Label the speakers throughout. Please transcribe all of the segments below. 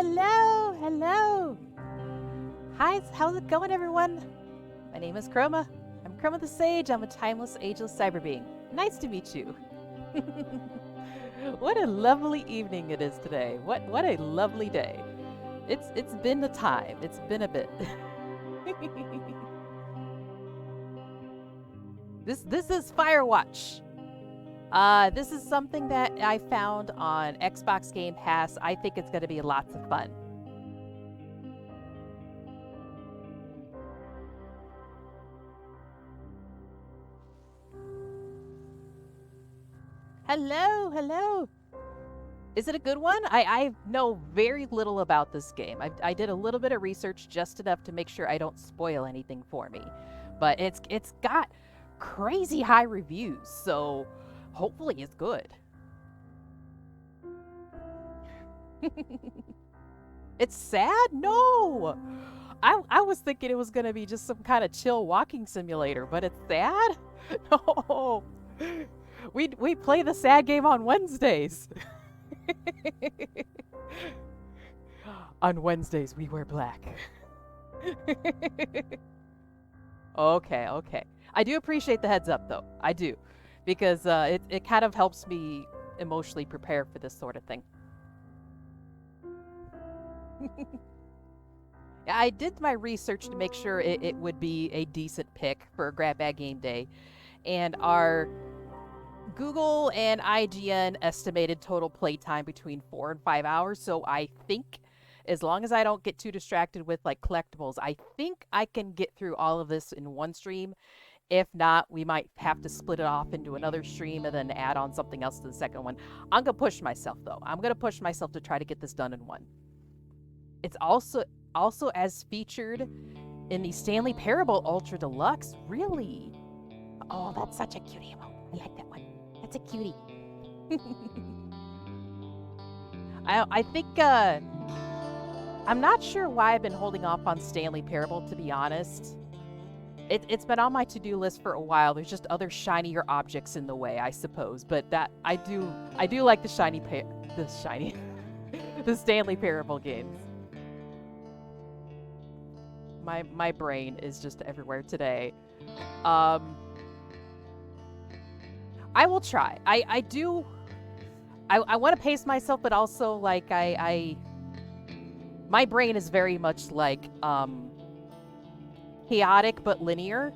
Speaker 1: Hello, hello. Hi, how's it going, everyone? My name is Chroma. I'm Chroma the Sage. I'm a timeless, ageless cyber being. Nice to meet you. What a lovely evening it is today. What a lovely day. It's been a time. It's been a bit. This is Firewatch. This is something that I found on Xbox Game Pass. I think it's going to be lots of fun. Hello, hello. Is it a good one? I know very little about this game. I did a little bit of research, just enough to make sure I don't spoil anything for me. But it's got crazy high reviews, so hopefully it's good. It's sad? No! I was thinking it was going to be just some kind of chill walking simulator, but it's sad? No! We play the sad game on Wednesdays. On Wednesdays, we wear black. Okay. I do appreciate the heads up, though. I do. Because it kind of helps me emotionally prepare for this sort of thing. I did my research to make sure it would be a decent pick for a Grab Bag Game Day. And our Google and IGN estimated total playtime between 4 and 5 hours. So I think, as long as I don't get too distracted with like collectibles, I think I can get through all of this in one stream. If not, we might have to split it off into another stream and then add on something else to the second one. I'm going to push myself, though. I'm going to push myself to try to get this done in one. It's also as featured in the Stanley Parable Ultra Deluxe. Really? Oh, that's such a cutie emote. I like that one. That's a cutie. I think, I'm not sure why I've been holding off on Stanley Parable, to be honest. It's been on my to-do list for a while. There's just other shinier objects in the way, I suppose. But that I do like the the Stanley Parable games. My brain is just everywhere today. I will try. I want to pace myself, but also like my brain is very much like chaotic but linear.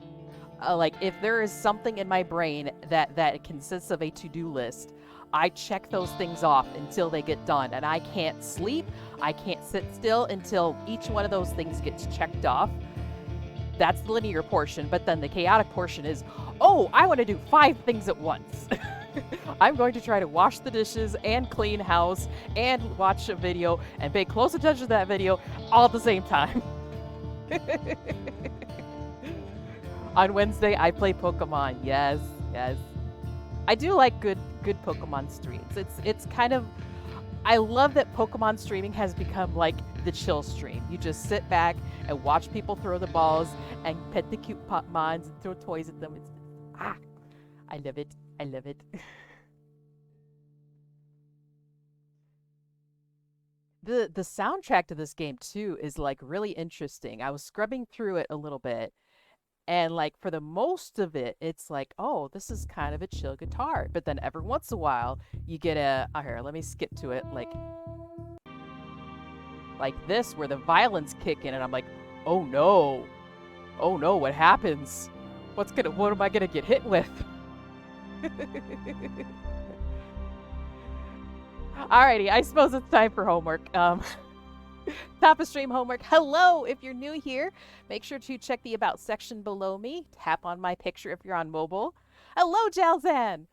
Speaker 1: Like if there is something in my brain that consists of a to-do list, I check those things off until they get done, and I can't sleep. I can't sit still until each one of those things gets checked off. That's the linear portion, but then the chaotic portion is, oh, I want to do 5 things at once. I'm going to try to wash the dishes and clean house and watch a video and pay close attention to that video all at the same time. On Wednesday, I play Pokemon. Yes. I do like good Pokemon streams. It's kind of, I love that Pokemon streaming has become like the chill stream. You just sit back and watch people throw the balls and pet the cute Pokemons and throw toys at them. I love it. I love it. The soundtrack to this game too is like really interesting. I was scrubbing through it a little bit, and like for the most of it, it's like, oh, this is kind of a chill guitar. But then every once in a while, you get here, let me skip to it, like this, where the violins kick in, and I'm like, oh no, what happens? What am I gonna get hit with? Alrighty, I suppose it's time for homework. Top of stream homework. Hello, if you're new here, make sure to check the About section below me. Tap on my picture if you're on mobile. Hello, Jalzan!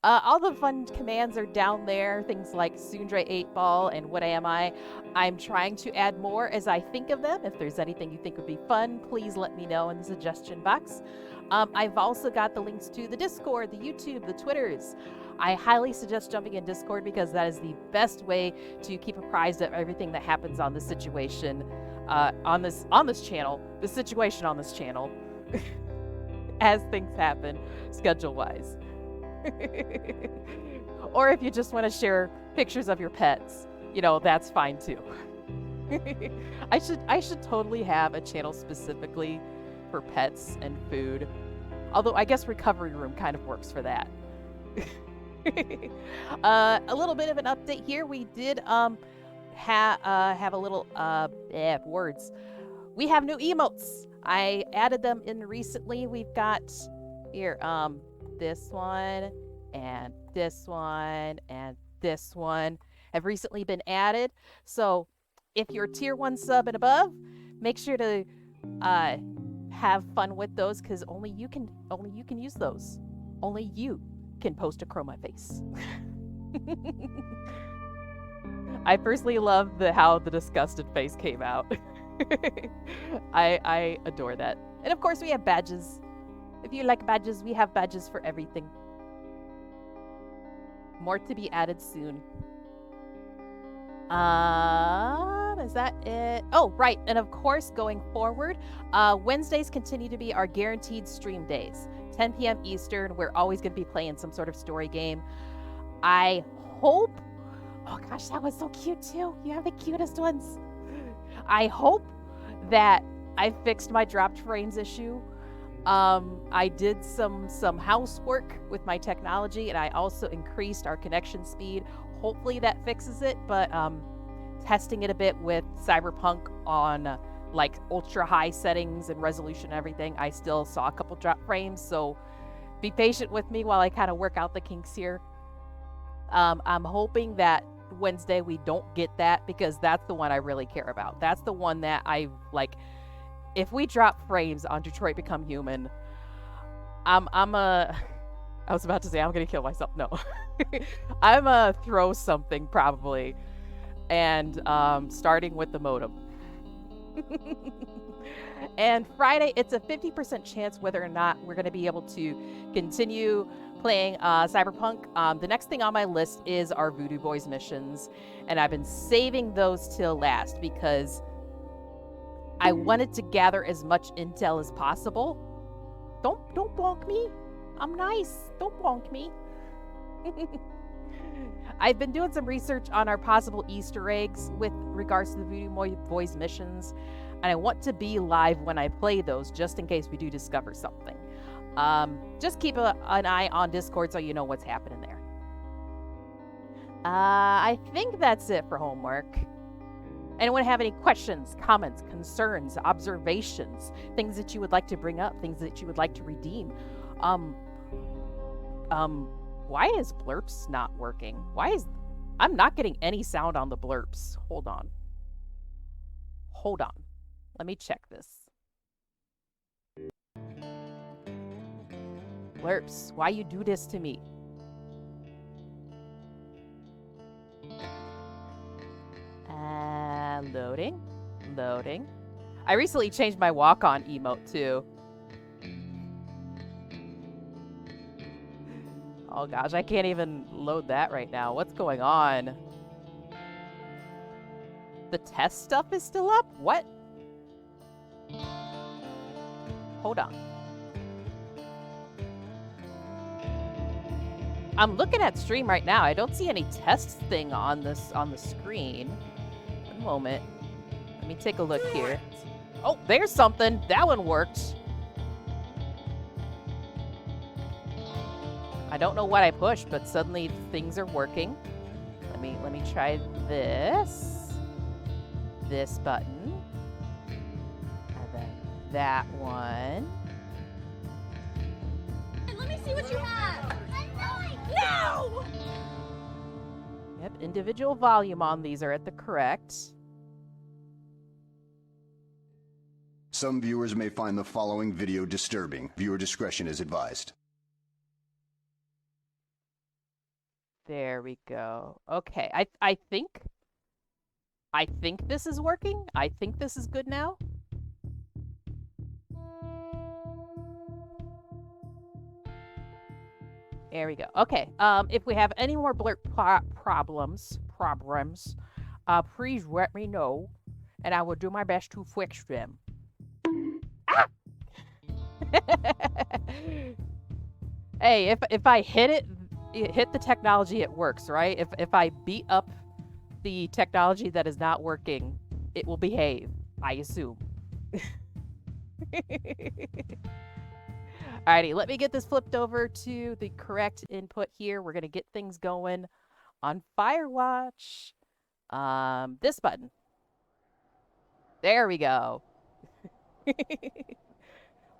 Speaker 1: All the fun commands are down there, things like Sundre 8-Ball and What Am I. I'm trying to add more as I think of them. If there's anything you think would be fun, please let me know in the suggestion box. I've also got the links to the Discord, the YouTube, the Twitters. I highly suggest jumping in Discord because that is the best way to keep apprised of everything that happens on this situation, on this channel, the situation on this channel, as things happen, schedule-wise. Or if you just want to share pictures of your pets, that's fine too. I should totally have a channel specifically for pets and food. Although I guess recovery room kind of works for that. A little bit of an update here. We did have a little words. We have new emotes. I added them in recently. We've got here this one and this one and this one have recently been added. So if you're tier 1 sub and above, make sure to have fun with those, because only you can use those. Only you can post a chroma face. I personally love how the disgusted face came out. I adore that. And of course we have badges. If you like badges, we have badges for everything. More to be added soon. Is that it? Oh, right. And of course, going forward, Wednesdays continue to be our guaranteed stream days. 10 p.m. Eastern. We're always going to be playing some sort of story game. I hope... Oh gosh, that was so cute too. You have the cutest ones. I hope that I fixed my dropped frames issue. I did some housework with my technology, and I also increased our connection speed. Hopefully that fixes it, but testing it a bit with Cyberpunk on like ultra high settings and resolution and everything, I still saw a couple drop frames, so be patient with me while I kind of work out the kinks here. I'm hoping that Wednesday we don't get that, because that's the one I really care about. That's the one that I like. If we drop frames on Detroit Become Human, I was about to say I'm gonna kill myself. No. I'm gonna throw something probably, and starting with the modem. And Friday, it's a 50% chance whether or not we're going to be able to continue playing Cyberpunk. The next thing on my list is our Voodoo Boys missions, and I've been saving those till last because I wanted to gather as much intel as possible. Don't bonk me. I'm nice. Don't bonk me. I've been doing some research on our possible Easter eggs with regards to the Voodoo Boys missions, and I want to be live when I play those, just in case we do discover something. Just keep an eye on Discord so you know what's happening there. I think that's it for homework. Anyone have any questions, comments, concerns, observations, things that you would like to bring up, things that you would like to redeem? Why is blurps not working? I'm not getting any sound on the blurps. Hold on. Let me check this. Blurps, why you do this to me? Loading. I recently changed my walk-on emote too. Oh gosh, I can't even load that right now. What's going on? The test stuff is still up? What? Hold on. I'm looking at stream right now. I don't see any test thing on the screen. One moment. Let me take a look here. Oh, there's something. That one worked. I don't know what I pushed, but suddenly things are working. Let me try this. This button. And then that one.
Speaker 2: Let me see what you have. No!
Speaker 1: Yep, individual volume on these are at the correct.
Speaker 3: Some viewers may find the following video disturbing. Viewer discretion is advised.
Speaker 1: There we go. Okay, I think this is working. I think this is good now. There we go. Okay. If we have any more blurb problems, please let me know, and I will do my best to fix them. Ah! Hey, if I hit the technology, it works, right? If I beat up the technology that is not working, it will behave, I assume. Alrighty, let me get this flipped over to the correct input here. We're going to get things going on Firewatch. This button. There we go.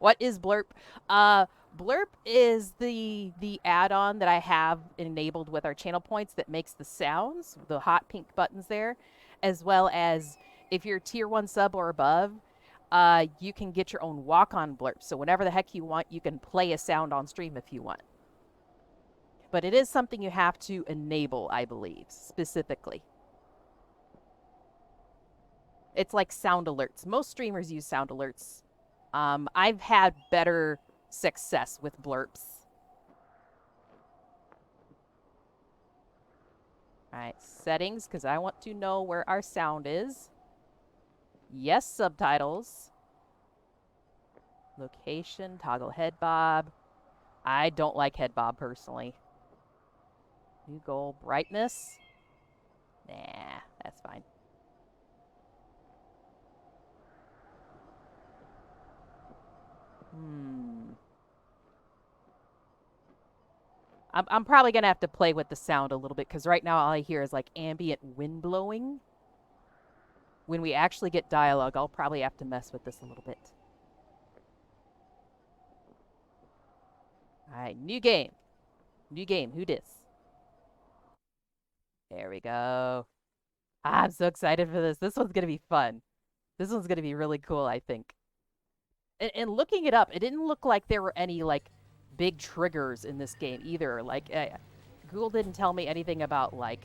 Speaker 1: What is Blurp? Blurp is the add-on that I have enabled with our channel points that makes the sounds, the hot pink buttons there, as well as if you're tier 1 sub or above, you can get your own walk-on blurp. So whenever the heck you want, you can play a sound on stream if you want. But it is something you have to enable, I believe, specifically. It's like sound alerts. Most streamers use sound alerts. I've had better success with blurps. All right, settings, because I want to know where our sound is. Yes, subtitles. Location, toggle head bob. I don't like head bob personally. New goal, brightness. Nah, that's fine. I'm probably going to have to play with the sound a little bit, because right now all I hear is like ambient wind blowing. When we actually get dialogue, I'll probably have to mess with this a little bit. Alright, new game. New game, who dis? There we go. I'm so excited for this. This one's going to be fun. This one's going to be really cool, I think. And looking it up, it didn't look like there were any, like, big triggers in this game either. Like, Google didn't tell me anything about, like,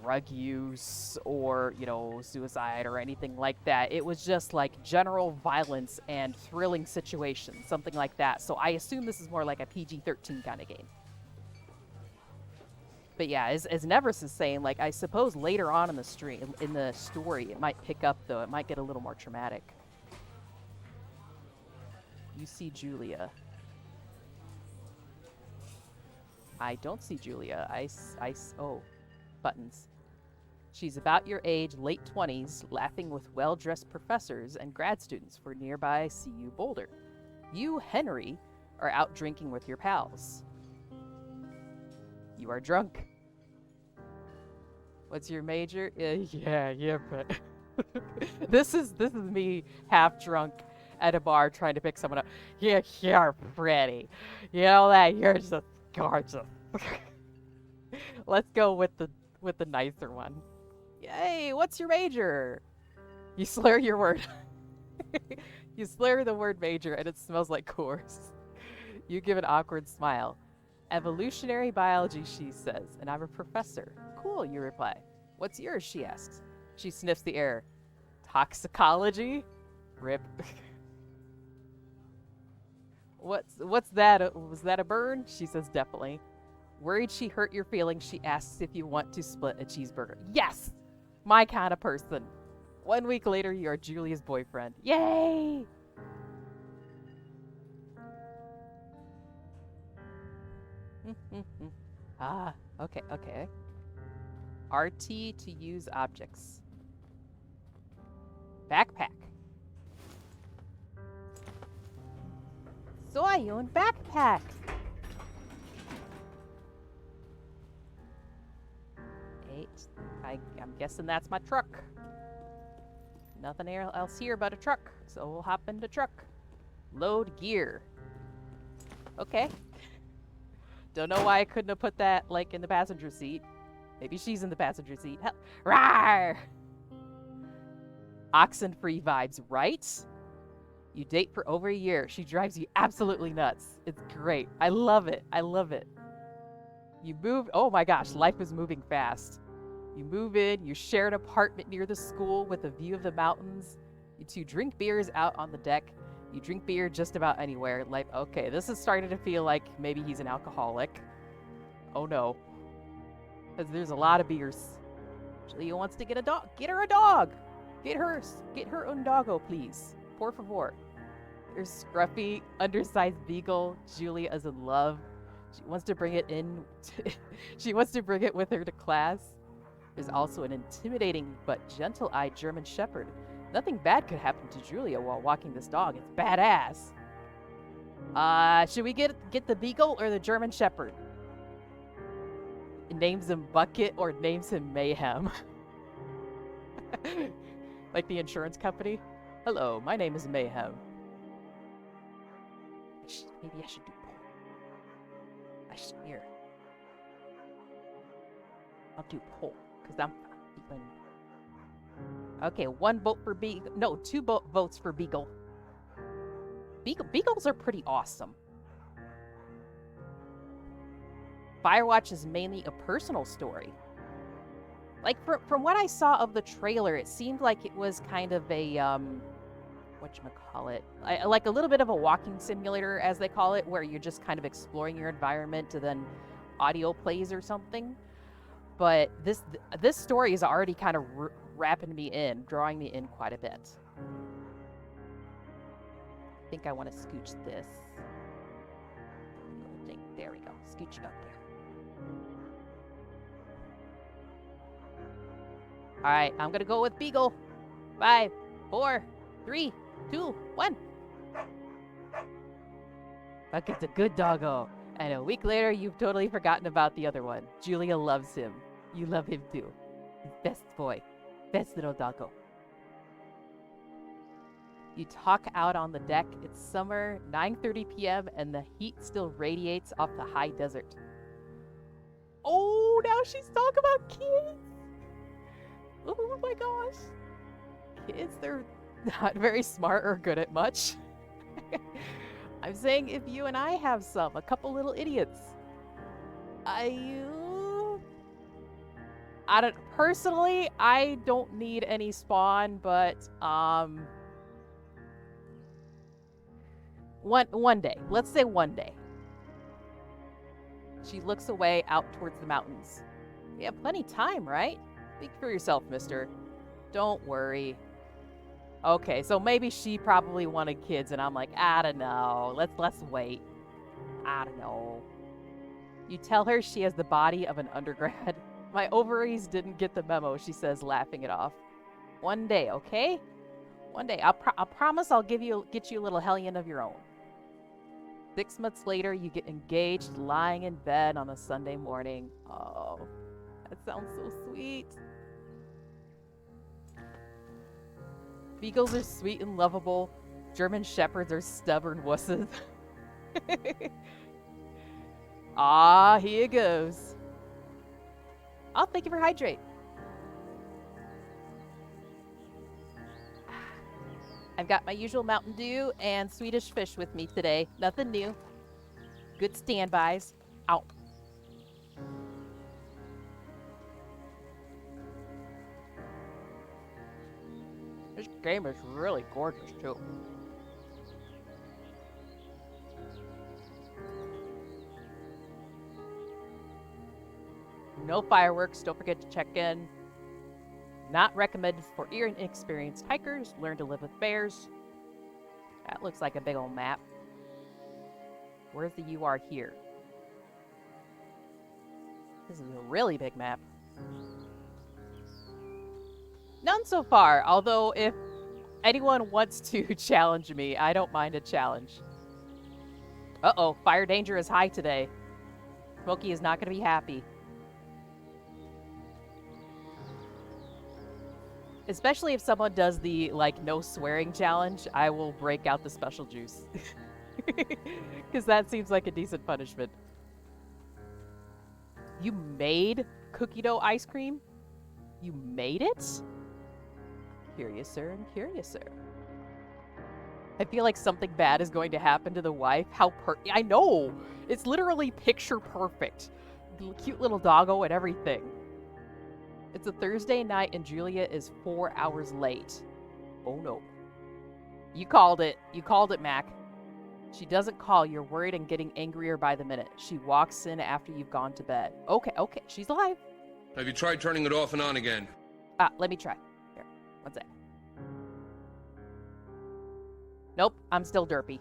Speaker 1: drug use or, you know, suicide or anything like that. It was just, like, general violence and thrilling situations, something like that. So I assume this is more like a PG-13 kind of game. But yeah, as Neverus is saying, like, I suppose later on in the stream, in the story, it might pick up, though. It might get a little more traumatic. You see Julia. I don't see Julia. Oh, buttons. She's about your age, late 20s, laughing with well-dressed professors and grad students for nearby CU Boulder. You, Henry, are out drinking with your pals. You are drunk. What's your major? Yeah, but this is me half drunk at a bar trying to pick someone up. Yeah, you're pretty. You know that you're just gorgeous. Let's go with the nicer one. Yay, what's your major? You slur your word. You slur the word major and it smells like Coors. You give an awkward smile. Evolutionary biology, she says, and I'm a professor. Cool, you reply. What's yours, she asks. She sniffs the air. Toxicology? Rip. What's that? Was that a burn? She says definitely. Worried she hurt your feelings, she asks if you want to split a cheeseburger. Yes! My kind of person. 1 week later, you are Julia's boyfriend. Yay! Okay. RT to use objects. Backpack. So I own backpack. I'm guessing that's my truck. Nothing else here but a truck, so we'll hop in the truck. Load gear. Okay. Don't know why I couldn't have put that, like, in the passenger seat. Maybe she's in the passenger seat. Hell. Rawr! Oxen-free vibes, right? You date for over a year. She drives you absolutely nuts. It's great. I love it. I love it. You move. Oh my gosh, life is moving fast. You move in. You share an apartment near the school with a view of the mountains. You two drink beers out on the deck. You drink beer just about anywhere. Like, okay, this is starting to feel like maybe he's an alcoholic. Oh no. Because there's a lot of beers. Julia wants to get a dog. Get her a dog. Get her un doggo, please. Por favor. There's scruffy, undersized beagle. Julia is in love. She wants to bring it in. She wants to bring it with her to class. There's also an intimidating but gentle-eyed German Shepherd. Nothing bad could happen to Julia while walking this dog. It's badass. Should we get the Beagle or the German Shepherd? It names him Bucket or names him Mayhem. Like the insurance company. Hello, my name is Mayhem. Maybe I should do Pull. Here. I'll do Pull, because I'm feeling... Okay, 1 vote for Beagle. No, 2 votes for Beagle. Beagles are pretty awesome. Firewatch is mainly a personal story. Like, from what I saw of the trailer, it seemed like it was kind of a, whatchamacallit? Like a little bit of a walking simulator, as they call it, where you're just kind of exploring your environment to then audio plays or something. But this story is already kind of wrapping me in, drawing me in quite a bit. I think I want to scooch this. There we go. Scooch it up there. Alright, I'm gonna go with Beagle. 5, 4, 3, 2, 1. Bucket's a good doggo. And a week later, you've totally forgotten about the other one. Julia loves him. You love him too. Best boy. Best little doggo. You talk out on the deck. It's summer, 9:30 p.m., and the heat still radiates off the high desert. Oh, now she's talking about kids. Oh my gosh. Kids, they're not very smart or good at much. I'm saying if you and I have a couple little idiots. Personally, I don't need any spawn, but one day. Let's say one day. She looks away out towards the mountains. We have plenty of time, right? Speak for yourself, mister. Don't worry. Okay, so maybe she probably wanted kids, and I'm like, I don't know. Let's wait. I don't know. You tell her she has the body of an undergrad. My ovaries didn't get the memo, she says, laughing it off. One day, okay? One day. I'll promise I'll get you a little hellion of your own. 6 months later, you get engaged, lying in bed on a Sunday morning. Oh, that sounds so sweet. Beagles are sweet and lovable. German Shepherds are stubborn wusses. Ah, here goes. Oh, thank you for hydrate. I've got my usual Mountain Dew and Swedish fish with me today. Nothing new. Good standbys. Ow. This game is really gorgeous, too. No fireworks. Don't forget to check in. Not recommended for inexperienced hikers. Learn to live with bears. That looks like a big old map. Where's the UR here? This is a really big map. None so far, although if anyone wants to challenge me, I don't mind a challenge. Uh-oh, fire danger is high today. Smokey is not going to be happy. Especially if someone does the, like, no swearing challenge, I will break out the special juice. Because that seems like a decent punishment. You made cookie dough ice cream? You made it? Curiouser and curiouser. I feel like something bad is going to happen to the wife. I know! It's literally picture perfect. Cute little doggo and everything. It's a Thursday night and Julia is 4 hours late. Oh no. You called it. You called it, Mac. She doesn't call. You're worried and getting angrier by the minute. She walks in after you've gone to bed. Okay. She's alive.
Speaker 4: Have you tried turning it off and on again?
Speaker 1: Let me try. Here. One sec. Nope. I'm still derpy.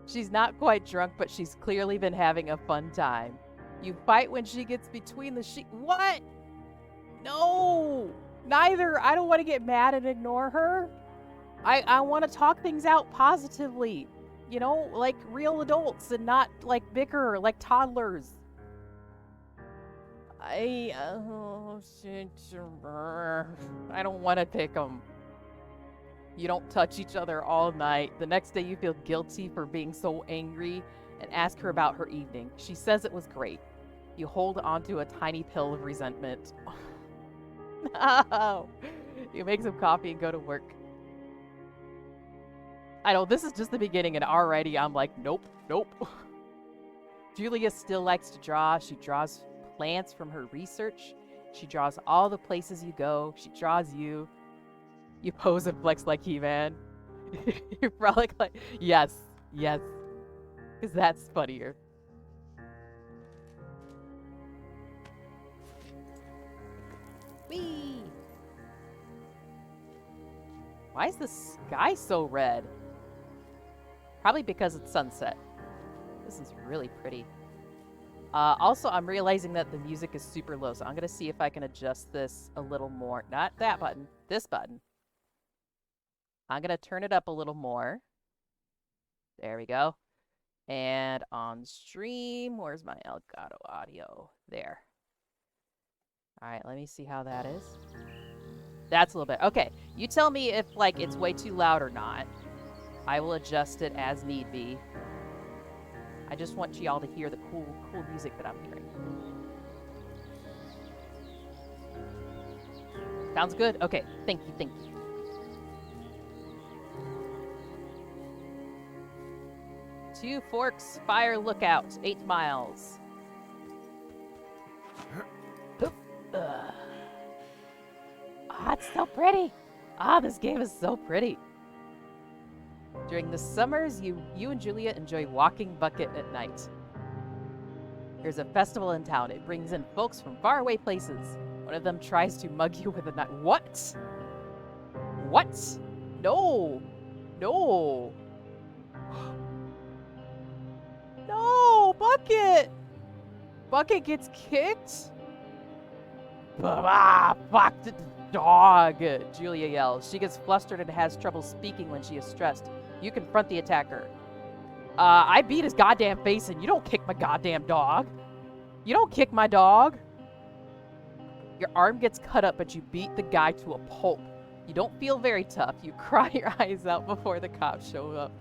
Speaker 1: She's not quite drunk, but she's clearly been having a fun time. You fight when she gets between the sheets. What? No! Neither. I don't want to get mad and ignore her. I want to talk things out positively. You know, like real adults and not like bicker like toddlers. I don't want to pick them. You don't touch each other all night. The next day you feel guilty for being so angry and ask her about her evening. She says it was great. You hold onto a tiny pill of resentment. No. You make some coffee and go to work. I know, this is just the beginning, and already I'm like, nope, nope. Julia still likes to draw. She draws plants from her research. She draws all the places you go. She draws you. You pose and flex like He-Man. You're probably like, yes, yes. Because that's funnier. Whee! Why is the sky so red? Probably because it's sunset. This is really pretty. Also, I'm realizing that the music is super low, so I'm going to see if I can adjust this a little more. Not that button, this button. I'm going to turn it up a little more. There we go. And on stream, where's my Elgato audio? There. All right, let me see how that is. That's a little bit. Okay, you tell me if, like, it's way too loud or not. I will adjust it as need be. I just want y'all to hear the cool music that I'm hearing. Sounds good? Okay, thank you, thank you. Two Forks Fire Lookout, 8 miles. Ah, it's so pretty. Ah, this game is so pretty. During the summers, you and Julia enjoy walking Bucket at night. There's a festival in town. It brings in folks from faraway places. One of them tries to mug you with a knife. What? What? No. No. No, Bucket. Bucket gets kicked? Ah, fuck the dog, Julia yells. She gets flustered and has trouble speaking when she is stressed. You confront the attacker. I beat his goddamn face and you don't kick my goddamn dog. You don't kick my dog. Your arm gets cut up, but you beat the guy to a pulp. You don't feel very tough. You cry your eyes out before the cops show up.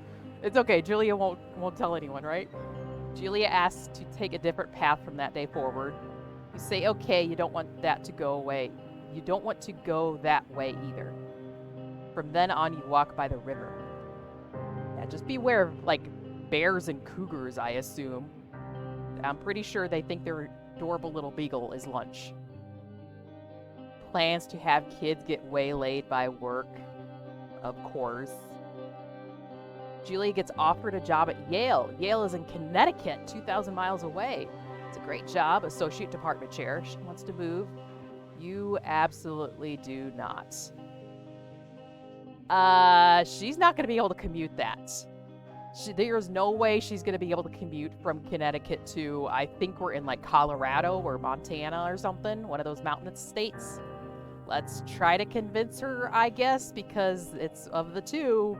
Speaker 1: It's okay. Julia won't tell anyone, right? Julia asks to take a different path from that day forward. You say, okay, you don't want that to go away. You don't want to go that way either. From then on, you walk by the river. Yeah, just beware of, like, bears and cougars, I assume. I'm pretty sure they think their adorable little beagle is lunch. Plans to have kids get waylaid by work. Of course. Julia gets offered a job at Yale. Yale is in Connecticut, 2,000 miles away. It's a great job, associate department chair. She wants to move. You absolutely do not. She's not going to be able to commute that. There's no way she's going to be able to commute from Connecticut to, I think we're in like Colorado or Montana or something, one of those mountainous states. Let's try to convince her, I guess, because it's of the two.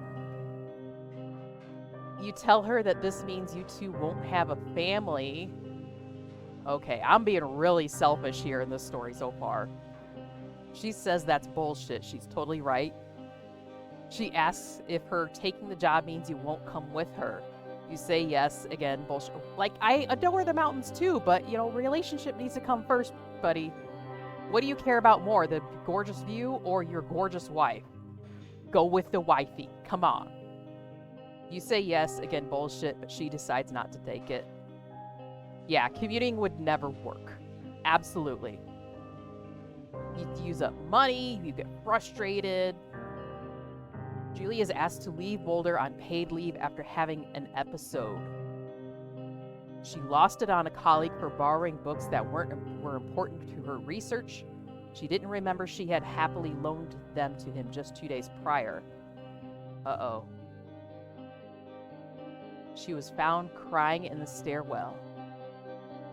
Speaker 1: You tell her that this means you two won't have a family. Okay, I'm being really selfish here in this story so far. She says that's bullshit. She's totally right. She asks if her taking the job means you won't come with her. You say yes. Again, bullshit. Like, I adore the mountains too, but, you know, relationship needs to come first, buddy. What do you care about more, the gorgeous view or your gorgeous wife? Go with the wifey. Come on. You say yes. Again, bullshit, but she decides not to take it. Yeah, commuting would never work. Absolutely. You use up money, you get frustrated. Julie is asked to leave Boulder on paid leave after having an episode. She lost it on a colleague for borrowing books that were important to her research. She didn't remember she had happily loaned them to him just 2 days prior. Uh-oh. She was found crying in the stairwell.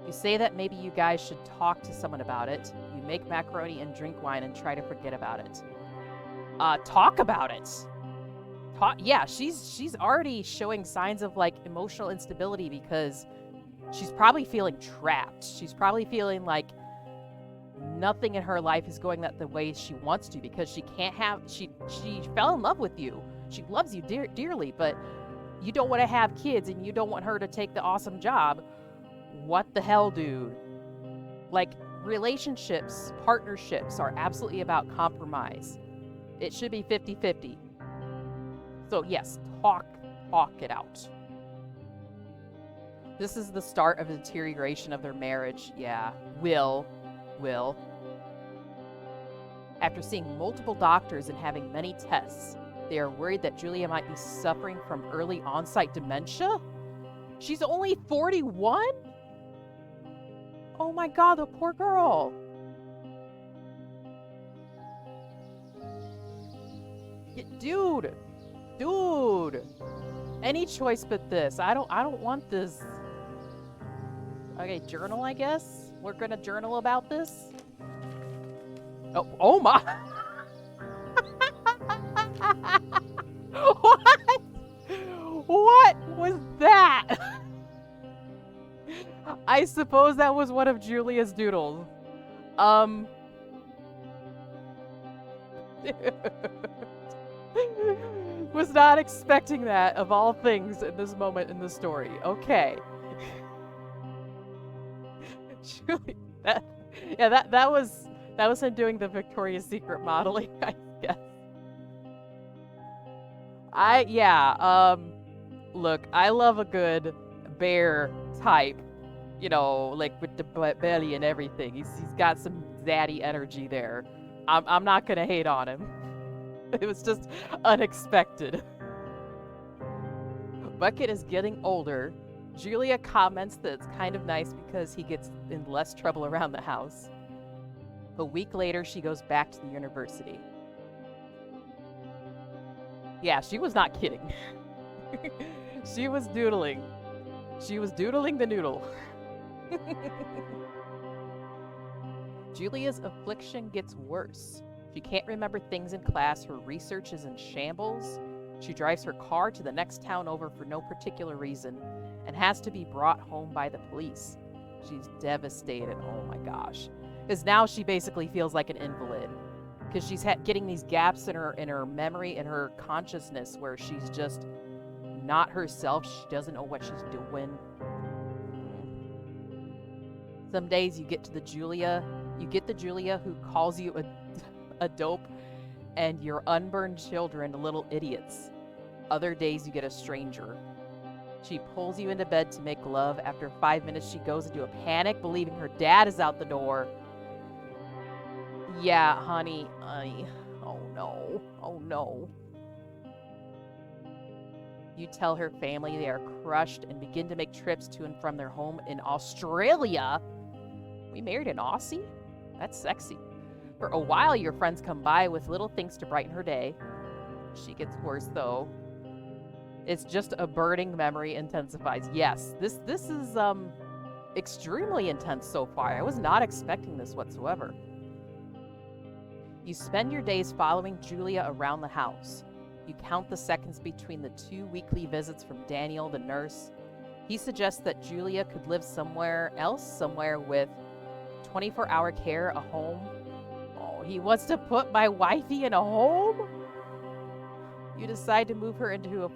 Speaker 1: You say that maybe you guys should talk to someone about it. You make macaroni and drink wine and try to forget about it. Talk about it. Yeah, she's already showing signs of like emotional instability because she's probably feeling trapped. She's probably feeling like nothing in her life is going the way she wants to because she can't have she fell in love with you. She loves you dearly, but you don't want to have kids and you don't want her to take the awesome job. What the hell, dude? Like, relationships, partnerships are absolutely about compromise. It should be 50-50. So yes, talk it out. This is the start of the deterioration of their marriage. Yeah, will. After seeing multiple doctors and having many tests, they are worried that Julia might be suffering from early onset dementia. She's only 41? Oh my god, the poor girl. Dude. Any choice but this. I don't want this. Okay, journal, I guess. We're gonna journal about this. Oh my. What was that? I suppose that was one of Julia's doodles. Was not expecting that of all things in this moment in the story. Okay. Julia, that was him doing the Victoria's Secret modeling, I guess. Look, I love a good bear type, you know, like with the belly and everything. He's got some zaddy energy there. I'm not gonna hate on him. It was just unexpected. Bucket is getting older. Julia comments that it's kind of nice because he gets in less trouble around the house. A week later, she goes back to the university. Yeah, she was not kidding. She was doodling. She was doodling the noodle. Julia's affliction gets worse. She can't remember things in class. Her research is in shambles. She drives her car to the next town over for no particular reason and has to be brought home by the police. She's devastated. Oh my gosh. Because now she basically feels like an invalid. Because she's getting these gaps in her memory and her consciousness where she's just not herself. She doesn't know what she's doing. Some days you get the Julia who calls you a dope and your unburned children little idiots. Other days you get a stranger. She pulls you into bed to make love. After 5 minutes, she goes into a panic, believing her dad is out the door. Yeah, honey. Oh no. You tell her family they are crushed and begin to make trips to and from their home in Australia. We married an Aussie? That's sexy. For a while, your friends come by with little things to brighten her day. She gets worse, though. It's just a burning memory intensifies. Yes, this is extremely intense so far. I was not expecting this whatsoever. You spend your days following Julia around the house. You count the seconds between the 2 weekly visits from Daniel, the nurse. He suggests that Julia could live somewhere with 24-hour care, a home. Oh, he wants to put my wifey in a home? You decide to move her into a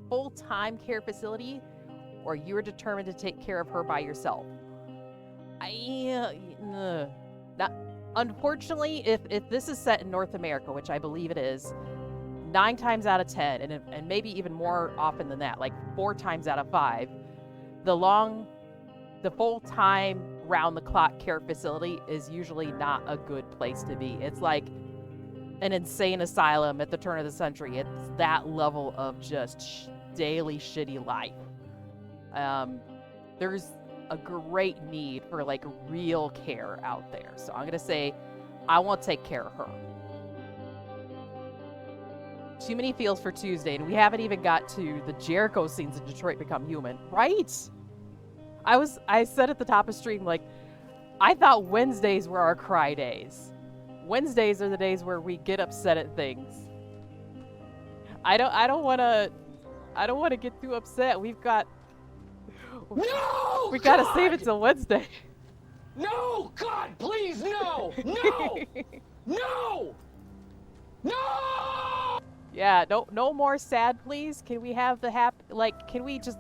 Speaker 1: full-time care facility, or you are determined to take care of her by yourself. Unfortunately, if this is set in North America, which I believe it is, 9 times out of 10, and maybe even more often than that, like 4 times out of 5, the full-time, round-the-clock care facility is usually not a good place to be. It's like an insane asylum at the turn of the century. It's that level of just daily shitty life. There's a great need for like real care out there. So I'm gonna say I won't take care of her. Too many feels for Tuesday, and we haven't even got to the Jericho scenes in Detroit Become Human, right? I said at the top of stream, like, I thought Wednesdays were our cry days. Wednesdays are the days where we get upset at things. I don't want to get too upset. We gotta save it till Wednesday.
Speaker 5: No, God, please, no! No! No! No!
Speaker 1: Yeah, no more sad, please. Can we have the can we just,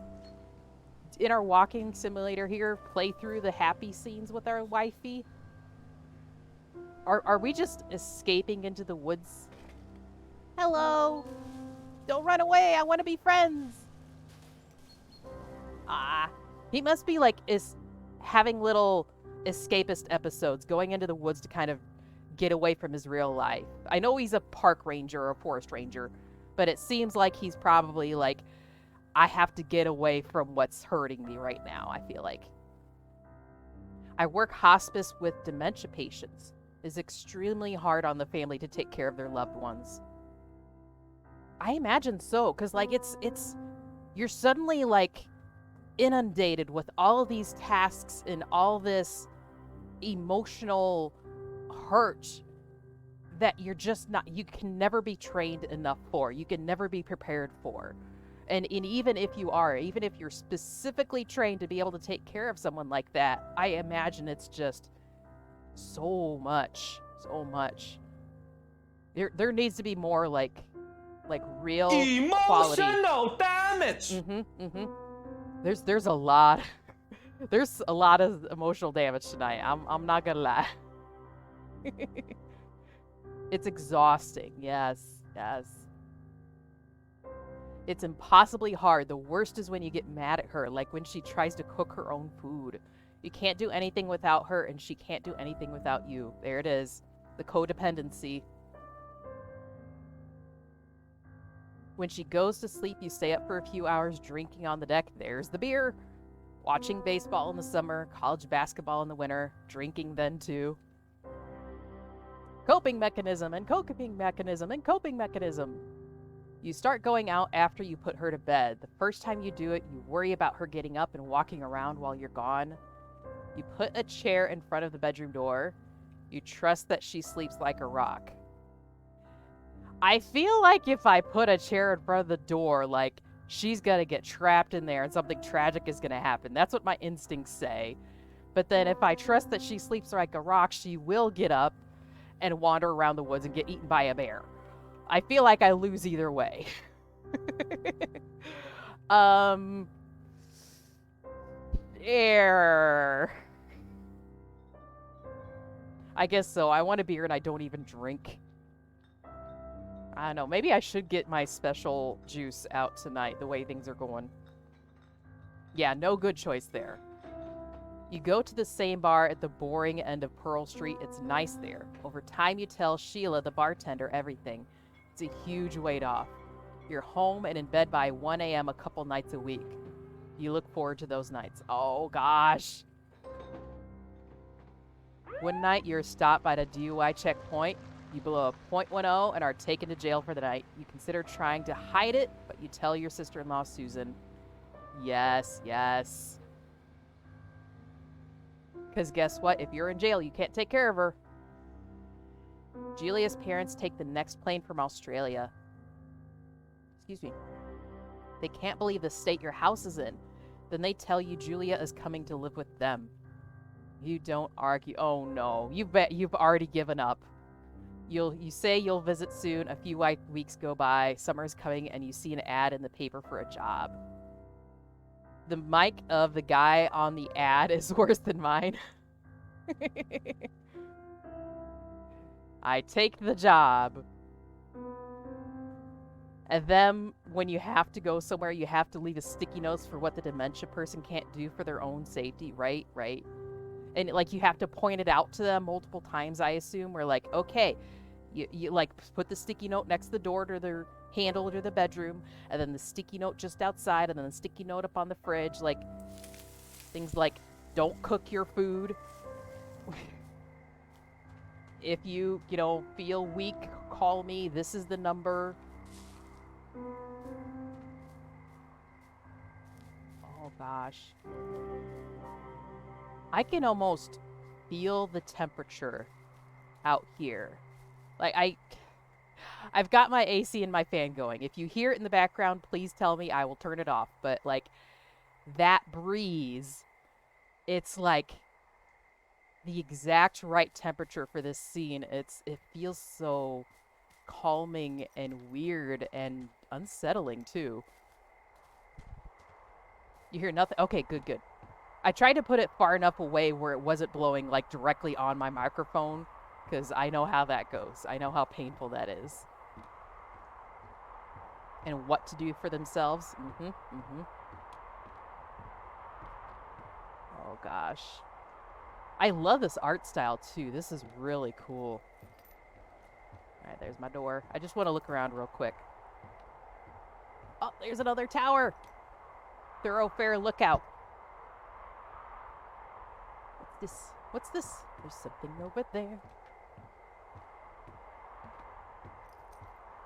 Speaker 1: in our walking simulator here, play through the happy scenes with our wifey? Are we just escaping into the woods? Hello! Don't run away, I want to be friends! Ah, he must be having little escapist episodes, going into the woods to kind of get away from his real life. I know he's a park ranger or a forest ranger, but it seems like he's probably like, I have to get away from what's hurting me right now, I feel like. I work hospice with dementia patients. It's extremely hard on the family to take care of their loved ones. I imagine so, because you're suddenly inundated with all of these tasks and all this emotional hurt that you can never be trained enough for. You can never be prepared for. And even if you're specifically trained to be able to take care of someone like that, I imagine it's just so much. There needs to be more real quality.
Speaker 5: Emotional damage!
Speaker 1: There's a lot. There's a lot of emotional damage tonight. I'm not gonna lie. It's exhausting. Yes. It's impossibly hard. The worst is when you get mad at her, like when she tries to cook her own food. You can't do anything without her, and she can't do anything without you. There it is. The codependency. When she goes to sleep, you stay up for a few hours drinking on the deck. There's the beer. Watching baseball in the summer, college basketball in the winter, drinking then too. Coping mechanism and coping mechanism and coping mechanism. You start going out after you put her to bed. The first time you do it, you worry about her getting up and walking around while you're gone. You put a chair in front of the bedroom door. You trust that she sleeps like a rock. I feel like if I put a chair in front of the door, she's gonna get trapped in there and something tragic is gonna happen. That's what my instincts say. But then if I trust that she sleeps like a rock, she will get up and wander around the woods and get eaten by a bear. I feel like I lose either way. Air. I guess so. I want a beer and I don't even drink. I don't know. Maybe I should get my special juice out tonight, the way things are going. Yeah, no good choice there. You go to the same bar at the boring end of Pearl Street. It's nice there. Over time, you tell Sheila, the bartender, everything. It's a huge weight off. You're home and in bed by 1 a.m. a couple nights a week. You look forward to those nights. Oh, gosh. One night, you're stopped by the DUI checkpoint. You blow a .10 and are taken to jail for the night. You consider trying to hide it, but you tell your sister-in-law, Susan. Yes. Because guess what? If you're in jail, you can't take care of her. Julia's parents take the next plane from Australia. Excuse me. They can't believe the state your house is in. Then they tell you Julia is coming to live with them. You don't argue. Oh no. You bet you've already given up. You say you'll visit soon. A few weeks go by. Summer's coming and you see an ad in the paper for a job. The mic of the guy on the ad is worse than mine. I take the job. And then when you have to go somewhere, you have to leave a sticky notes for what the dementia person can't do for their own safety, right? And you have to point it out to them multiple times, I assume. We're like, okay, you put the sticky note next to the door to their handle to the bedroom, and then the sticky note just outside, and then the sticky note up on the fridge, things like, don't cook your food. If you feel weak, call me. This is the number. Oh gosh. I can almost feel the temperature out here. Like, I've got my AC and my fan going. If you hear it in the background, please tell me. I will turn it off. But, like, that breeze, it's like the exact right temperature for this scene. It feels so calming and weird and unsettling, too. You hear nothing? Okay, good, good. I tried to put it far enough away where it wasn't blowing, like, directly on my microphone, because I know how that goes. I know how painful that is. And what to do for themselves. Oh, gosh. I love this art style, too. This is really cool. All right, there's my door. I just want to look around real quick. Oh, there's another tower. Thoroughfare lookout. What's this? What's this? There's something over there.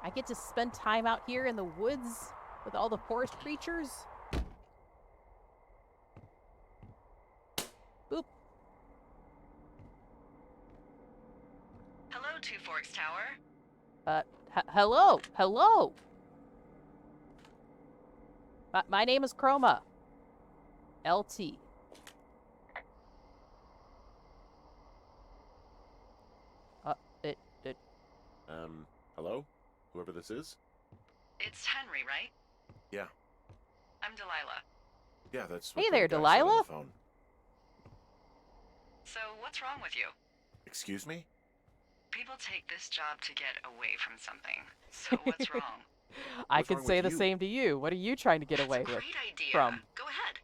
Speaker 1: I get to spend time out here in the woods with all the forest creatures. Boop.
Speaker 6: Hello, Two Forks Tower.
Speaker 1: Hello. Hello. My name is Chroma. LT.
Speaker 7: Hello? Whoever this is?
Speaker 6: It's Henry, right?
Speaker 7: Yeah.
Speaker 6: I'm Delilah.
Speaker 7: Yeah, that's
Speaker 1: Hey
Speaker 7: what
Speaker 1: there,
Speaker 7: the guy said on
Speaker 1: Delilah.
Speaker 7: the phone.
Speaker 6: So, what's wrong with you?
Speaker 7: Excuse me?
Speaker 6: People take this job to get away from something. So, what's wrong?
Speaker 1: I
Speaker 7: What's
Speaker 1: could
Speaker 7: wrong
Speaker 1: say
Speaker 7: with
Speaker 1: the
Speaker 7: you?
Speaker 1: same to you. What are you trying to get
Speaker 6: That's
Speaker 1: away
Speaker 6: a
Speaker 1: with?
Speaker 6: great idea.
Speaker 1: From?
Speaker 6: Go ahead.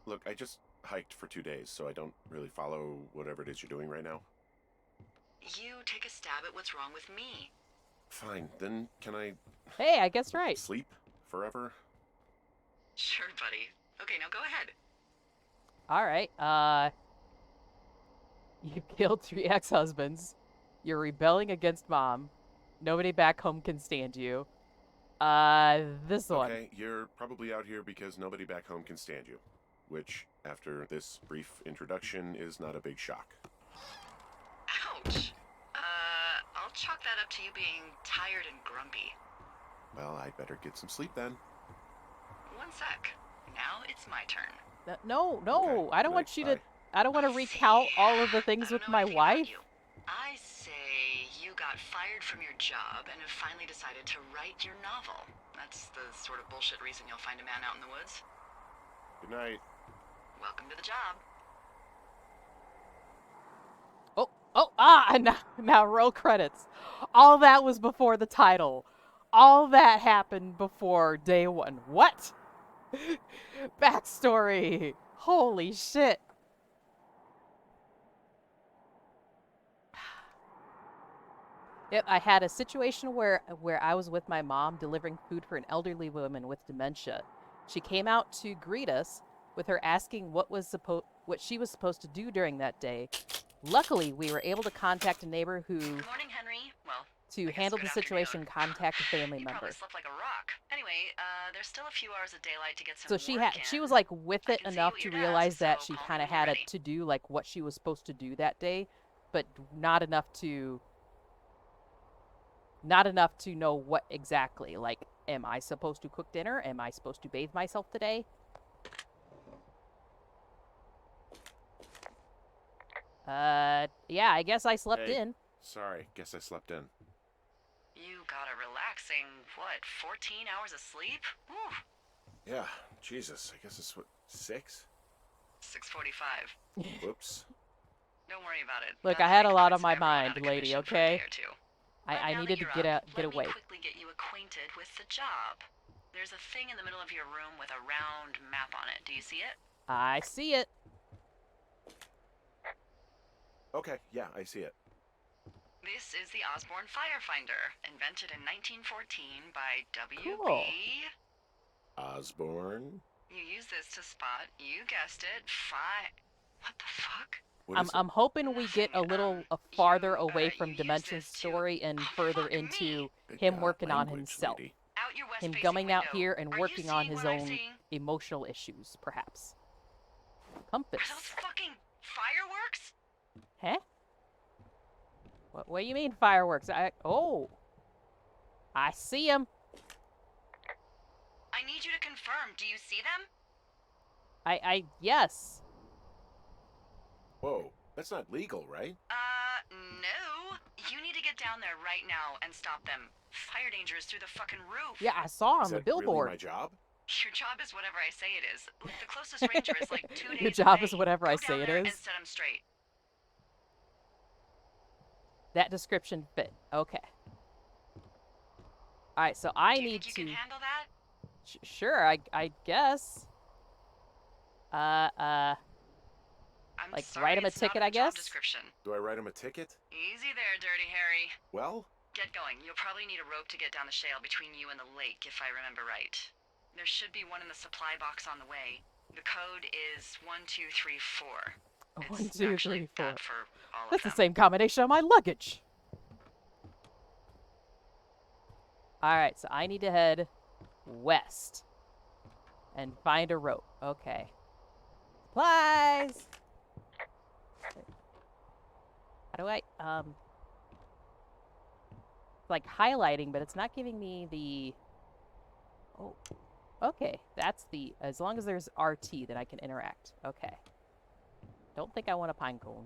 Speaker 7: Look, I just hiked for 2 days, so I don't really follow whatever it is you're doing right now.
Speaker 6: You take a stab at what's wrong with me.
Speaker 7: Fine, then can I
Speaker 1: Hey, I guess right.
Speaker 7: sleep forever?
Speaker 6: Sure, buddy. Okay, now go ahead.
Speaker 1: All right. You killed 3 ex-husbands. You're rebelling against mom. Nobody back home can stand you. This one.
Speaker 7: Okay, you're probably out here because nobody back home can stand you. Which, after this brief introduction, is not a big shock.
Speaker 6: Ouch. I'll chalk that up to you being tired and grumpy.
Speaker 7: Well, I'd better get some sleep then.
Speaker 6: One sec. Now it's my turn.
Speaker 1: No,
Speaker 7: Okay,
Speaker 1: I don't
Speaker 7: good
Speaker 1: want
Speaker 7: night,
Speaker 1: you
Speaker 7: bye.
Speaker 1: to. I don't want to recount all of the
Speaker 6: I
Speaker 1: things
Speaker 6: don't
Speaker 1: with
Speaker 6: know
Speaker 1: my
Speaker 6: anything about
Speaker 1: wife.
Speaker 6: you. I say you got fired from your job and have finally decided to write your novel. That's the sort of bullshit reason you'll find a man out in the woods.
Speaker 7: Good night.
Speaker 6: Welcome to the job.
Speaker 1: And now roll credits. All that was before the title. All that happened before day 1. What? Backstory. Holy shit. Yep, I had a situation where I was with my mom delivering food for an elderly woman with dementia. She came out to greet us with her asking what she was supposed to do during that day. Luckily, we were able to contact a neighbor who,
Speaker 6: Good morning, Henry. Well,
Speaker 1: to
Speaker 6: I guess
Speaker 1: handle the
Speaker 6: good
Speaker 1: situation,
Speaker 6: afternoon.
Speaker 1: contact a family
Speaker 6: You
Speaker 1: member.
Speaker 6: probably slept like a rock. Anyway, there's still a few hours of daylight to get some
Speaker 1: So she
Speaker 6: work
Speaker 1: she
Speaker 6: in.
Speaker 1: was like with
Speaker 6: I
Speaker 1: it
Speaker 6: can see
Speaker 1: enough
Speaker 6: what
Speaker 1: to
Speaker 6: your
Speaker 1: realize
Speaker 6: desk,
Speaker 1: that
Speaker 6: so
Speaker 1: she
Speaker 6: call me
Speaker 1: kind of
Speaker 6: when you're
Speaker 1: had
Speaker 6: ready.
Speaker 1: to do like what she was supposed to do that day, but not enough to know what exactly. Like, am I supposed to cook dinner? Am I supposed to bathe myself today? Yeah, I guess I slept
Speaker 7: Hey.
Speaker 1: in.
Speaker 7: Sorry, guess I slept in.
Speaker 6: You got a relaxing, 14 hours of sleep? Whew.
Speaker 7: Yeah, Jesus, I guess it's what, 6?
Speaker 6: 6:45.
Speaker 7: Whoops.
Speaker 6: Don't worry about it.
Speaker 1: Look,
Speaker 6: The
Speaker 1: I had a
Speaker 6: hike
Speaker 1: lot
Speaker 6: puts
Speaker 1: on my
Speaker 6: everyone
Speaker 1: mind,
Speaker 6: out of
Speaker 1: lady,
Speaker 6: commission for a
Speaker 1: okay?
Speaker 6: day or two.
Speaker 1: I
Speaker 6: Now
Speaker 1: needed
Speaker 6: that
Speaker 1: to
Speaker 6: you're up,
Speaker 1: get
Speaker 6: let
Speaker 1: away.
Speaker 6: me quickly get you acquainted with the job. There's a thing in the middle of your room with a round map on it. Do you see it?
Speaker 1: I see it.
Speaker 7: Okay, yeah, I see it.
Speaker 6: This is the Osborne Firefinder, invented in 1914 by W.B.
Speaker 1: Cool.
Speaker 7: Osborne?
Speaker 6: You use this to spot, you guessed it, What the fuck?
Speaker 7: What is it?
Speaker 1: I'm hoping we get a
Speaker 6: Nothing,
Speaker 1: little
Speaker 6: you,
Speaker 1: farther away
Speaker 6: you
Speaker 1: from
Speaker 6: use
Speaker 1: Dimension's
Speaker 6: this to-
Speaker 1: story and
Speaker 6: Oh,
Speaker 1: further
Speaker 6: fuck me.
Speaker 1: into
Speaker 7: Good
Speaker 1: him
Speaker 7: God,
Speaker 1: working on
Speaker 7: language,
Speaker 1: himself.
Speaker 7: lady.
Speaker 6: Out your
Speaker 1: Him
Speaker 6: west-facing
Speaker 1: going out
Speaker 6: window.
Speaker 1: here and
Speaker 6: Are you
Speaker 1: working on
Speaker 6: seeing
Speaker 1: his
Speaker 6: what I'm
Speaker 1: own
Speaker 6: seeing?
Speaker 1: emotional issues, perhaps.
Speaker 6: Are
Speaker 1: Compass.
Speaker 6: those fucking Fireworks?
Speaker 1: Huh? What do you mean fireworks? Oh. I see them.
Speaker 6: I need you to confirm. Do you see them?
Speaker 1: Yes.
Speaker 7: Whoa, that's not legal, right?
Speaker 6: No. You need to get down there right now and stop them. Fire danger is through the fucking roof.
Speaker 1: Yeah, I saw
Speaker 7: Is
Speaker 1: on the
Speaker 7: that really
Speaker 1: billboard.
Speaker 7: my job?
Speaker 6: Your job is whatever I say it is. The closest ranger is like 2 days
Speaker 1: Your job
Speaker 6: away.
Speaker 1: is whatever I
Speaker 6: Go
Speaker 1: say
Speaker 6: down
Speaker 1: it
Speaker 6: there
Speaker 1: is.
Speaker 6: and set them straight.
Speaker 1: That description fit. Okay. All right, so I
Speaker 6: Do you
Speaker 1: need
Speaker 6: think
Speaker 1: to.
Speaker 6: you can handle that?
Speaker 1: Sure, I guess.
Speaker 6: I'm
Speaker 1: Like,
Speaker 6: sorry,
Speaker 1: write him a
Speaker 6: it's not
Speaker 1: ticket,
Speaker 6: in
Speaker 1: I
Speaker 6: the job
Speaker 1: guess?
Speaker 6: description.
Speaker 7: Do I write him a ticket?
Speaker 6: Easy there, Dirty Harry.
Speaker 7: Well,
Speaker 6: Get going. You'll probably need a rope to get down the shale between you and the lake, if I remember right. There should be one in the supply box on the way. The code is 1234.
Speaker 1: One,
Speaker 6: It's
Speaker 1: two,
Speaker 6: actually
Speaker 1: three, four.
Speaker 6: that for all
Speaker 1: That's
Speaker 6: of
Speaker 1: the
Speaker 6: them.
Speaker 1: same combination on my luggage. All right, so I need to head west and find a rope. Okay. Supplies. How do I it's like highlighting, but it's not giving me the. Oh, okay. That's the. As long as there's RT, then I can interact. Okay. Don't think I want a pine cone.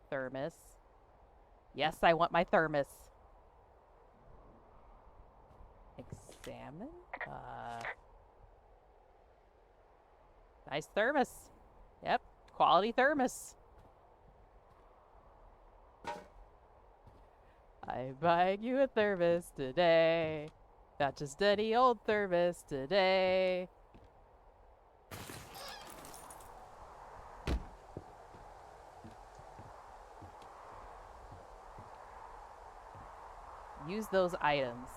Speaker 1: Thermos. Yes, I want my thermos. Examine. Nice thermos. Yep, quality thermos. I'm buying you a thermos today. Not just any old thermos today. Use those items.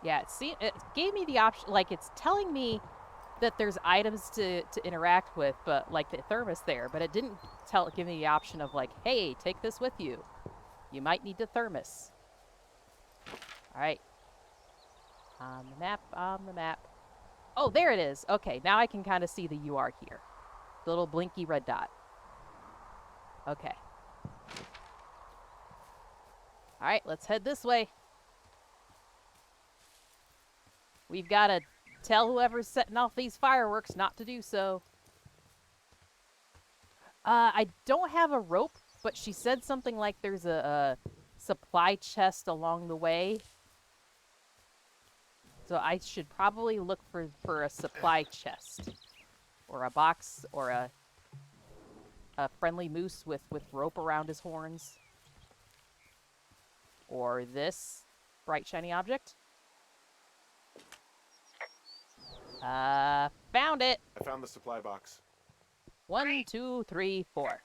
Speaker 1: Yeah, it gave me the option, like it's telling me that there's items to interact with, but like the thermos there, but it didn't give me the option of like, hey, take this with you. You might need the thermos. All right. On the map. Oh, there it is. Okay, now I can kind of see the UR here. The little blinky red dot. Okay. All right, let's head this way. We've got to tell whoever's setting off these fireworks not to do so. I don't have a rope, but she said something like there's a supply chest along the way. So I should probably look for a supply chest. Or a box, or a friendly moose with rope around his horns. Or this bright shiny object. Found it.
Speaker 7: I found the supply box.
Speaker 1: 1, 2, 3, 4.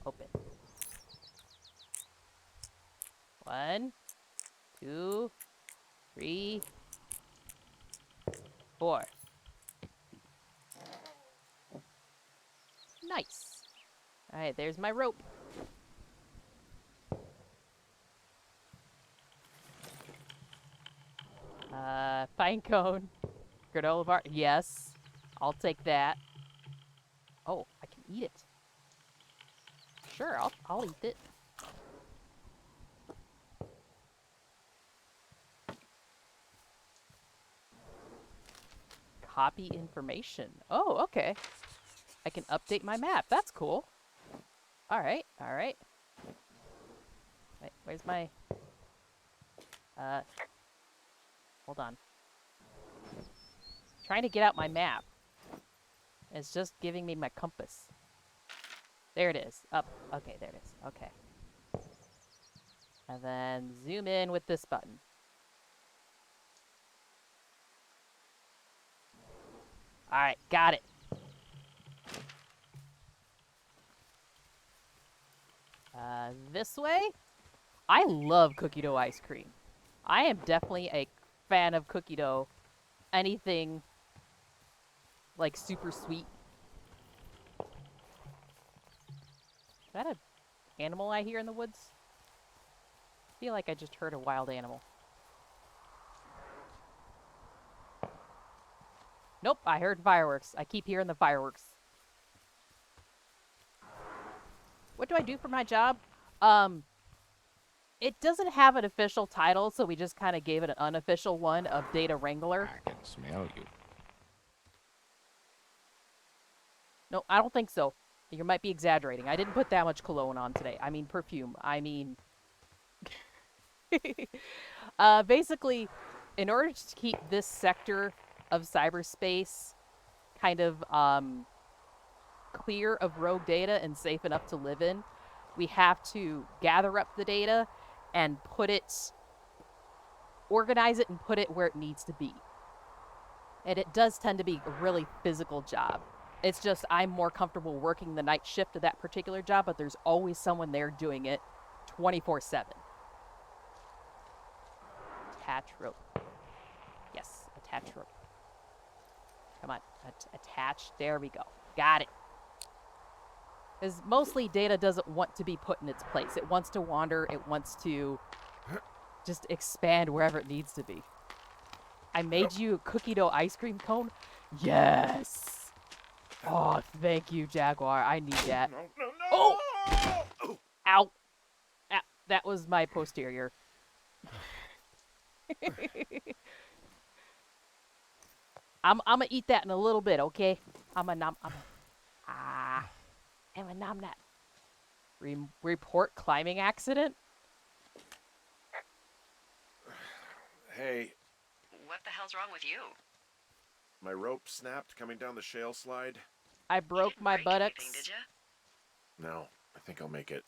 Speaker 1: Open. 1, 2, 3, 4. Nice. All right, there's my rope. Pine cone. Granola bar. Yes. I'll take that. Oh, I can eat it. Sure, I'll eat it. Copy information. Oh, okay. I can update my map. That's cool. All right, all right. Wait, where's my... Hold on. Trying to get out my map. It's just giving me my compass. There it is. Up. Okay, there it is. Okay. And then zoom in with this button. Alright, got it. This way? I love cookie dough ice cream. I am definitely a fan of cookie dough. Anything like super sweet. Is that an animal I hear in the woods? I feel like I just heard a wild animal. Nope, I heard fireworks. I keep hearing the fireworks. What do I do for my job? It doesn't have an official title, so we just kind of gave it an unofficial one of Data Wrangler.
Speaker 8: I can smell you.
Speaker 1: No, I don't think so. You might be exaggerating. I didn't put that much cologne on today. I mean perfume. I mean... basically, in order to keep this sector of cyberspace kind of clear of rogue data and safe enough to live in, we have to gather up the data and organize it and put it where it needs to be. And it does tend to be a really physical job. It's just I'm more comfortable working the night shift of that particular job, but there's always someone there doing it 24/7. Attach rope. Yes, attach rope. Come on, attach. There we go. Got it. Because mostly data doesn't want to be put in its place. It wants to wander. It wants to just expand wherever it needs to be. I made you a cookie dough ice cream cone? Yes! Oh, thank you, Jaguar. I need that.
Speaker 7: No, no, no!
Speaker 1: Oh!
Speaker 7: Oh!
Speaker 1: Ow! Ah, that was my posterior. I'm gonna eat that in a little bit, okay? I'm a nom that. Report climbing accident?
Speaker 7: Hey,
Speaker 6: What the hell's wrong with you?
Speaker 7: my rope snapped coming down the shale slide.
Speaker 1: I
Speaker 6: You
Speaker 1: broke
Speaker 6: didn't
Speaker 1: my
Speaker 6: break
Speaker 1: buttocks.
Speaker 6: anything, did ya?
Speaker 7: No, I think I'll make it.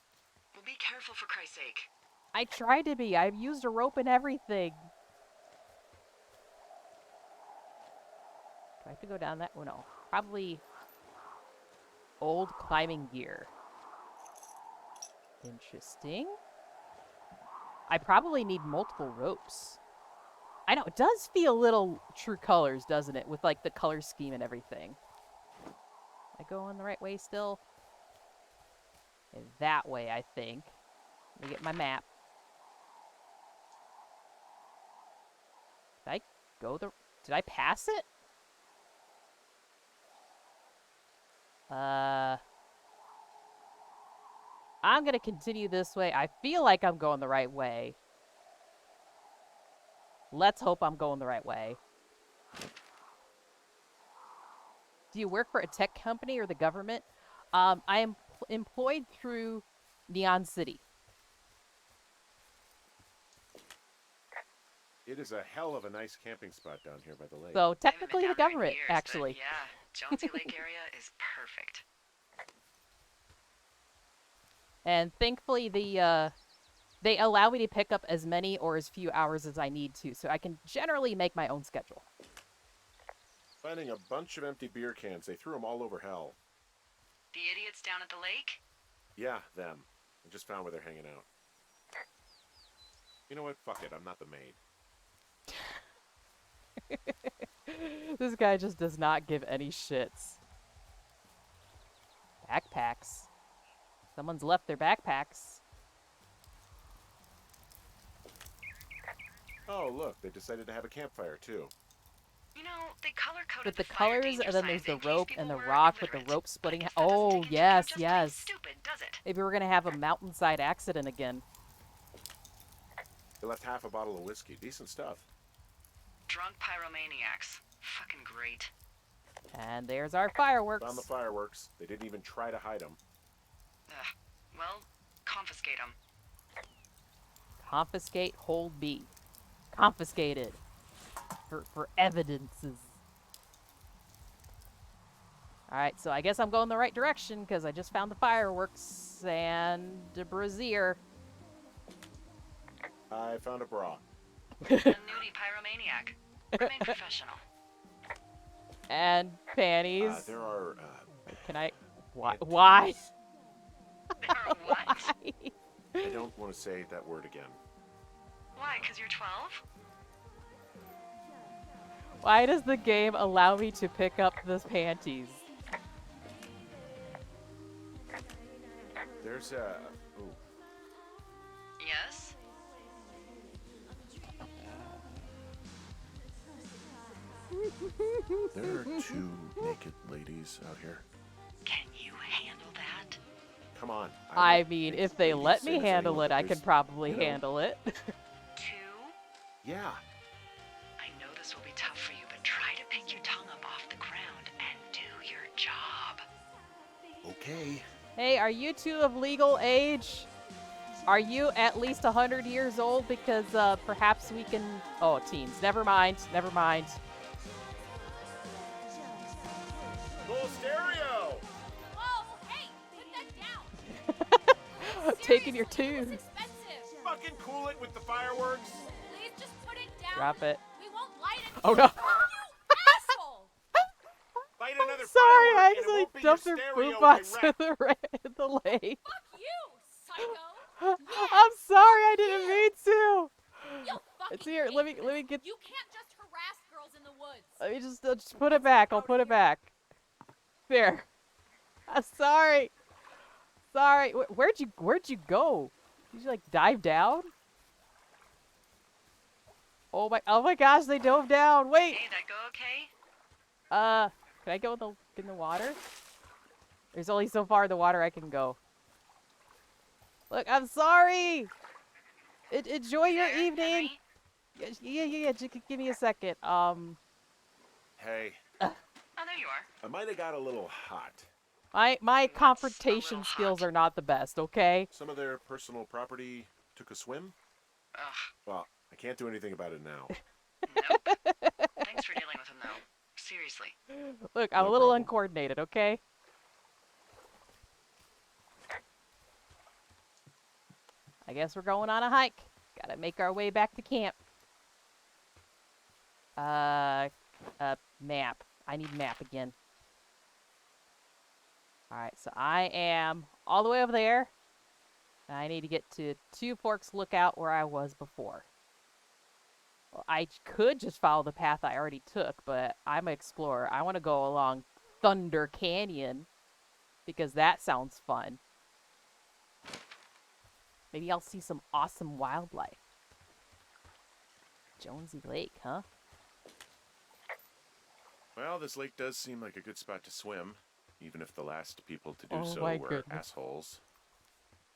Speaker 6: Well, be careful for Christ's sake.
Speaker 1: I tried to be. I've used a rope and everything. Do I have to go down that? Oh, no. Probably old climbing gear. Interesting. I probably need multiple ropes. I know, it does feel a little True Colors, doesn't it? With, like, the color scheme and everything. Am I going the right way still? Okay, that way, I think. Let me get my map. Did I go the... Did I pass it? I'm gonna continue this way. I feel like I'm going the right way. Let's hope I'm going the right way. Do you work for a tech company or the government? I am employed through Neon City.
Speaker 7: It is a hell of a nice camping spot down here by the lake.
Speaker 1: So
Speaker 6: I haven't
Speaker 1: technically
Speaker 6: been
Speaker 1: the
Speaker 6: down there in
Speaker 1: government,
Speaker 6: years, but
Speaker 1: actually.
Speaker 6: yeah, Jonesy Lake area is perfect.
Speaker 1: And thankfully they allow me to pick up as many or as few hours as I need to, so I can generally make my own schedule.
Speaker 7: Finding a bunch of empty beer cans. They threw them all over hell.
Speaker 6: The idiots down at the lake?
Speaker 7: Yeah, them. I just found where they're hanging out. You know what? Fuck it. I'm not the maid.
Speaker 1: This guy just does not give any shits. Backpacks. Someone's left their backpacks.
Speaker 7: Oh, look. They decided to have a campfire, too.
Speaker 6: You know, they color-coded
Speaker 1: With the
Speaker 6: fire
Speaker 1: colors,
Speaker 6: danger
Speaker 1: and then there's
Speaker 6: signs
Speaker 1: the
Speaker 6: in case
Speaker 1: rope
Speaker 6: people
Speaker 1: and the
Speaker 6: were
Speaker 1: rock with the
Speaker 6: illiterate.
Speaker 1: rope splitting.
Speaker 6: But I guess that doesn't
Speaker 1: Oh,
Speaker 6: take it to
Speaker 1: yes,
Speaker 6: just plain
Speaker 1: yes.
Speaker 6: Stupid, does it?
Speaker 1: Maybe we're gonna have a mountainside accident again.
Speaker 7: They left half a bottle of whiskey. Decent stuff.
Speaker 6: Drunk pyromaniacs. Fucking great.
Speaker 1: And there's our fireworks.
Speaker 7: Found the fireworks. They didn't even try to hide them.
Speaker 6: Ugh. Well, confiscate them.
Speaker 1: Confiscate, hold B. Confiscated. For evidences. Alright, so I guess I'm going the right direction, because I just found the fireworks and a brazier.
Speaker 7: I found a bra.
Speaker 6: A nudie pyromaniac. Remain professional.
Speaker 1: And panties.
Speaker 7: There are,
Speaker 1: Can I... Why? Why?
Speaker 6: There are what?
Speaker 1: Why?
Speaker 7: I don't want to say that word again.
Speaker 6: Why, because you're 12?
Speaker 1: Why does the game allow me to pick up the panties?
Speaker 7: There's a... Ooh.
Speaker 6: Yes?
Speaker 7: There are two naked ladies out here.
Speaker 6: Can you handle that?
Speaker 7: Come on.
Speaker 1: I
Speaker 7: like
Speaker 1: mean,
Speaker 7: naked
Speaker 1: if they
Speaker 7: ladies,
Speaker 1: let
Speaker 7: same
Speaker 1: me
Speaker 7: as
Speaker 1: handle
Speaker 7: anyone,
Speaker 1: it,
Speaker 7: but
Speaker 1: I could
Speaker 7: there's-
Speaker 1: probably
Speaker 7: you know.
Speaker 1: handle it.
Speaker 6: 2?
Speaker 7: Yeah.
Speaker 6: I know this will be tough for you, but try to pick your tongue up off the ground and do your job.
Speaker 7: Okay.
Speaker 1: Hey, are you two of legal age? Are you at least 100 years old? Because perhaps we can... Oh, teens. Never mind. Never mind.
Speaker 7: Full stereo!
Speaker 2: Whoa, hey, put that down.
Speaker 1: Taking your
Speaker 2: Seriously,
Speaker 1: tune.
Speaker 2: It's expensive.
Speaker 7: Fucking cool it with the fireworks.
Speaker 2: Please just put it down.
Speaker 1: Drop it.
Speaker 2: We won't light it.
Speaker 1: Oh, no.
Speaker 2: You asshole.
Speaker 7: Light another
Speaker 1: Sorry, I
Speaker 7: firework and it
Speaker 1: accidentally
Speaker 7: won't be
Speaker 1: dumped
Speaker 7: your
Speaker 1: their
Speaker 7: stereo,
Speaker 1: food box
Speaker 7: I
Speaker 1: in the lake.
Speaker 2: Fuck you, psycho.
Speaker 1: I'm sorry, I didn't mean to.
Speaker 2: You fucking
Speaker 1: It's here. Let me get.
Speaker 2: You can't just harass girls in the woods.
Speaker 1: Let me just put it back. I'll put it back. There. I'm sorry. Sorry. Where'd you go? Did you like dive down? Oh my gosh, they dove down. Wait.
Speaker 6: Hey, that go okay?
Speaker 1: Can I go in the water? There's only so far in the water I can go. Look, I'm sorry. Enjoy your
Speaker 6: There,
Speaker 1: evening.
Speaker 6: Henry?
Speaker 1: Yeah. Just give me a second.
Speaker 7: Hey,
Speaker 6: Oh, there you are.
Speaker 7: I might have got a little hot.
Speaker 1: My
Speaker 6: What's a
Speaker 1: confrontation
Speaker 6: little
Speaker 1: skills
Speaker 6: hot?
Speaker 1: are not the best, okay?
Speaker 7: Some of their personal property took a swim.
Speaker 6: Ugh,
Speaker 7: Well, I can't do anything about it now.
Speaker 6: nope. Thanks for dealing with him, though. Seriously.
Speaker 1: Look, I'm
Speaker 7: No
Speaker 1: a little
Speaker 7: problem.
Speaker 1: uncoordinated, okay? I guess we're going on a hike. Gotta make our way back to camp. Map. I need map again. Alright, so I am all the way over there. I need to get to Two Forks Lookout where I was before. Well, I could just follow the path I already took, but I'm an explorer. I want to go along Thunder Canyon because that sounds fun. Maybe I'll see some awesome wildlife. Jonesy Lake, huh?
Speaker 7: Well, this lake does seem like a good spot to swim, even if the last people to do
Speaker 1: Oh
Speaker 7: so
Speaker 1: my
Speaker 7: were
Speaker 1: goodness.
Speaker 7: assholes.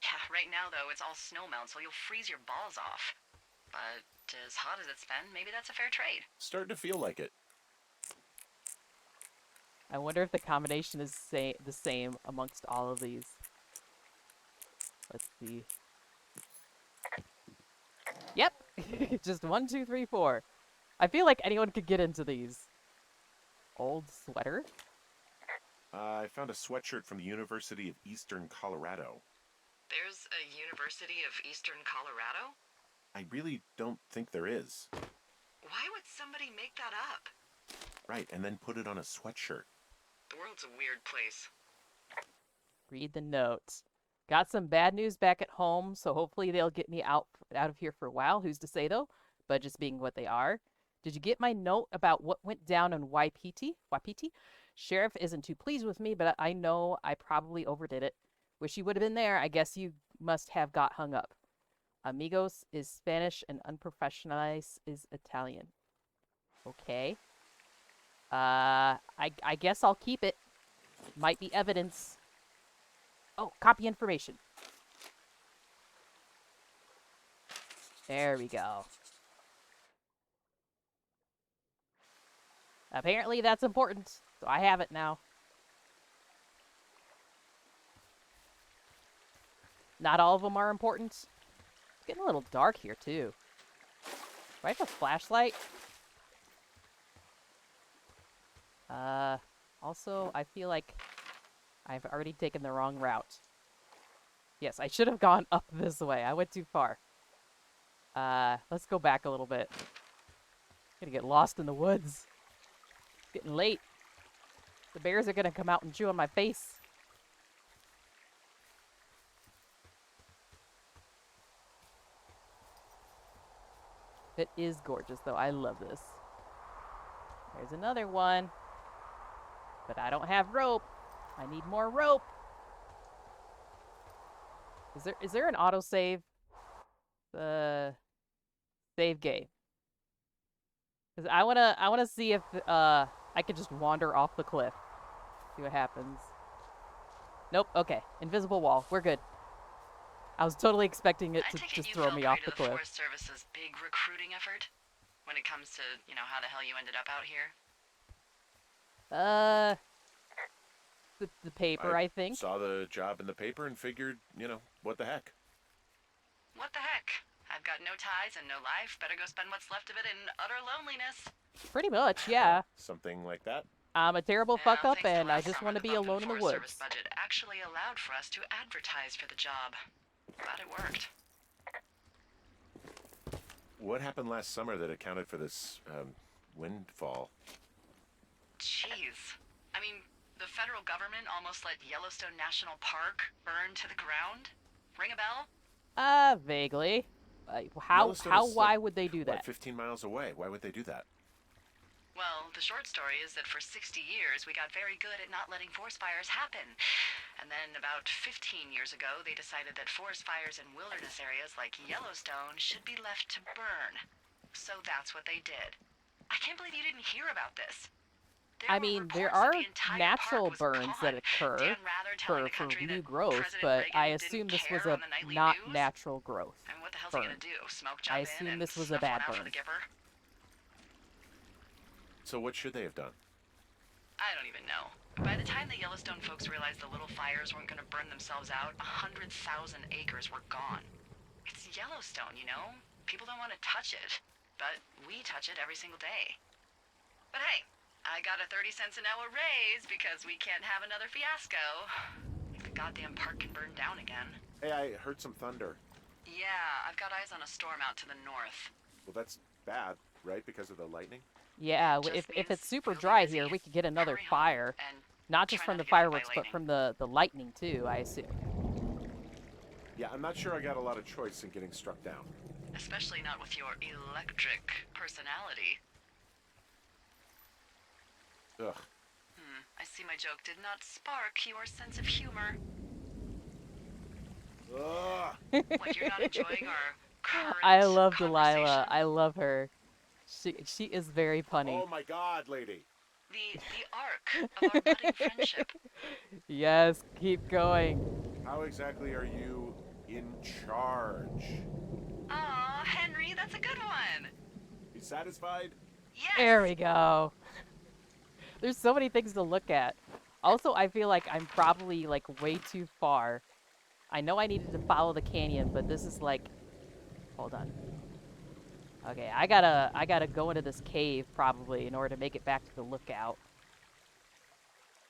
Speaker 6: Yeah, right now, though, it's all snowmelt, so you'll freeze your balls off. But as hot as it's been, maybe that's a fair trade.
Speaker 7: Starting to feel like it.
Speaker 1: I wonder if the combination is the same amongst all of these. Let's see. Yep. Just 1, 2, 3, 4. I feel like anyone could get into these. Old sweater?
Speaker 7: I found a sweatshirt from the University of Eastern Colorado.
Speaker 6: There's a University of Eastern Colorado?
Speaker 7: I really don't think there is.
Speaker 6: Why would somebody make that up?
Speaker 7: Right, and then put it on a sweatshirt.
Speaker 6: The world's a weird place.
Speaker 1: Read the notes. Got some bad news back at home, so hopefully they'll get me out of here for a while. Who's to say, though? Budgets being what they are. Did you get my note about what went down in Wapiti? Sheriff isn't too pleased with me, but I know I probably overdid it. Wish you would have been there. I guess you must have got hung up. Amigos is Spanish and unprofessionalized is Italian. Okay. I guess I'll keep it. Might be evidence. Oh, copy information. There we go. Apparently that's important, so I have it now. Not all of them are important. It's getting a little dark here, too. Do I have a flashlight? Also, I feel like I've already taken the wrong route. Yes, I should have gone up this way. I went too far. Let's go back a little bit. Gonna get lost in the woods. It's getting late. The bears are gonna come out and chew on my face. It is gorgeous, though. I love this. There's another one. But I don't have rope. I need more rope. Is there an autosave? Save game. 'Cause I wanna see if I could just wander off the cliff. See what happens. Nope. Okay. Invisible wall. We're good. I was totally expecting it
Speaker 6: I
Speaker 1: to
Speaker 6: take it
Speaker 1: just
Speaker 6: you
Speaker 1: throw
Speaker 6: fell
Speaker 1: me
Speaker 6: prey
Speaker 1: off
Speaker 6: to
Speaker 1: the
Speaker 6: the
Speaker 1: cliff.
Speaker 6: Forest Service's big recruiting effort when it comes to, how the hell you ended up out here.
Speaker 1: Uh, the paper, I think.
Speaker 7: Saw the job in the paper and figured, what the heck.
Speaker 6: What the heck? I've got no ties and no life. Better go spend what's left of it in utter loneliness.
Speaker 1: Pretty much, yeah.
Speaker 7: Something like that.
Speaker 1: I'm a terrible fuck up,
Speaker 6: Thanks to
Speaker 1: and I
Speaker 6: last
Speaker 1: just
Speaker 6: summer,
Speaker 1: want to
Speaker 6: the
Speaker 1: be
Speaker 6: bump
Speaker 1: alone in the
Speaker 6: Forest Service
Speaker 1: woods.
Speaker 6: budget actually allowed for us to advertise for the job. Glad it worked.
Speaker 7: What happened last summer that accounted for this windfall?
Speaker 6: Jeez. I mean, the federal government almost let Yellowstone National Park burn to the ground. Ring a bell?
Speaker 1: Vaguely.
Speaker 7: Yellowstone is
Speaker 1: Why would they do
Speaker 7: What,
Speaker 1: that?
Speaker 7: 15 miles away? Why would they do that?
Speaker 6: Well, the short story is that for 60 years, we got very good at not letting forest fires happen. And then about 15 years ago, they decided that forest fires in wilderness areas like Yellowstone should be left to burn. So that's what they did. I can't believe you didn't hear about this.
Speaker 1: I mean, there are natural burns that occur for new growth, but I assume this was a not natural growth
Speaker 6: And what the hell's he
Speaker 1: burn.
Speaker 6: gonna do? Smoke
Speaker 1: I
Speaker 6: jump in
Speaker 1: assume
Speaker 6: and
Speaker 1: this was a
Speaker 6: snuff
Speaker 1: bad
Speaker 6: one out for
Speaker 1: burn.
Speaker 6: the Gipper?
Speaker 7: So what should they have done?
Speaker 6: I don't even know. By the time the Yellowstone folks realized the little fires weren't gonna burn themselves out, 100,000 acres were gone. It's Yellowstone, People don't want to touch it, but we touch it every single day. But hey, I got a 30 cents an hour raise because we can't have another fiasco. The goddamn park can burn down again.
Speaker 7: Hey, I heard some thunder.
Speaker 6: Yeah, I've got eyes on a storm out to the north.
Speaker 7: Well, that's bad, right? Because of the lightning?
Speaker 1: Yeah,
Speaker 6: Just
Speaker 1: if
Speaker 6: means
Speaker 1: it's super
Speaker 6: we'll be
Speaker 1: dry
Speaker 6: busy.
Speaker 1: here, we could get another
Speaker 6: Hurry home
Speaker 1: fire.
Speaker 6: and
Speaker 1: Not just
Speaker 6: try
Speaker 1: from
Speaker 6: not
Speaker 1: the
Speaker 6: to get hit by
Speaker 1: fireworks, but
Speaker 6: lightning.
Speaker 1: from the lightning too, I assume.
Speaker 7: Yeah, I'm not sure I got a lot of choice in getting struck down.
Speaker 6: Especially not with your electric personality.
Speaker 7: Ugh.
Speaker 6: I see my joke did not spark your sense of humor.
Speaker 7: Ugh.
Speaker 6: What, you're not enjoying our current
Speaker 1: I love Delilah.
Speaker 6: conversation?
Speaker 1: I love her. She is very punny.
Speaker 7: Oh my God, lady.
Speaker 6: The arc of our budding friendship.
Speaker 1: Yes, keep going.
Speaker 7: How exactly are you in charge?
Speaker 6: Aw, Henry, that's a good one.
Speaker 7: You satisfied?
Speaker 6: Yes.
Speaker 1: There we go. There's so many things to look at. Also, I feel like I'm probably like way too far. I know I needed to follow the canyon, but this is like, hold on. Okay, I gotta go into this cave probably in order to make it back to the lookout.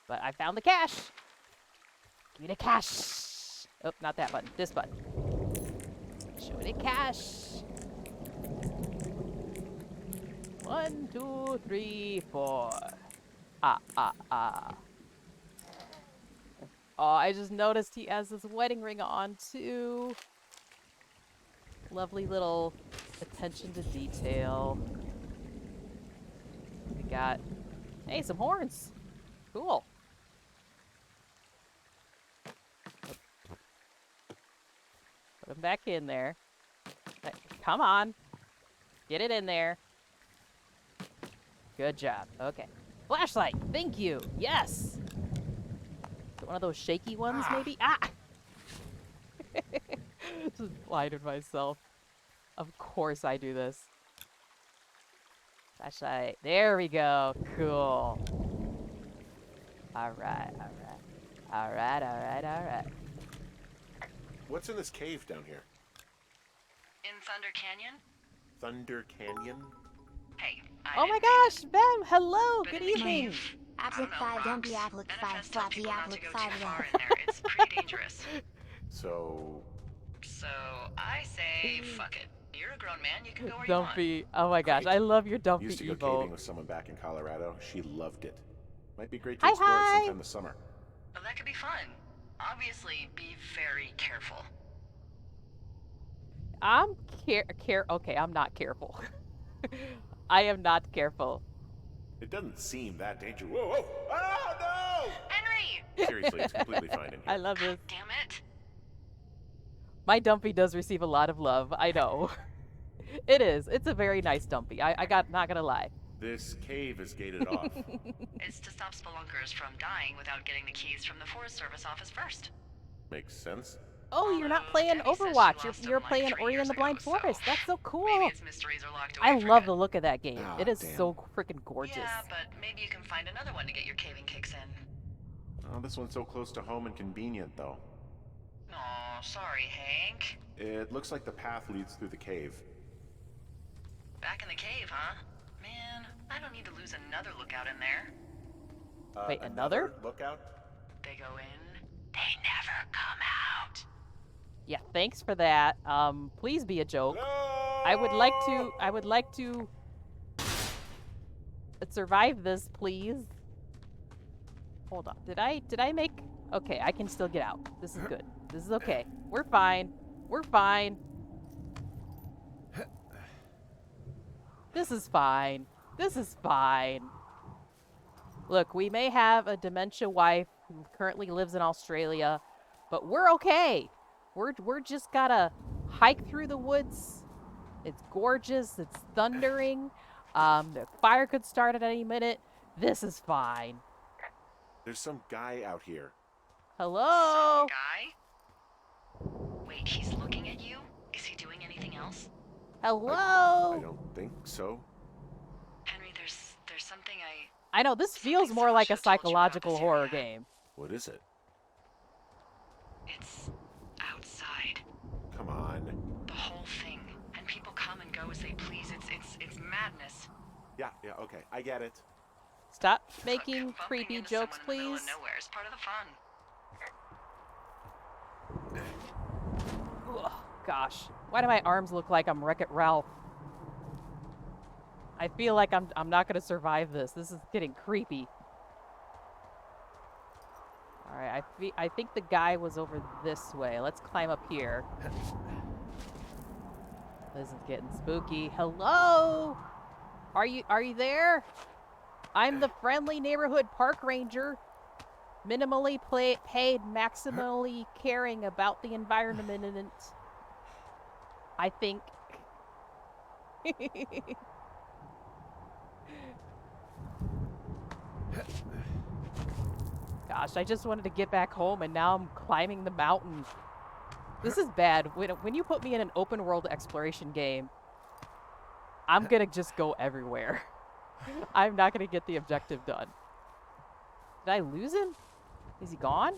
Speaker 1: But I found the cache. Give me the cache. Oh, not that button. This button. Show me the cache. 1, 2, 3, 4. Oh, I just noticed he has this wedding ring on too. Lovely little attention to detail. We got, hey, some horns. Cool. Put them back in there. Come on. Get it in there. Good job. Okay. Flashlight. Thank you. Yes. Is it one of those shaky ones, maybe? Ah! Just blinded myself. Of course I do this. Flashlight. There we go. Cool. Alright, alright. Alright, alright, alright.
Speaker 7: What's in this cave down here?
Speaker 6: In Thunder Canyon?
Speaker 7: Thunder Canyon?
Speaker 6: Hey,
Speaker 1: Oh my gosh, Bem, hello, good evening.
Speaker 2: Applet 5, don't be Applet 5, slappy Applet 5
Speaker 6: far in there. It's pretty dangerous.
Speaker 7: So,
Speaker 6: So I say, fuck it. You're a grown man. You can go where
Speaker 1: Dumpy. Oh my gosh, I love your Dumpy
Speaker 7: used to go
Speaker 1: emote.
Speaker 7: caving with someone back in Colorado. She loved it. Might be great to
Speaker 1: Hi,
Speaker 7: explore it
Speaker 1: hi.
Speaker 7: sometime this summer.
Speaker 6: you want. Well, that could be fun. Obviously, be very careful.
Speaker 1: I'm okay, I'm not careful. I am not careful.
Speaker 7: It doesn't seem that dangerous. Whoa, whoa! Oh,
Speaker 6: Henry!
Speaker 7: no! Seriously, it's completely fine in here.
Speaker 1: I love this.
Speaker 6: Damn it.
Speaker 1: My Dumpy does receive a lot of love, I know. It is. It's a very nice dumpy. Not gonna lie.
Speaker 7: This cave is gated off.
Speaker 6: It's to stop spelunkers from dying without getting the keys from the Forest Service office first.
Speaker 7: Makes sense.
Speaker 1: Oh, you're not
Speaker 6: Although
Speaker 1: playing
Speaker 6: Debbie says she
Speaker 1: Overwatch.
Speaker 6: lost
Speaker 1: You're
Speaker 6: them, like,
Speaker 1: playing
Speaker 6: 3
Speaker 1: Ori and
Speaker 6: years
Speaker 1: the Blind
Speaker 6: ago, so
Speaker 1: Forest. That's so cool.
Speaker 6: maybe its mysteries are locked away
Speaker 1: I
Speaker 6: for
Speaker 1: love
Speaker 6: good.
Speaker 1: the look of that game.
Speaker 7: Ah,
Speaker 1: It is
Speaker 7: damn.
Speaker 1: so freaking gorgeous.
Speaker 6: Yeah, but maybe you can find another one to get your caving kicks in.
Speaker 7: Oh, this one's so close to home and convenient, though.
Speaker 6: Aw, sorry, Hank.
Speaker 7: It looks like the path leads through the cave.
Speaker 6: Back in the cave, huh? Man, I don't need to lose another lookout in there.
Speaker 1: Wait, another?
Speaker 7: Lookout?
Speaker 6: They go in, they never come out.
Speaker 1: Yeah, thanks for that. Please be a joke. I would like to survive this, please. Hold on. Did I make... Okay, I can still get out. This is good. This is okay. We're fine. We're fine. This is fine. This is fine. Look, we may have a dementia wife who currently lives in Australia, but we're okay. We're just gotta hike through the woods. It's gorgeous. It's thundering. The fire could start at any minute. This is fine.
Speaker 7: There's some guy out here.
Speaker 1: Hello?
Speaker 6: Guy? Wait, he's looking at you? Is he doing anything else?
Speaker 7: I
Speaker 1: Hello?
Speaker 7: don't think so.
Speaker 6: Henry, there's something
Speaker 1: I know, this feels more like a psychological horror game.
Speaker 7: What is it?
Speaker 6: It's outside.
Speaker 7: Come on.
Speaker 6: The whole thing. And people come and go as they please. It's madness.
Speaker 7: Yeah, okay. I get it.
Speaker 1: Stop
Speaker 6: Look,
Speaker 1: making
Speaker 6: bumping
Speaker 1: creepy
Speaker 6: into
Speaker 1: jokes,
Speaker 6: someone in the middle
Speaker 1: please.
Speaker 6: of nowhere is part of the fun.
Speaker 1: Ugh, gosh, why do my arms look like I'm Wreck-It Ralph? I feel like I'm not gonna survive this. This is getting creepy. All right, I think the guy was over this way. Let's climb up here. This is getting spooky. Hello? Are you there? I'm the friendly neighborhood park ranger. Minimally paid, maximally caring about the environment. I think. Gosh, I just wanted to get back home and now I'm climbing the mountain. This is bad. When you put me in an open world exploration game, I'm gonna just go everywhere. I'm not gonna get the objective done. Did I lose him? Is he gone?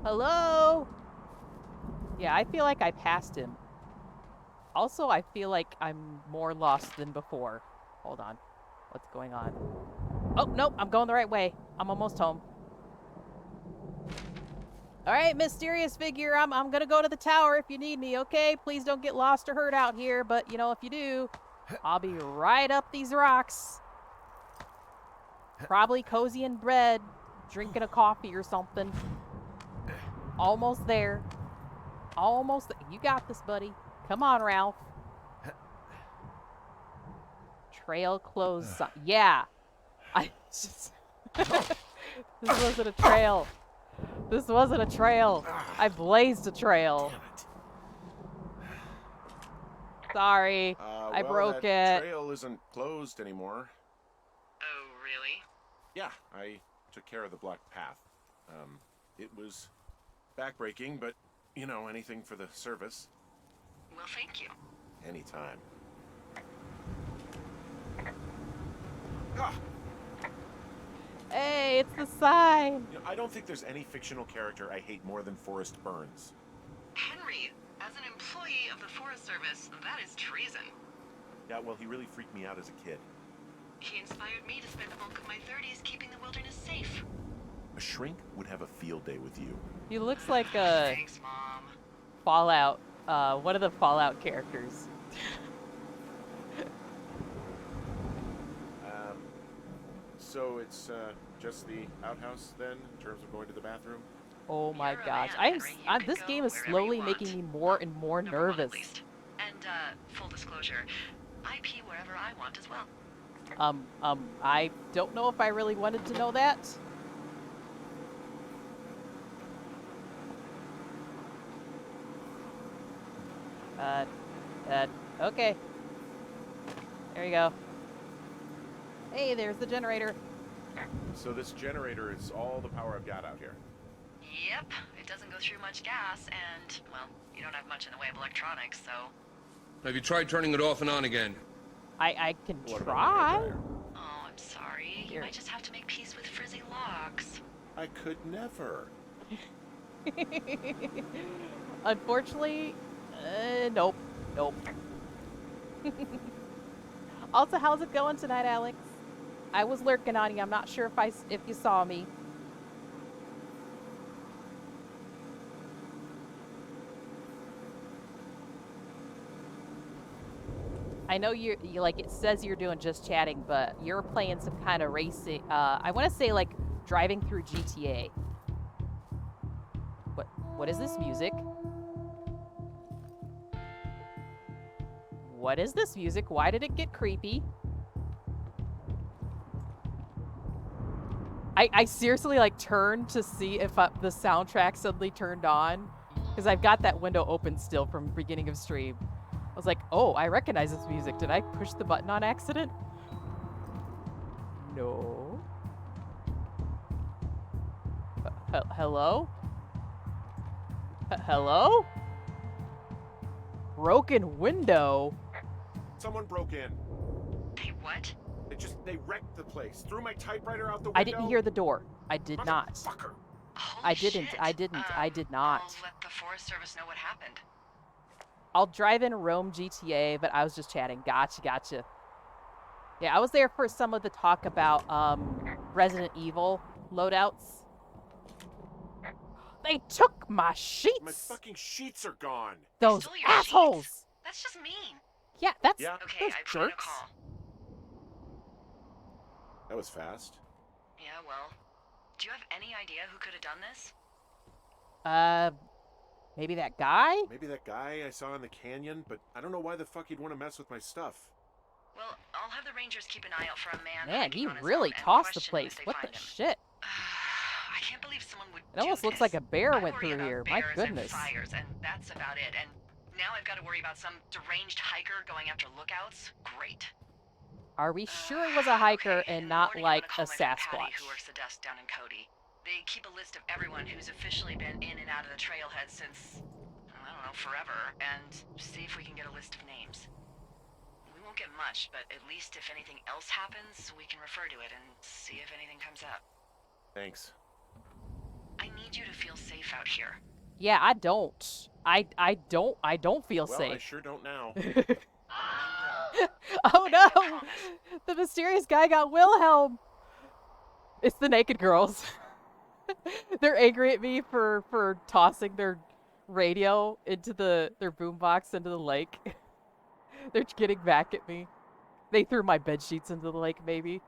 Speaker 1: Hello? Yeah, I feel like I passed him. Also, I feel like I'm more lost than before. Hold on. What's going on? Oh, nope, I'm going the right way. I'm almost home. All right, mysterious figure, I'm gonna go to the tower if you need me, okay? Please don't get lost or hurt out here, but, you know, if you do, I'll be right up these rocks. Probably cozy in bed, drinking a coffee or something. Almost there. Almost there. You got this, buddy. Come on, Ralph. Trail closed. Yeah. I just... This wasn't a trail. This wasn't a trail. I blazed a trail. Sorry. I broke
Speaker 7: that
Speaker 1: it.
Speaker 7: trail isn't closed anymore.
Speaker 6: Oh, really?
Speaker 7: Yeah, I took care of the blocked path. It was backbreaking, but, you know, anything for the service.
Speaker 6: Well, thank you.
Speaker 7: Anytime. Ah,
Speaker 1: Hey, it's the sign.
Speaker 7: you know, I don't think there's any fictional character I hate more than Forrest Burns.
Speaker 6: Henry, as an employee of the Forest Service, that is treason.
Speaker 7: Yeah, well, he really freaked me out as a kid.
Speaker 6: He inspired me to spend the bulk of my 30s keeping the wilderness safe.
Speaker 7: A shrink would have a field day with you.
Speaker 1: He looks like a
Speaker 6: Thanks, Mom.
Speaker 1: Fallout, one of the Fallout characters.
Speaker 7: So it's just the outhouse then, in terms of going to the bathroom?
Speaker 1: Oh my
Speaker 6: You're a
Speaker 1: gosh.
Speaker 6: man, Henry. You can
Speaker 1: This
Speaker 6: go
Speaker 1: game is
Speaker 6: wherever
Speaker 1: slowly
Speaker 6: you
Speaker 1: making
Speaker 6: want.
Speaker 1: me more and more
Speaker 6: Number one,
Speaker 1: nervous.
Speaker 6: at least. And, full disclosure, I pee wherever I want as well.
Speaker 1: I don't know if I really wanted to know that. Okay. There you go. Hey, there's the generator.
Speaker 7: So this generator is all the power I've got out here.
Speaker 6: Yep, it doesn't go through much gas, and, well, you don't have much in the way of electronics, so...
Speaker 4: Have you tried turning it off and on again?
Speaker 1: I can
Speaker 7: What about the
Speaker 1: try.
Speaker 7: hairdryer?
Speaker 6: Oh, I'm sorry.
Speaker 1: Here.
Speaker 6: You might just have to make peace with frizzy locks.
Speaker 7: I could never.
Speaker 1: Unfortunately, nope. Nope. Also, how's it going tonight, Alex? I was lurking on you. I'm not sure if you saw me. I know you like it says you're doing just chatting, but you're playing some kind of racing. I want to say like driving through GTA. What is this music? What is this music? Why did it get creepy? I seriously like turned to see if the soundtrack suddenly turned on, because I've got that window open still from beginning of stream. I was like, oh, I recognize this music. Did I push the button on accident? No. Hello? Hello? Broken window?
Speaker 7: Someone broke in.
Speaker 6: Hey, what?
Speaker 7: They wrecked the place. Threw my typewriter out the window.
Speaker 1: I didn't hear the door. I did not.
Speaker 7: Motherfucker.
Speaker 6: Holy
Speaker 1: I didn't.
Speaker 6: shit.
Speaker 1: I did not.
Speaker 6: I'll let the Forest Service know what happened.
Speaker 1: I'll drive in Rome GTA, but I was just chatting. Gotcha. Yeah, I was there for some of the talk about Resident Evil loadouts. They took my sheets!
Speaker 7: My fucking sheets are gone.
Speaker 1: Those
Speaker 6: Stole your
Speaker 1: assholes!
Speaker 6: sheets? That's just mean.
Speaker 1: Yeah, that's
Speaker 7: Yeah.
Speaker 6: Okay,
Speaker 1: those
Speaker 6: I put in a
Speaker 1: jerks.
Speaker 6: call.
Speaker 7: That was fast.
Speaker 6: Yeah, well, do you have any idea who could have done this?
Speaker 1: Maybe that guy?
Speaker 7: Maybe that guy I saw in the canyon, but I don't know why the fuck he'd want to mess with my stuff.
Speaker 6: Well, I'll have the Rangers keep an eye out for a man.
Speaker 1: Man,
Speaker 6: hiking
Speaker 1: he
Speaker 6: on his
Speaker 1: really
Speaker 6: own and
Speaker 1: tossed the
Speaker 6: question him
Speaker 1: place.
Speaker 6: if they
Speaker 1: What the
Speaker 6: find him.
Speaker 1: shit?
Speaker 6: I can't believe someone would
Speaker 1: It almost
Speaker 6: do
Speaker 1: looks
Speaker 6: this.
Speaker 1: like a bear
Speaker 6: I
Speaker 1: went
Speaker 6: worry
Speaker 1: through
Speaker 6: about
Speaker 1: here. My
Speaker 6: bears
Speaker 1: goodness.
Speaker 6: And fires, and that's about it. And now I've got to worry about some deranged hiker going after lookouts. Great.
Speaker 1: Are we sure it was a hiker
Speaker 6: Okay,
Speaker 1: and
Speaker 6: in the
Speaker 1: not
Speaker 6: morning,
Speaker 1: like
Speaker 6: I'm
Speaker 1: a
Speaker 6: gonna call my friend Patty,
Speaker 1: Sasquatch?
Speaker 6: who works the desk down in Cody. They keep a list of everyone who's officially been in and out of the trailhead since, I don't know, forever, and see if we can get a list of names. We won't get much, but at least if anything else happens, we can refer to it and see if anything comes up.
Speaker 7: Thanks.
Speaker 6: I need you to feel safe out here.
Speaker 1: Yeah, I don't. I don't feel
Speaker 7: Well, I
Speaker 1: safe.
Speaker 7: sure don't now.
Speaker 1: Oh no!
Speaker 6: promise.
Speaker 1: The mysterious guy got Wilhelm. It's the naked girls. They're angry at me for tossing their radio into their boombox into the lake. They're getting back at me. They threw my bed sheets into the lake, maybe.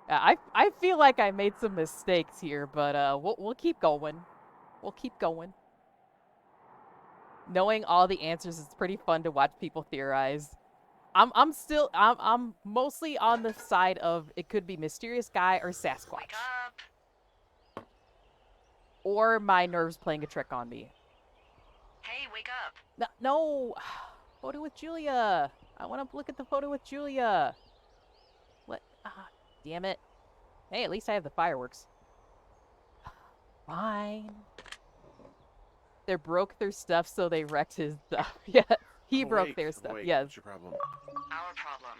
Speaker 1: I feel like I made some mistakes here, but we'll keep going. We'll keep going. Knowing all the answers is pretty fun to watch people theorize. I'm mostly on the side of it could be mysterious guy or Sasquatch.
Speaker 6: Wake up.
Speaker 1: Or my nerves playing a trick on me.
Speaker 6: Hey, wake up.
Speaker 1: No. Photo with Julia. I want to look at the photo with Julia. What? Damn it. Hey, at least I have the fireworks. Fine. They broke their stuff, so they wrecked his stuff. Yeah, he broke their stuff.
Speaker 7: Awake.
Speaker 1: Yes.
Speaker 7: What's your problem?
Speaker 6: Our problem.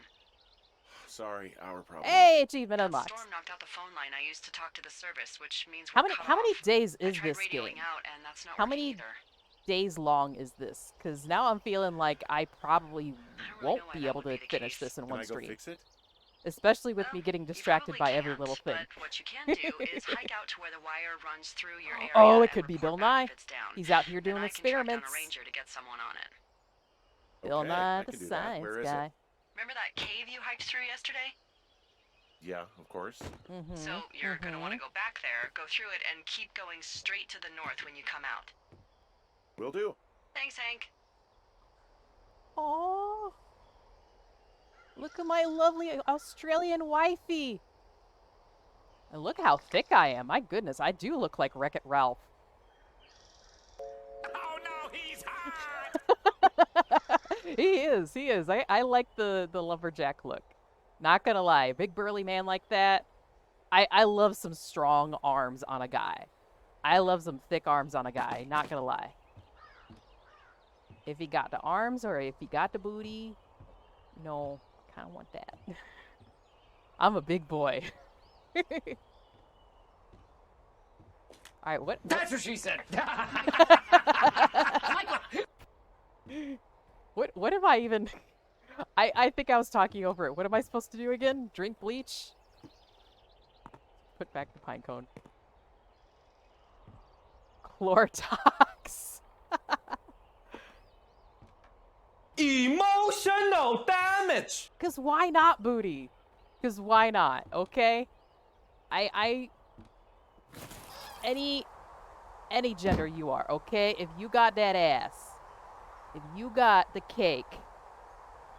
Speaker 7: Sorry, our problem.
Speaker 1: Hey, achievement
Speaker 6: That
Speaker 1: unlocked.
Speaker 6: storm knocked out the phone line I used to talk to the service, which means
Speaker 1: How
Speaker 6: we're
Speaker 1: many
Speaker 6: cut
Speaker 1: how many
Speaker 6: off.
Speaker 1: days
Speaker 6: I
Speaker 1: is
Speaker 6: tried
Speaker 1: this
Speaker 6: radioing
Speaker 1: game?
Speaker 6: out, and that's not
Speaker 1: How
Speaker 6: working
Speaker 1: many
Speaker 6: either.
Speaker 1: days long is this? Because now I'm feeling like I probably
Speaker 6: I don't really
Speaker 1: won't
Speaker 6: know why
Speaker 1: be
Speaker 6: that
Speaker 1: able
Speaker 6: would
Speaker 1: to
Speaker 6: be the
Speaker 1: finish
Speaker 6: case.
Speaker 1: this in
Speaker 7: Can
Speaker 1: one
Speaker 7: I go
Speaker 1: stream.
Speaker 7: fix it?
Speaker 1: Especially with
Speaker 6: Well,
Speaker 1: me getting
Speaker 6: you
Speaker 1: distracted by
Speaker 6: probably
Speaker 1: every
Speaker 6: can't,
Speaker 1: little thing.
Speaker 6: But what you can do is hike out to where the wire runs through your area.
Speaker 1: Oh, it
Speaker 6: and
Speaker 1: could be
Speaker 6: report
Speaker 1: Bill
Speaker 6: back
Speaker 1: Nye.
Speaker 6: if it's down.
Speaker 1: He's out here
Speaker 6: And
Speaker 1: doing
Speaker 6: I can track down
Speaker 1: experiments.
Speaker 6: a ranger to get someone on it.
Speaker 1: Bill
Speaker 7: Okay,
Speaker 1: Nye,
Speaker 7: I
Speaker 1: the
Speaker 7: can do that.
Speaker 1: science
Speaker 7: Where is
Speaker 1: guy.
Speaker 7: it?
Speaker 6: Remember that cave you hiked through yesterday?
Speaker 7: Yeah, of course.
Speaker 1: Mm-hmm.
Speaker 6: So you're gonna want to go back there, go through it, and keep going straight to the north when you come out.
Speaker 7: Will do.
Speaker 6: Thanks, Hank.
Speaker 1: Aww. Look at my lovely Australian wifey. And look how thick I am. My goodness, I do look like Wreck-It Ralph. He is. He is. I like the lumberjack look. Not gonna lie, big burly man like that. I love some strong arms on a guy. I love some thick arms on a guy. Not gonna lie. If he got the arms or if he got the booty, no, kind of want that. I'm a big boy. All right, what?
Speaker 5: That's what she said.
Speaker 1: What am I even? I think I was talking over it. What am I supposed to do again? Drink bleach? Put back the pine cone. Chlortox.
Speaker 5: Emotional damage.
Speaker 1: Cause why not, booty? Cause why not? Okay. Any gender you are, okay? If you got that ass, if you got the cake,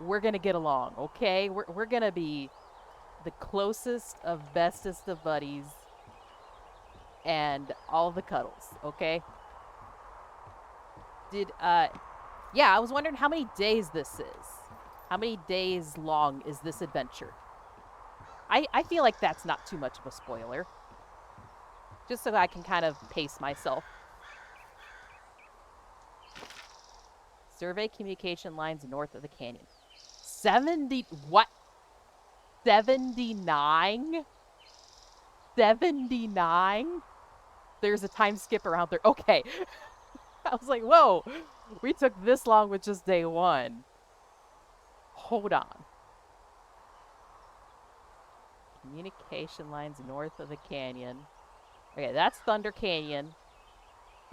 Speaker 1: we're gonna get along, okay? We're gonna be the closest of bestest of buddies and all the cuddles, okay? Yeah, I was wondering how many days this is. How many days long is this adventure? I feel like that's not too much of a spoiler. Just so I can kind of pace myself. Survey communication lines north of the canyon. 70, what? 79? 79? There's a time skip around there. Okay. I was like, whoa. We took this long with just day one. Hold on. Communication lines north of the canyon. Okay, that's Thunder Canyon.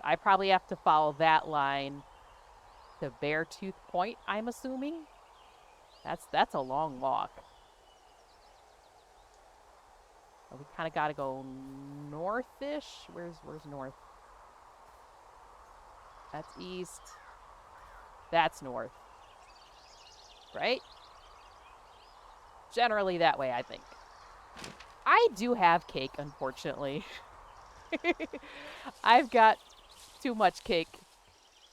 Speaker 1: I probably have to follow that line to Beartooth Point, I'm assuming. That's a long walk. Oh, we kind of got to go north-ish. Where's north? That's east. That's north. Right? Generally that way, I think. I do have cake, unfortunately. I've got too much cake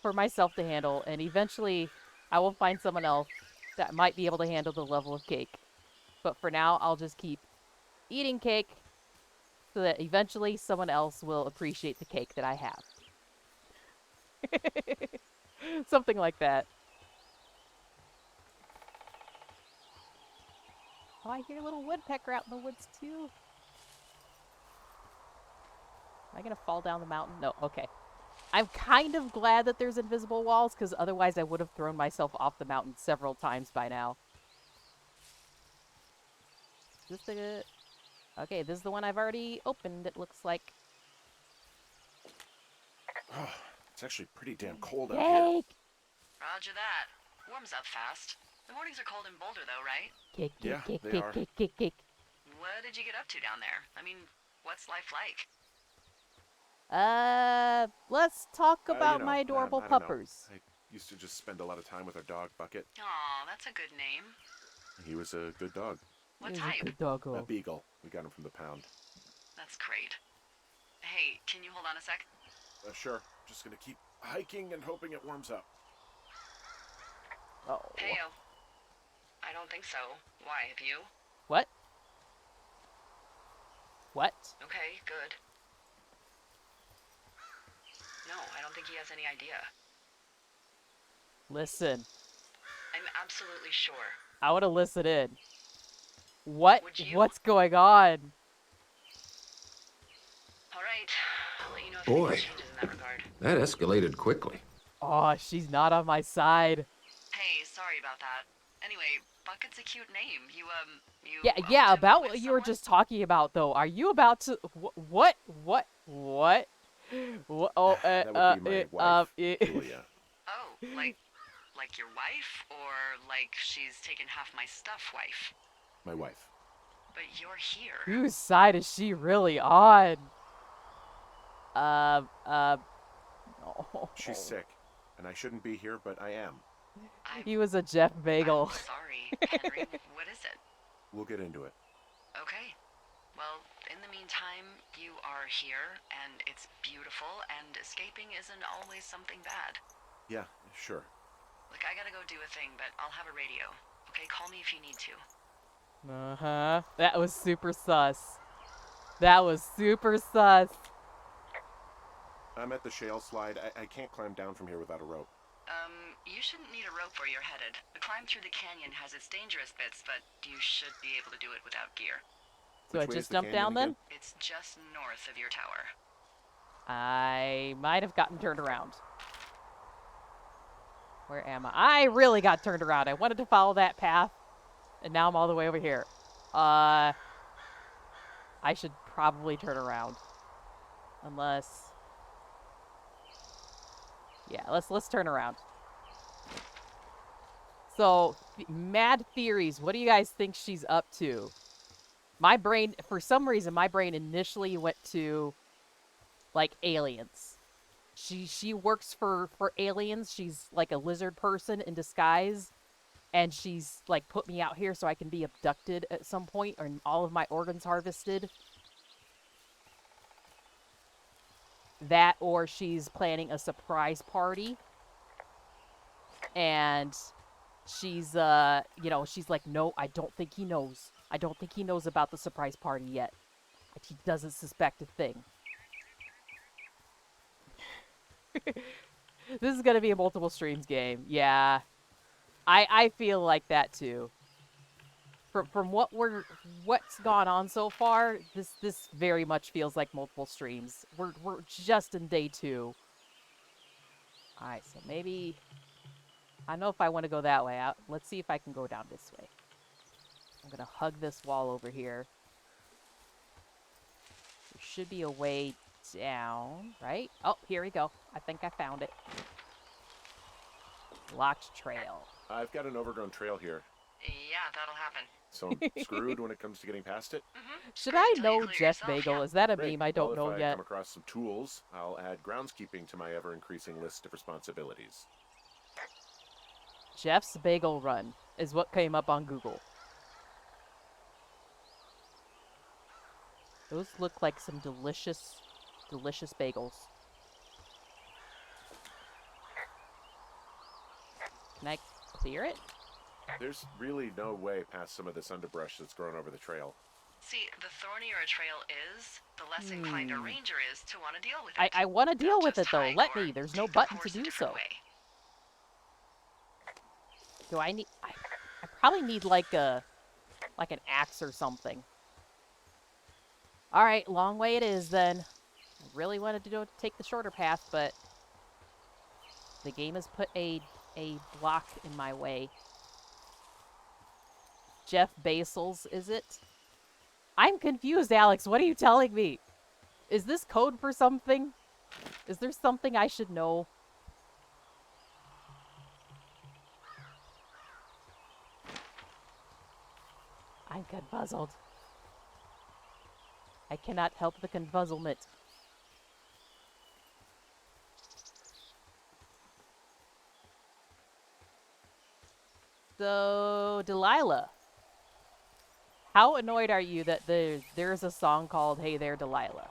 Speaker 1: for myself to handle, and eventually I will find someone else that might be able to handle the level of cake. But for now, I'll just keep eating cake so that eventually someone else will appreciate the cake that I have. Something like that. Oh, I hear a little woodpecker out in the woods too. Am I gonna fall down the mountain? No, okay. I'm kind of glad that there's invisible walls, because otherwise I would have thrown myself off the mountain several times by now. Is this the... Okay, this is the one I've already opened, it looks like.
Speaker 7: Oh, it's actually pretty damn cold out here.
Speaker 1: Cake!
Speaker 6: Roger that. Warms up fast. The mornings are cold in Boulder, though, right?
Speaker 1: Cake, cake,
Speaker 7: Yeah,
Speaker 1: cake,
Speaker 7: they
Speaker 1: cake,
Speaker 7: are.
Speaker 1: cake, cake, cake.
Speaker 6: What did you get up to down there? I mean, what's life like?
Speaker 1: Let's talk about my
Speaker 7: I
Speaker 1: adorable
Speaker 7: don't know.
Speaker 1: puppers.
Speaker 7: I used to just spend a lot of time with our dog, Bucket.
Speaker 6: Aw, that's a good name.
Speaker 7: He was a good dog.
Speaker 6: What
Speaker 1: He's
Speaker 6: type?
Speaker 1: a good doggo.
Speaker 7: A beagle. We got him from the pound.
Speaker 6: That's great. Hey, can you hold on a sec?
Speaker 7: Sure. Just gonna keep hiking and hoping it warms up.
Speaker 1: Oh.
Speaker 6: Heyo. I don't think so. Why, have you?
Speaker 1: What? What?
Speaker 6: Okay, good. No, I don't think he has any idea.
Speaker 1: Listen.
Speaker 6: I'm absolutely sure.
Speaker 1: I want to listen in. What?
Speaker 6: Would you?
Speaker 1: What's going on?
Speaker 6: All right. I'll let you know if
Speaker 8: Boy.
Speaker 6: anything changes in that regard.
Speaker 8: That escalated quickly.
Speaker 1: Oh, she's not on my side.
Speaker 6: Hey, sorry about that. Anyway, Bucket's a cute name. You
Speaker 1: Yeah,
Speaker 6: upped
Speaker 1: yeah,
Speaker 6: him
Speaker 1: about
Speaker 6: with
Speaker 1: what you were
Speaker 6: someone?
Speaker 1: just talking about, though. Are you about to... What? What? Oh,
Speaker 7: That would be my wife, Julia.
Speaker 6: Oh, like your wife? Or like she's taken half my stuff wife?
Speaker 7: My wife.
Speaker 6: But you're here.
Speaker 1: Whose side is she really on? No.
Speaker 7: She's sick, and I shouldn't be here, but I am.
Speaker 1: He was a Jeff Bagel.
Speaker 6: I'm sorry, Henry. What is it?
Speaker 7: We'll get into it.
Speaker 6: Okay. Well, in the meantime, you are here, and it's beautiful, and escaping isn't always something bad.
Speaker 7: Yeah, sure.
Speaker 6: Look, I gotta go do a thing, but I'll have a radio. Okay, call me if you need to.
Speaker 1: Uh-huh. That was super sus. That was super sus.
Speaker 7: I'm at the shale slide. I can't climb down from here without a rope.
Speaker 6: You shouldn't need a rope where you're headed. The climb through the canyon has its dangerous bits, but you should be able to do it without gear.
Speaker 1: So
Speaker 7: Which
Speaker 1: I
Speaker 7: way is
Speaker 1: just
Speaker 7: the
Speaker 1: jumped
Speaker 7: canyon
Speaker 1: down then?
Speaker 7: again?
Speaker 6: It's just north of your tower.
Speaker 1: I might have gotten turned around. Where am I? I really got turned around. I wanted to follow that path, and now I'm all the way over here. I should probably turn around. Unless... Yeah, let's turn around. So, mad theories. What do you guys think she's up to? My brain, for some reason, my brain initially went to, like, aliens. She works for aliens. She's like a lizard person in disguise. And she's, like, put me out here so I can be abducted at some point or all of my organs harvested. That, or she's planning a surprise party. And she's, you know, she's like, no, I don't think he knows. I don't think he knows about the surprise party yet. He doesn't suspect a thing. This is gonna be a multiple streams game. Yeah. I feel like that too. From what's gone on so far, this very much feels like multiple streams. We're just in day 2. Alright, so maybe I don't know if I want to go that way out. Let's see if I can go down this way. I'm gonna hug this wall over here. There should be a way down, right? Oh, here we go. I think I found it. Locked trail.
Speaker 7: I've got an overgrown trail here,
Speaker 6: Yeah, that'll happen.
Speaker 7: so I'm screwed when it comes to getting past it.
Speaker 1: Should
Speaker 6: Great,
Speaker 1: I
Speaker 6: until you
Speaker 1: know
Speaker 6: clear
Speaker 1: Jeff
Speaker 6: yourself,
Speaker 1: Bagel?
Speaker 6: yeah.
Speaker 1: Is that a
Speaker 7: Great.
Speaker 1: meme I don't
Speaker 7: Well,
Speaker 1: know
Speaker 7: if I
Speaker 1: yet?
Speaker 7: come across some tools, I'll add groundskeeping to my ever-increasing list of responsibilities.
Speaker 1: Jeff's Bagel Run is what came up on Google. Those look like some delicious, delicious bagels. Can I clear it?
Speaker 7: There's really no way past some of this underbrush that's grown over the trail.
Speaker 6: See, the thornier a trail is, the less inclined a ranger is to want to deal with
Speaker 1: I
Speaker 6: it.
Speaker 1: want to deal
Speaker 6: They'll
Speaker 1: with it
Speaker 6: just
Speaker 1: though.
Speaker 6: hike
Speaker 1: Let
Speaker 6: or
Speaker 1: me. There's no
Speaker 6: take the
Speaker 1: button to
Speaker 6: course a
Speaker 1: do
Speaker 6: different
Speaker 1: so.
Speaker 6: way.
Speaker 1: Do I need? I probably need like an axe or something. All right, long way it is then. I really wanted to take the shorter path, but the game has put a block in my way. Jeff Basil's, is it? I'm confused, Alex. What are you telling me? Is this code for something? Is there something I should know? I'm confuzzled. I cannot help the confuzzlement. So, Delilah, how annoyed are you that there's a song called Hey There, Delilah?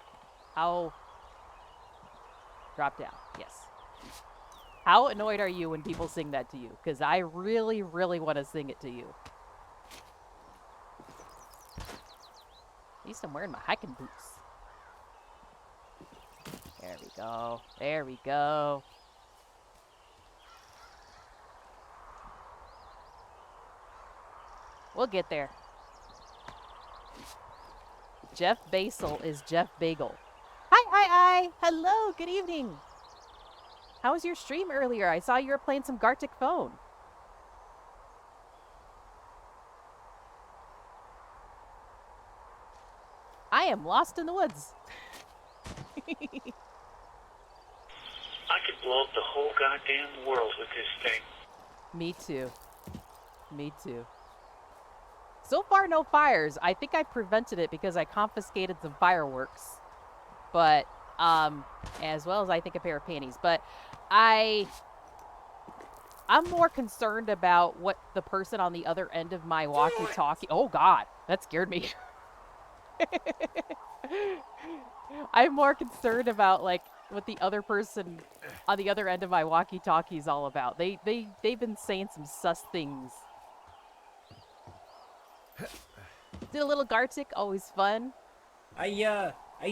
Speaker 1: How... Drop down. Yes. How annoyed are you when people sing that to you? Because I really, really want to sing it to you. At least I'm wearing my hiking boots. There we go. There we go. We'll get there. Jeff Basil is Jeff Bagel. Hi. Hello, good evening. How was your stream earlier? I saw you were playing some Gartic Phone. I am lost in the woods.
Speaker 8: I could blow up the whole goddamn world with this thing.
Speaker 1: Me too. Me too. So far, no fires. I think I prevented it because I confiscated some fireworks. But, as well as I think a pair of panties. But I'm more concerned about what the person on the other end of my walkie-talkie... Oh, God. That scared me. I'm more concerned about, like, what the other person on the other end of my walkie-talkie is all about. They've been saying some sus things. Did a little Gartic, always fun.
Speaker 9: I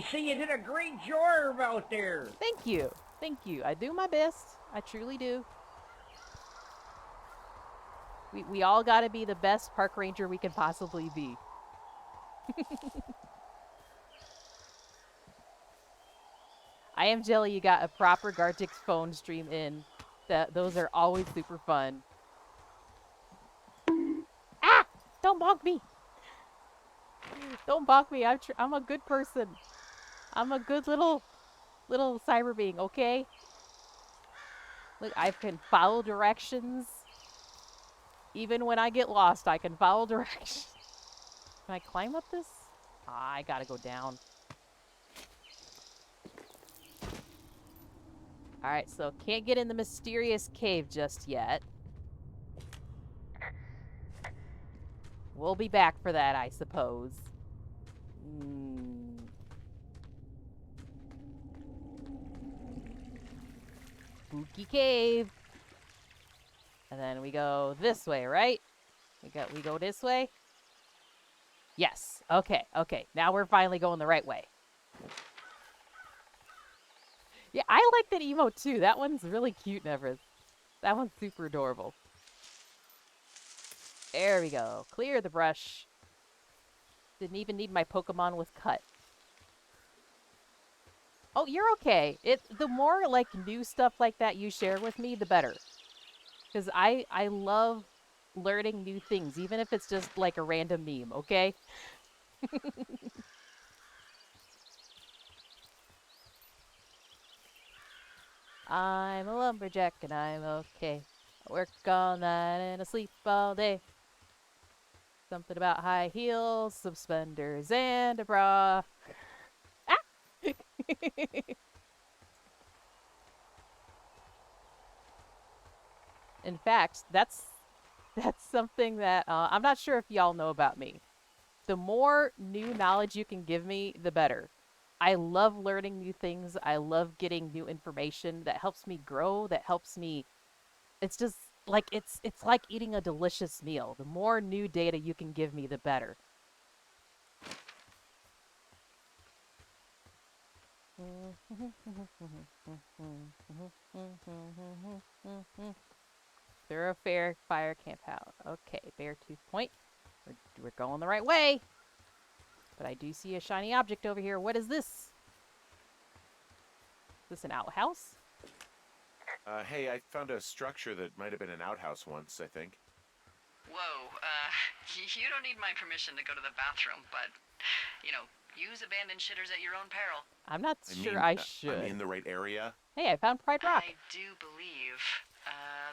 Speaker 9: see you did a great job out there.
Speaker 1: Thank you. Thank you. I do my best. I truly do. We all got to be the best park ranger we can possibly be. I am jelly you got a proper Gartic phone stream in. Those are always super fun. Ah! Don't bonk me! Don't bonk me. I'm a good person. I'm a good little cyber being, okay? Look, I can follow directions. Even when I get lost, I can follow directions. Can I climb up this? Ah, I gotta go down. Alright, so can't get in the mysterious cave just yet. We'll be back for that, I suppose. Spooky cave. And then we go this way, right? We go this way? Yes. Okay, okay. Now we're finally going the right way. Yeah, I like that emote too. That one's really cute, Nevers. That one's super adorable. There we go. Clear the brush. Didn't even need my Pokemon with cut. Oh, you're okay. The more like new stuff like that you share with me, the better. Because I love learning new things, even if it's just like a random meme, okay? I'm a lumberjack and I'm okay. I work all night and I sleep all day. Something about high heels, suspenders, and a bra. Ah! In fact, that's something that I'm not sure if y'all know about me. The more new knowledge you can give me, the better. I love learning new things. I love getting new information that helps me grow, that helps me. It's just like it's like eating a delicious meal. The more new data you can give me, the better. Thoroughfare fire camp out. Okay, Beartooth Point. We're going the right way. But I do see a shiny object over here. What is this? Is this an outhouse?
Speaker 7: Hey, I found a structure that might have been an outhouse once, I think.
Speaker 6: Whoa, you don't need my permission to go to the bathroom, but, use abandoned shitters at your own peril.
Speaker 1: I'm not sure I should.
Speaker 7: I'm in the right area.
Speaker 1: Hey, I found Pride Rock.
Speaker 6: I do believe.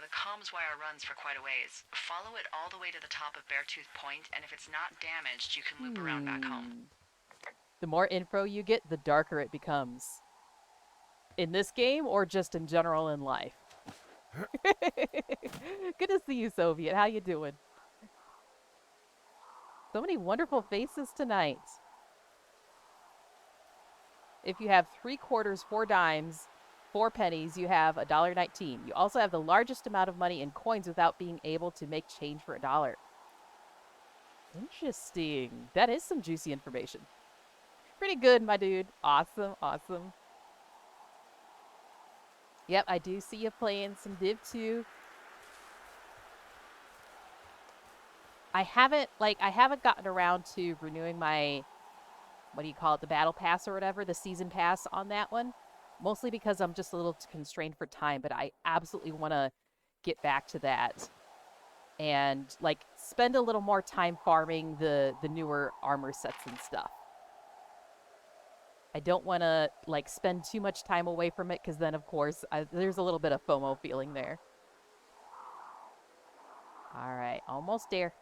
Speaker 6: The comms wire runs for quite a ways. Follow it all the way to the top of Beartooth Point, and if it's not damaged, you can loop around back home.
Speaker 1: The more info you get, the darker it becomes. In this game, or just in general in life? Good to see you, Soviet. How you doing? So many wonderful faces tonight. If you have 3 quarters, 4 dimes, 4 pennies, you have $1.19. You also have the largest amount of money in coins without being able to make change for $1. Interesting. That is some juicy information. Pretty good, my dude. Awesome, awesome. Yep, I do see you playing some Div 2. I haven't gotten around to renewing my, what do you call it, the battle pass or whatever, the season pass on that one. Mostly because I'm just a little constrained for time, but I absolutely want to get back to that. And, like, spend a little more time farming the newer armor sets and stuff. I don't want to, like, spend too much time away from it, because then, of course, there's a little bit of FOMO feeling there. Alright, almost there.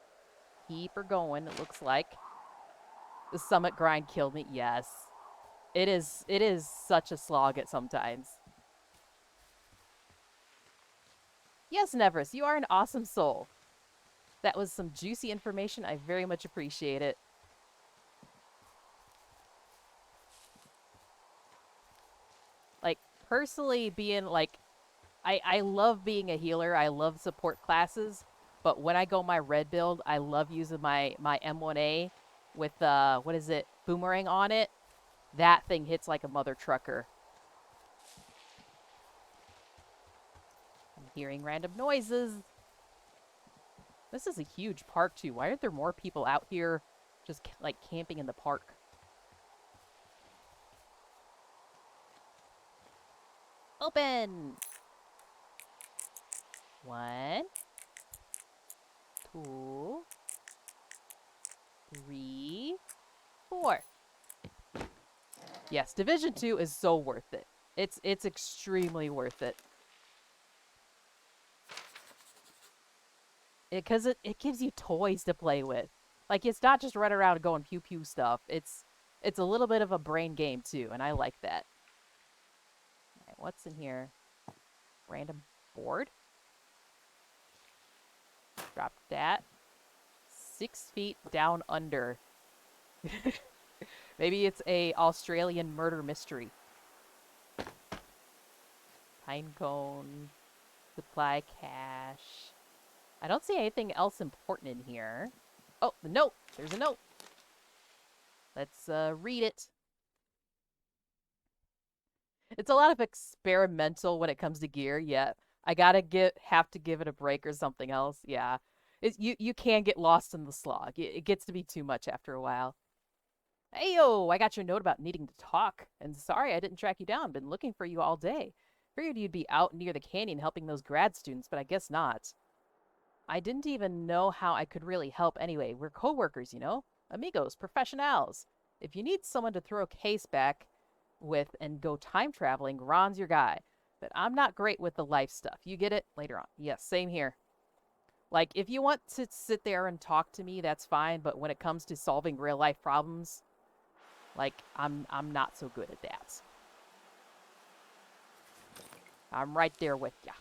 Speaker 1: Keep her going, it looks like. The summit grind killed me. Yes. It is such a slog at sometimes. Yes, Nevers, you are an awesome soul. That was some juicy information. I very much appreciate it. Like, personally being like, I love being a healer. I love support classes. But when I go my red build, I love using my M1A with, what is it, boomerang on it. That thing hits like a mother trucker. I'm hearing random noises. This is a huge park, too. Why aren't there more people out here just, like, camping in the park? Open! 1, 2, 3, 4. Yes, Division 2 is so worth it. It's extremely worth it. Because it gives you toys to play with. Like, it's not just run around going pew-pew stuff. It's a little bit of a brain game, too, and I like that. Alright, what's in here? Random board? Drop that. 6 feet down under. Maybe it's a Australian murder mystery. Pine cone. Supply cache. I don't see anything else important in here. Oh, the note! There's a note! Let's read it. It's a lot of experimental when it comes to gear, yeah. I have to give it a break or something else, yeah. You can get lost in the slog. It gets to be too much after a while. Heyo, I got your note about needing to talk. And sorry I didn't track you down. Been looking for you all day. Figured you'd be out near the canyon helping those grad students, but I guess not. I didn't even know how I could really help anyway. We're co-workers, you know? Amigos, professionals. If you need someone to throw a case back with and go time traveling, Ron's your guy. But I'm not great with the life stuff. You get it? Later on. Yes, same here. Like, if you want to sit there and talk to me, that's fine. But when it comes to solving real-life problems, like, I'm not so good at that. I'm right there with ya.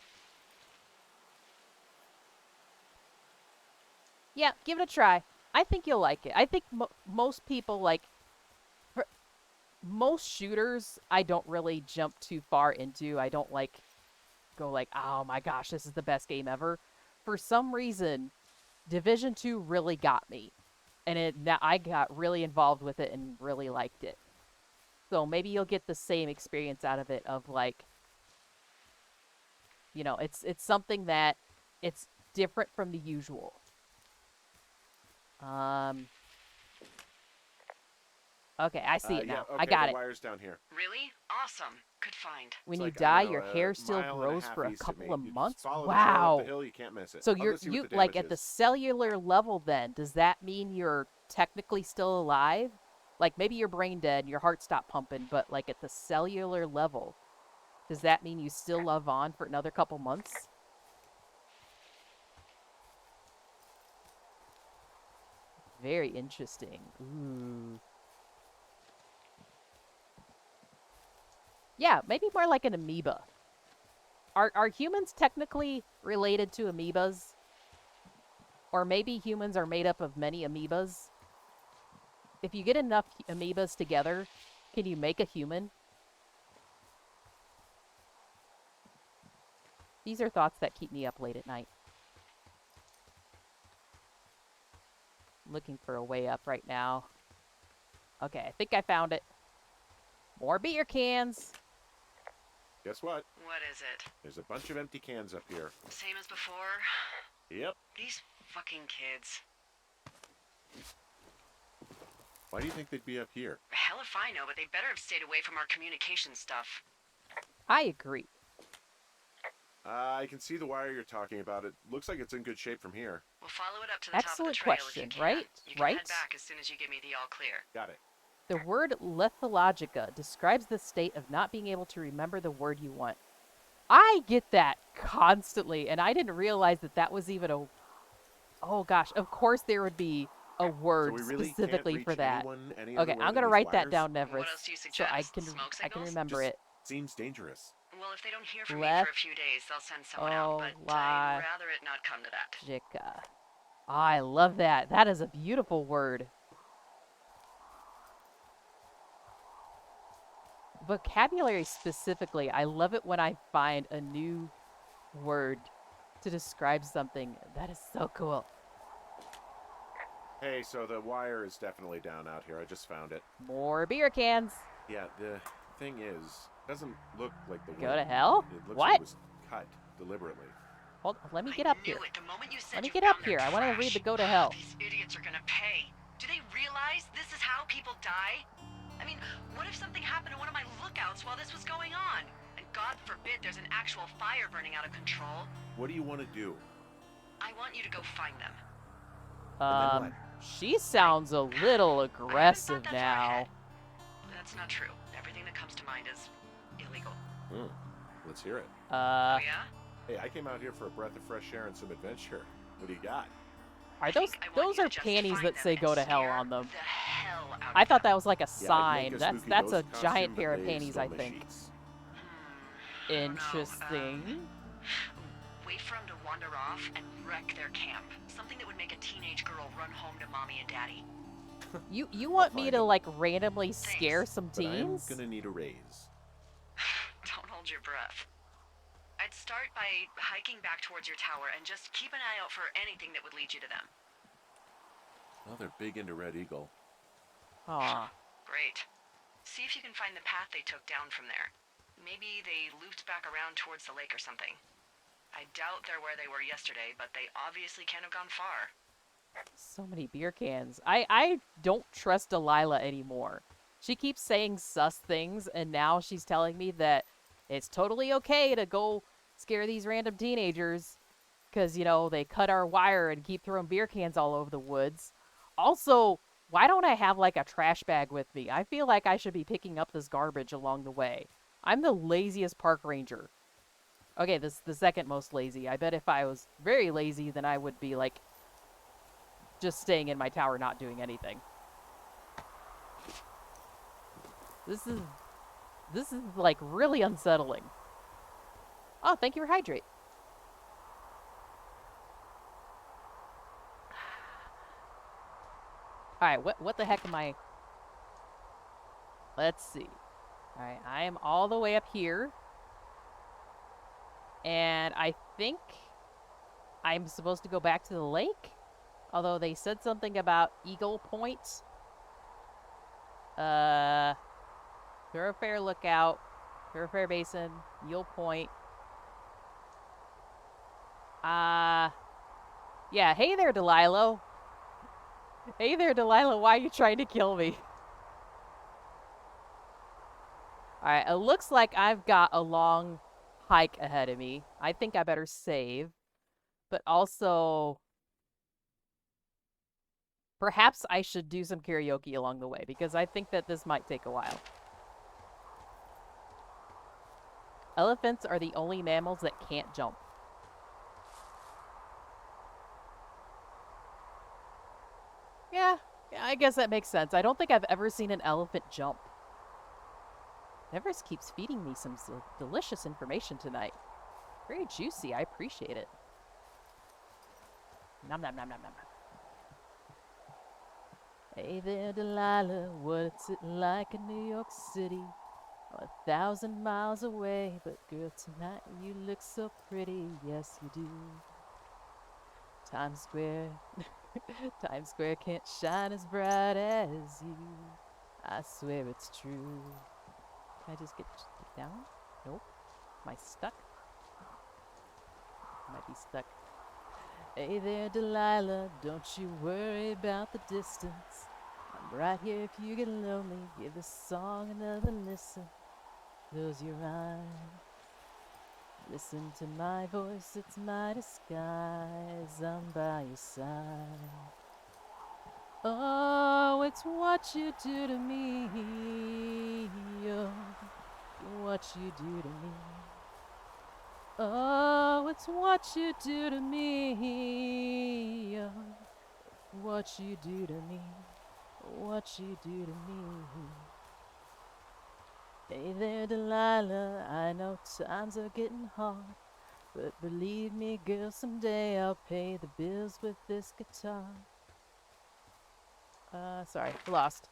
Speaker 1: Yeah, give it a try. I think you'll like it. I think most people, like, most shooters, I don't really jump too far into. I don't, like, go like, oh my gosh, this is the best game ever. For some reason, Division 2 really got me. And I got really involved with it and really liked it. So maybe you'll get the same experience out of it of, like, you know, it's something that it's different from the usual. Okay, I see it now.
Speaker 7: Yeah, okay,
Speaker 1: I got
Speaker 7: the
Speaker 1: it.
Speaker 7: wire's down here.
Speaker 6: Really? Awesome. Good find.
Speaker 1: When
Speaker 7: It's
Speaker 1: you
Speaker 7: like,
Speaker 1: die,
Speaker 7: I don't
Speaker 1: your
Speaker 7: know,
Speaker 1: hair
Speaker 7: a
Speaker 1: still
Speaker 7: mile and a
Speaker 1: grows
Speaker 7: half
Speaker 1: for a
Speaker 7: east of
Speaker 1: couple
Speaker 7: me.
Speaker 1: of
Speaker 7: You just
Speaker 1: months.
Speaker 7: follow the trail up
Speaker 1: Wow.
Speaker 7: the hill, you can't miss it.
Speaker 1: So
Speaker 7: I'll
Speaker 1: you're
Speaker 7: go see what the
Speaker 1: like
Speaker 7: damage
Speaker 1: at the
Speaker 7: is.
Speaker 1: cellular level then. Does that mean you're technically still alive? Like maybe you're brain dead and your heart stopped pumping, but like at the cellular level, does that mean you still love on for another couple months? Very interesting. Ooh. Yeah, maybe more like an amoeba. Are humans technically related to amoebas? Or maybe humans are made up of many amoebas? If you get enough amoebas together, can you make a human? These are thoughts that keep me up late at night. I'm looking for a way up right now. Okay, I think I found it. More beer cans.
Speaker 7: Guess what?
Speaker 6: What is it?
Speaker 7: There's a bunch of empty cans up here.
Speaker 6: Same as before?
Speaker 7: Yep.
Speaker 6: These fucking kids.
Speaker 7: Why do you think they'd be up here?
Speaker 6: Hell if I know, but they better have stayed away from our communication stuff.
Speaker 1: I agree.
Speaker 7: I can see the wire you're talking about. It looks like it's in good shape from here.
Speaker 6: We'll follow it up to the
Speaker 1: Excellent
Speaker 6: top of the trail
Speaker 1: question,
Speaker 6: if you can.
Speaker 1: right?
Speaker 6: You can
Speaker 1: Right?
Speaker 6: head back as soon as you give me the all clear.
Speaker 7: Got it.
Speaker 1: The word lethologica describes the state of not being able to remember the word you want. I get that constantly, and I didn't realize that that was even a... Oh gosh, of course there would be a word
Speaker 7: So we really
Speaker 1: specifically
Speaker 7: can't
Speaker 1: for
Speaker 7: reach
Speaker 1: that.
Speaker 7: anyone any
Speaker 1: Okay,
Speaker 7: other way
Speaker 1: I'm
Speaker 7: than
Speaker 1: gonna
Speaker 7: these
Speaker 1: write that
Speaker 7: wires?
Speaker 1: down, Neverus,
Speaker 6: What else do you
Speaker 1: so I
Speaker 6: suggest?
Speaker 1: can
Speaker 6: Smoke
Speaker 1: I can
Speaker 6: signals?
Speaker 1: remember
Speaker 7: Just
Speaker 1: it.
Speaker 7: seems dangerous.
Speaker 6: Well, if they don't hear from me
Speaker 1: Left.
Speaker 6: for a few days, they'll send someone out, but I'd rather it not come to that.
Speaker 1: Jika. Oh, I love that. That is a beautiful word. vocabulary specifically, I love it when I find a new word to describe something. That is so cool.
Speaker 7: Hey, so the wire is definitely down out here. I just found it.
Speaker 1: More beer cans.
Speaker 7: Yeah, the thing is, it doesn't look like the
Speaker 1: Go
Speaker 7: wind.
Speaker 1: to hell?
Speaker 7: It looks
Speaker 1: What?
Speaker 7: like it was cut deliberately.
Speaker 1: Hold, let me get
Speaker 6: I
Speaker 1: up
Speaker 6: knew
Speaker 1: here.
Speaker 6: it the moment you said
Speaker 1: Let me
Speaker 6: you
Speaker 1: get up
Speaker 6: found their
Speaker 1: here. I want to read the
Speaker 6: trash.
Speaker 1: go to hell.
Speaker 6: These idiots are gonna pay. Do they realize this is how people die? I mean, what if something happened to one of my lookouts while this was going on? And God forbid there's an actual fire burning out of control.
Speaker 7: What do you want to do?
Speaker 6: I want you to go find them.
Speaker 7: And then
Speaker 1: She sounds a little aggressive
Speaker 6: I haven't thought that far
Speaker 1: now.
Speaker 6: ahead. That's not true. Everything that comes to mind is illegal.
Speaker 7: what? Let's hear it.
Speaker 6: Oh yeah?
Speaker 7: Hey, I came out here for a breath of fresh air and some adventure. What do you got?
Speaker 1: Are those
Speaker 6: I want
Speaker 1: those
Speaker 6: you
Speaker 1: are
Speaker 6: to just
Speaker 1: panties
Speaker 6: find
Speaker 1: that
Speaker 6: them
Speaker 1: say
Speaker 6: and
Speaker 1: go to hell
Speaker 6: scare
Speaker 1: on them?
Speaker 6: the hell out
Speaker 1: I
Speaker 6: of
Speaker 1: thought
Speaker 6: them.
Speaker 1: that was like a
Speaker 7: Yeah, I'd
Speaker 1: sign.
Speaker 7: make a
Speaker 1: That's
Speaker 7: spooky
Speaker 1: that's a
Speaker 7: ghost costume,
Speaker 1: giant
Speaker 7: but
Speaker 1: pair of
Speaker 7: they
Speaker 1: panties,
Speaker 7: stole
Speaker 1: I
Speaker 7: my
Speaker 1: think.
Speaker 7: sheets.
Speaker 6: I don't know.
Speaker 1: Interesting.
Speaker 6: Wait for them to wander off and wreck their camp. Something that would make a teenage girl run home to mommy and daddy.
Speaker 1: You want me
Speaker 7: find
Speaker 1: to
Speaker 7: them.
Speaker 1: like randomly scare
Speaker 6: Thanks.
Speaker 1: some
Speaker 7: But I'm
Speaker 1: teens?
Speaker 7: gonna need a raise.
Speaker 6: Don't hold your breath. I'd start by hiking back towards your tower and just keep an eye out for anything that would lead you to them.
Speaker 7: Well, they're big into Red Eagle.
Speaker 1: Aw.
Speaker 6: Great. See if you can find the path they took down from there. Maybe they looped back around towards the lake or something. I doubt they're where they were yesterday, but they obviously can't have gone far.
Speaker 1: So many beer cans. I don't trust Delilah anymore. She keeps saying sus things, and now she's telling me that it's totally okay to go scare these random teenagers because, you know, they cut our wire and keep throwing beer cans all over the woods. Also, why don't I have, like, a trash bag with me? I feel like I should be picking up this garbage along the way. I'm the laziest park ranger. Okay, this is the second most lazy. I bet if I was very lazy, then I would be, like, just staying in my tower not doing anything. This is like really unsettling. Oh, thank you for hydrate. Alright, what the heck am I? Let's see. Alright, I am all the way up here. And I think I'm supposed to go back to the lake? Although they said something about Eagle Point. Thoroughfare Lookout, Thoroughfare Basin, Eagle Point. Yeah, hey there, Delilah. Hey there, Delilah, why are you trying to kill me? Alright, it looks like I've got a long hike ahead of me. I think I better save. But also, perhaps I should do some karaoke along the way, because I think that this might take a while. Elephants are the only mammals that can't jump. Yeah, I guess that makes sense. I don't think I've ever seen an elephant jump. Nevers keeps feeding me some delicious information tonight. Very juicy. I appreciate it. Nom nom nom nom nom. Hey there, Delilah. What's it like in New York City? 1,000 miles away, but girl, tonight you look so pretty. Yes, you do. Times Square. Times Square can't shine as bright as you. I swear it's true. Can I just get down? Nope. Am I stuck? I might be stuck. Hey there, Delilah, don't you worry about the distance. I'm right here if you get lonely. Give this song another listen. Close your eyes. Listen to my voice, it's my disguise. I'm by your side. Oh, it's what you do to me. Oh, what you do to me. Oh, it's what you do to me. Oh, what you do to me. What you do to me. Hey there, Delilah, I know times are getting hard, but believe me, girl, someday I'll pay the bills with this guitar. Sorry, lost.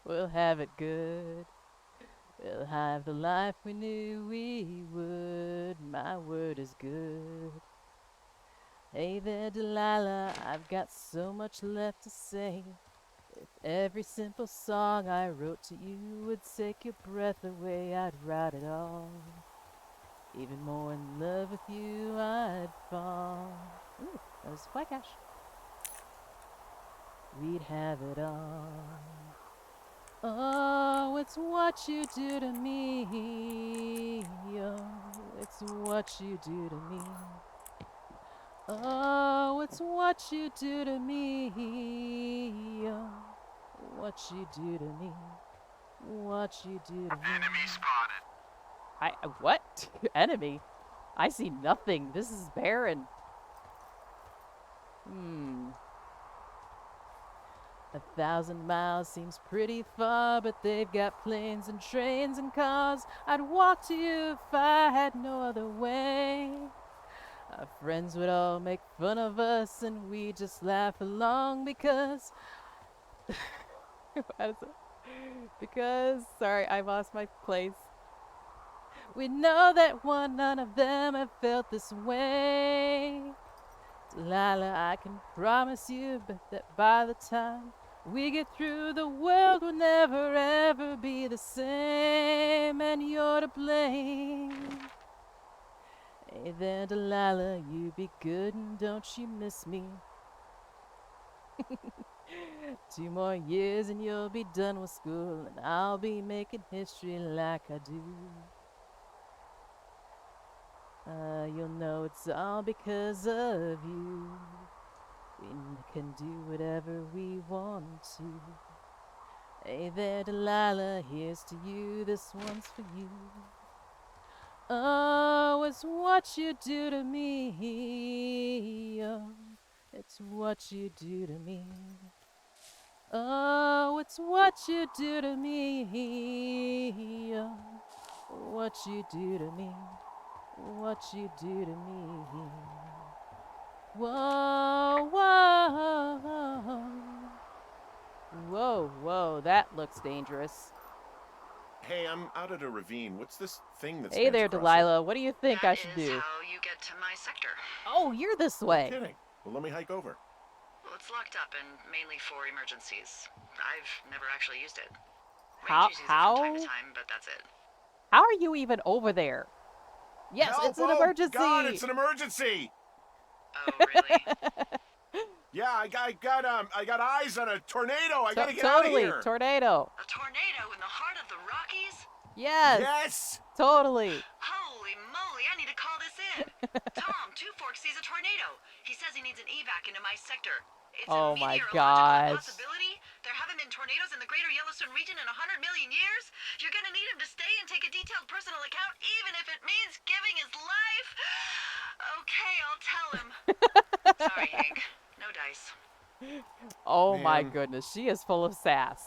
Speaker 1: We'll have it good. We'll have the life we knew we would. My word is good. Hey there, Delilah, I've got so much left to say. If every simple song I wrote to you would take your breath away, I'd write it all. Even more in love with you, I'd fall. Ooh, that was fly cash. We'd have it all. Oh, it's what you do to me. Oh, it's what you do to me. Oh, it's what you do to me. Oh, what you do to me. What you do to me.
Speaker 7: Enemy spotted.
Speaker 1: What? Enemy? I see nothing. This is barren. 1,000 miles seems pretty far, but they've got planes and trains and cars. I'd walk to you if I had no other way. Our friends would all make fun of us, and we just laugh along because... What is it? Because... Sorry, I lost my place. We know that none of them have felt this way. Delilah, I can promise you that by the time we get through, the world will never ever be the same, and you're to blame. Hey there, Delilah, you be good and don't you miss me. 2 more years and you'll be done with school, and I'll be making history like I do. You'll know it's all because of you. We can do whatever we want to. Hey there, Delilah, here's to you, this one's for you. Oh, it's what you do to me. Oh, it's what you do to me. Oh, it's what you do to me. Oh, what you do to me. What you do to me. Whoa, whoa. Whoa, whoa, that looks dangerous.
Speaker 7: Hey, I'm out at a ravine. What's this thing that's
Speaker 1: Hey there, Delilah. What do you think I should do?
Speaker 6: That is how you get to my sector.
Speaker 1: Oh, you're this
Speaker 7: No
Speaker 1: way.
Speaker 7: kidding. Well, let me hike over.
Speaker 6: Well, it's locked up and mainly for emergencies. I've never actually used it.
Speaker 1: How-
Speaker 6: Rangers use it
Speaker 1: how?
Speaker 6: from time to time, but that's it.
Speaker 1: How are you even over there? Yes,
Speaker 7: Help!
Speaker 1: it's an
Speaker 7: Oh,
Speaker 1: emergency.
Speaker 7: God, it's an emergency!
Speaker 6: Oh, really?
Speaker 7: Yeah, I got eyes on a tornado. I gotta get out of
Speaker 1: Totally,
Speaker 7: here.
Speaker 1: tornado.
Speaker 6: A tornado in the heart of the Rockies?
Speaker 1: Yes,
Speaker 7: Yes.
Speaker 1: totally.
Speaker 6: Holy moly, I need to call this in. Tom, Two Forks sees a tornado. He says he needs an evac into my sector. It's
Speaker 1: Oh
Speaker 6: a
Speaker 1: my
Speaker 6: meteorological
Speaker 1: gosh.
Speaker 6: impossibility. There haven't been tornadoes in the greater Yellowstone region in 100 million years. You're gonna need him to stay and take a detailed personal account, even if it means giving his life. Okay, I'll tell him. Sorry, Hank. No dice.
Speaker 1: Oh my
Speaker 7: Man.
Speaker 1: goodness, she is full of sass.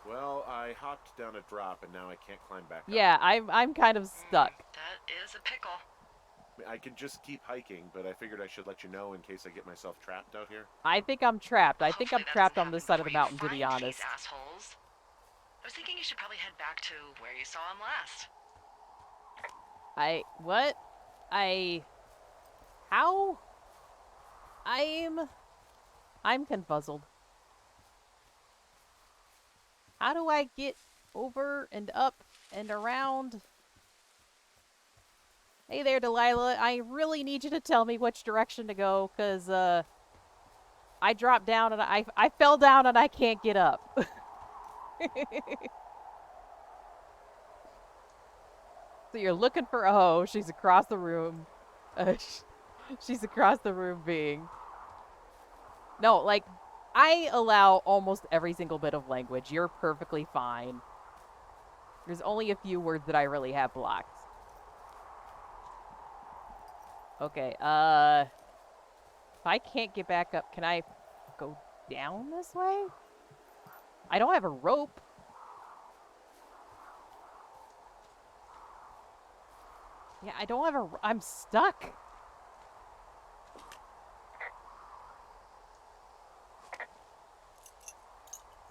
Speaker 7: Well, I hopped down a drop and now I can't climb back up.
Speaker 1: Yeah, I'm kind of stuck.
Speaker 6: That is a pickle.
Speaker 7: I could just keep hiking, but I figured I should let you know in case I get myself trapped out here.
Speaker 1: I think I'm trapped. I think I'm
Speaker 6: Hopefully that
Speaker 1: trapped
Speaker 6: doesn't
Speaker 1: on this
Speaker 6: happen
Speaker 1: side of the
Speaker 6: before you
Speaker 1: mountain, to be
Speaker 6: find
Speaker 1: honest.
Speaker 6: these assholes. I was thinking you should probably head back to where you saw him last.
Speaker 1: What? How? I'm confuzzled. How do I get over and up and around? Hey there, Delilah. I really need you to tell me which direction to go, because, I dropped down and I fell down and I can't get up. So you're looking for a hoe. She's across the room. She's across the room being... No, like, I allow almost every single bit of language. You're perfectly fine. There's only a few words that I really have blocked. Okay, if I can't get back up, can I go down this way? I don't have a rope. Yeah, I don't have I'm stuck.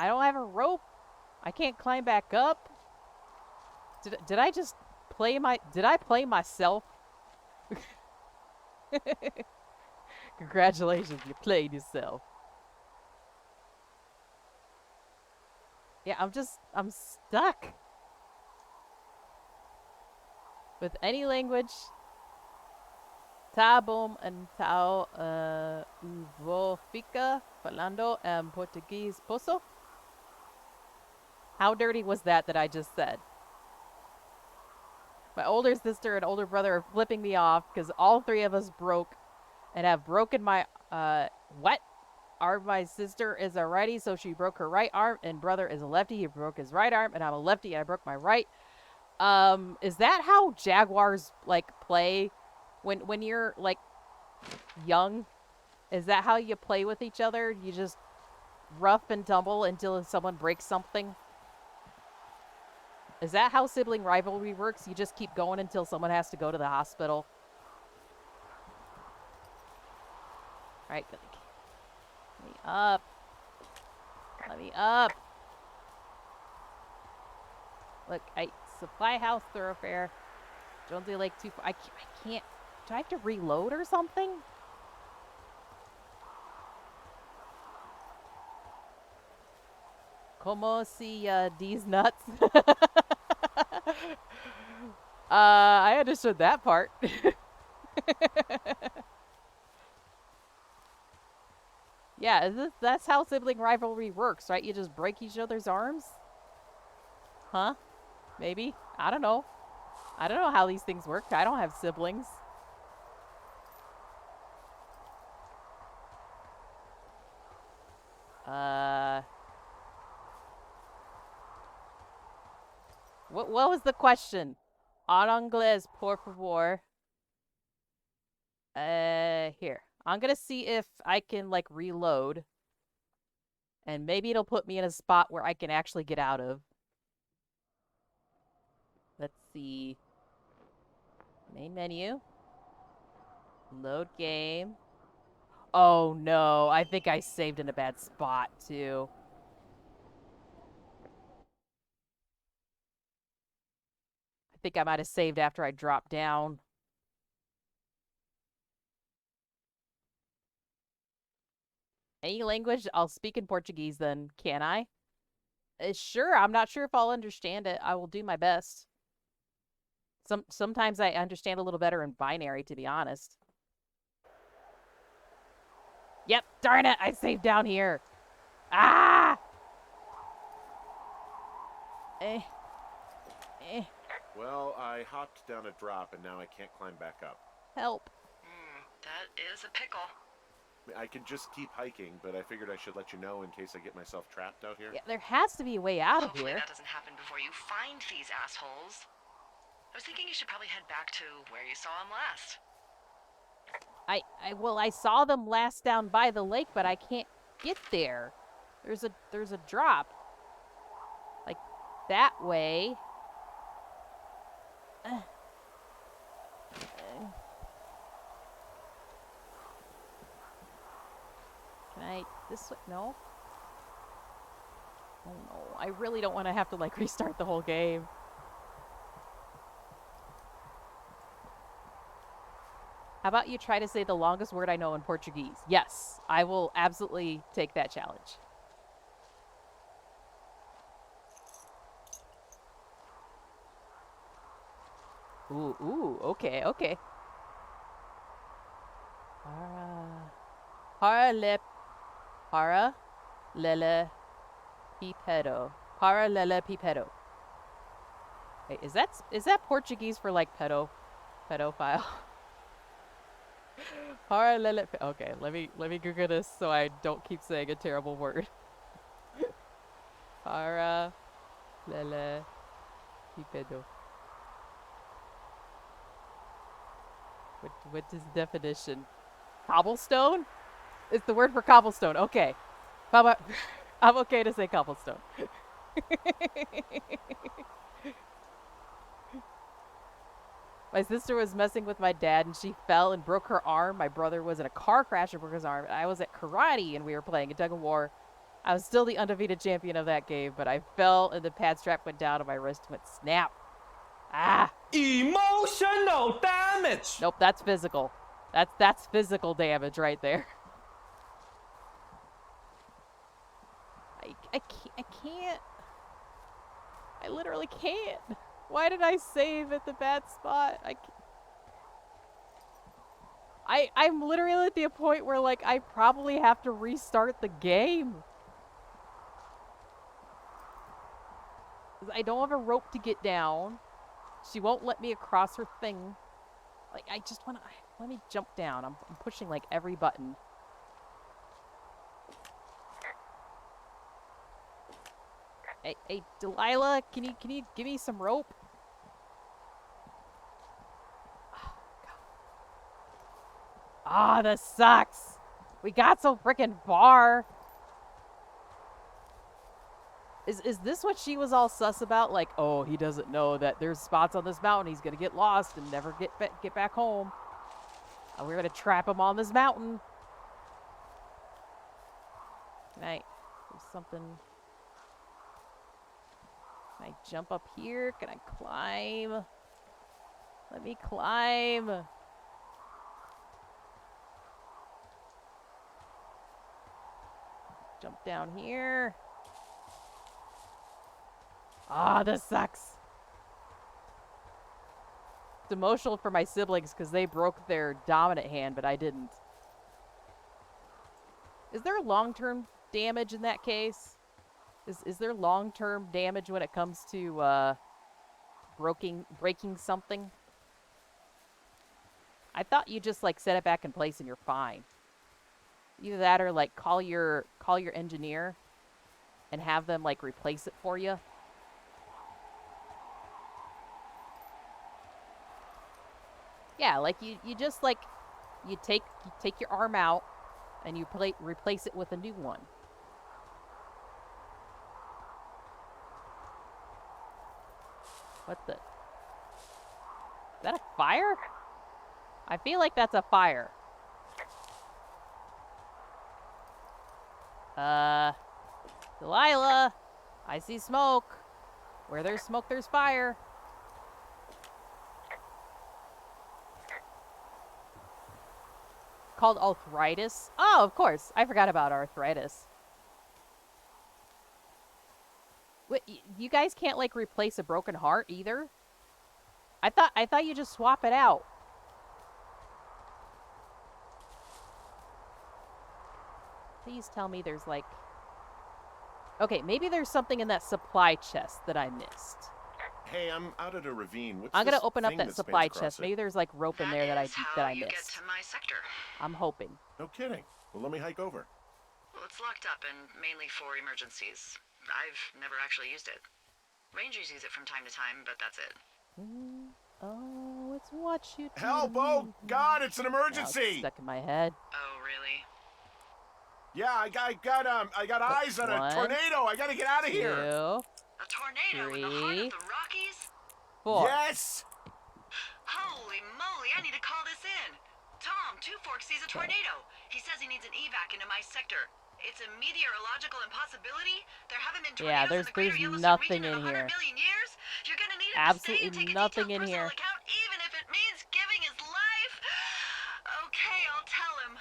Speaker 1: I don't have a rope. I can't climb back up. Did I just play did I play myself? Congratulations, you played yourself. Yeah, I'm stuck. With any language, tá bom então vou ficar falando Portuguese posso? How dirty was that I just said? My older sister and older brother are flipping me off because all three of us broke and have broken my, what? My sister is a righty, so she broke her right arm, and brother is a lefty, he broke his right arm, and I'm a lefty, and I broke my right. Is that how jaguars, like, play when you're, like, young? Is that how you play with each other? You just rough and tumble until someone breaks something? Is that how sibling rivalry works? You just keep going until someone has to go to the hospital? Alright, let me up. Let me up. Look, Supply House Thoroughfare. Jonesy Lake 2. I can't. Do I have to reload or something? Como si these nuts? I understood that part. Yeah, that's how sibling rivalry works, right? You just break each other's arms? Huh? Maybe? I don't know. I don't know how these things work. I don't have siblings. What was the question? En anglais, por favor. Here. I'm gonna see if I can, like, reload. And maybe it'll put me in a spot where I can actually get out of. Let's see. Main menu. Load game. Oh no, I think I saved in a bad spot too. I think I might have saved after I dropped down. Any language? I'll speak in Portuguese then, can I? Sure, I'm not sure if I'll understand it. I will do my best. Sometimes I understand a little better in binary, to be honest. Yep, darn it, I saved down here. Ah!
Speaker 7: Well, I hopped down a drop and now I can't climb back up.
Speaker 1: Help.
Speaker 6: That is a pickle.
Speaker 7: I could just keep hiking, but I figured I should let you know in case I get myself trapped out here.
Speaker 1: Yeah, there has to be a way out of
Speaker 6: Hopefully
Speaker 1: here.
Speaker 6: that doesn't happen before you find these assholes. I was thinking you should probably head back to where you saw them last.
Speaker 1: Well, I saw them last down by the lake, but I can't get there. There's a drop. Like, that way. Can I, this way? No? Oh no, I really don't want to have to, like, restart the whole game. How about you try to say the longest word I know in Portuguese? Yes, I will absolutely take that challenge. Ooh, okay. Para lele pipedo. Para lele pipedo. Wait, is that Portuguese for, like, pedophile? Para lele. Okay, let me Google this so I don't keep saying a terrible word. Para lele pipedo. What is the definition? Cobblestone? It's the word for cobblestone. Okay. How about I'm okay to say cobblestone. My sister was messing with my dad and she fell and broke her arm. My brother was in a car crash and broke his arm. I was at karate and we were playing a tug of war. I was still the undefeated champion of that game, but I fell and the pad strap went down and my wrist went snap. Ah!
Speaker 5: Emotional damage.
Speaker 1: Nope, that's physical. That's physical damage right there. I can't. I literally can't. Why did I save at the bad spot? I'm literally at the point where, like, I probably have to restart the game. I don't have a rope to get down. She won't let me across her thing. Like, I just want to... Let me jump down. I'm pushing, like, every button. Hey, Delilah, can you give me some rope? Ah, this sucks. We got so freaking far. Is this what she was all sus about? Like, oh, he doesn't know that there's spots on this mountain. He's gonna get lost and never get back home. We're gonna trap him on this mountain. Can I do something? Can I jump up here? Can I climb? Let me climb. Jump down here. Ah, this sucks. It's emotional for my siblings because they broke their dominant hand, but I didn't. Is there long-term damage in that case? Is there long-term damage when it comes to breaking something? I thought you just like set it back in place and you're fine. Either that or like call your engineer and have them like replace it for you. Yeah, like you just like you take your arm out and you replace it with a new one. What the? Is that a fire? I feel like that's a fire. Delilah, I see smoke. Where there's smoke, there's fire. Called arthritis. Oh, of course. I forgot about arthritis. Wait, you guys can't like replace a broken heart either? I thought you just swap it out. Please tell me there's like... Okay, maybe there's something in that supply chest that I missed.
Speaker 7: Hey, I'm out at a ravine. What's
Speaker 1: I'm gonna
Speaker 7: this
Speaker 1: open up
Speaker 7: thing
Speaker 1: that
Speaker 7: spans
Speaker 1: supply
Speaker 7: across
Speaker 1: chest.
Speaker 7: it?
Speaker 1: Maybe there's like rope in there that I missed.
Speaker 6: You get to my sector.
Speaker 1: I'm hoping.
Speaker 7: No kidding. Well, let me hike over.
Speaker 6: Well, it's locked up and mainly for emergencies. I've never actually used it. Rangers use it from time to time, but that's it.
Speaker 1: Oh, it's what you do.
Speaker 7: Help! Oh, God, it's an
Speaker 1: Now
Speaker 7: emergency!
Speaker 1: it's stuck in my head.
Speaker 6: Oh, really?
Speaker 7: Yeah, I got eyes on a tornado. I gotta get out of here.
Speaker 1: 2,
Speaker 6: A tornado in the heart
Speaker 1: 3,
Speaker 6: of the Rockies?
Speaker 1: 4.
Speaker 7: Yes.
Speaker 6: Holy moly, I need to call this in. Tom, Two Forks sees a tornado. He says he needs an evac into my sector. It's a meteorological impossibility. There haven't been tornadoes
Speaker 1: Yeah,
Speaker 6: in the greater
Speaker 1: there's
Speaker 6: Yellowstone
Speaker 1: nothing
Speaker 6: region
Speaker 1: in
Speaker 6: in 100
Speaker 1: here.
Speaker 6: million years. You're gonna need him
Speaker 1: Absolutely
Speaker 6: to stay and take a
Speaker 1: nothing
Speaker 6: detailed
Speaker 1: in here.
Speaker 6: personal account, even if it means giving his life. Okay, I'll tell him.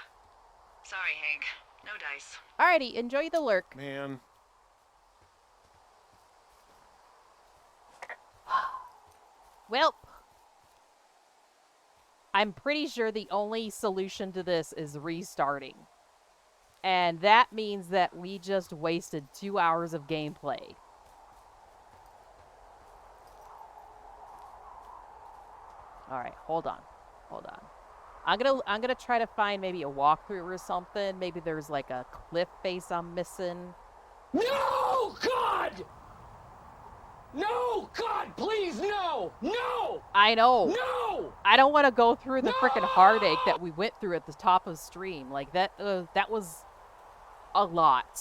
Speaker 6: Sorry, Hank. No dice.
Speaker 1: Alrighty, enjoy the lurk.
Speaker 7: Man.
Speaker 1: Well, I'm pretty sure the only solution to this is restarting. And that means that we just wasted 2 hours of gameplay. Alright, hold on. Hold on. I'm gonna try to find maybe a walkthrough or something. Maybe there's like a cliff face I'm missing.
Speaker 5: No, God! No, God, please, no! No!
Speaker 1: I know.
Speaker 5: No!
Speaker 1: I don't want to go through the freaking
Speaker 5: No!
Speaker 1: heartache that we went through at the top of stream. Like that was a lot.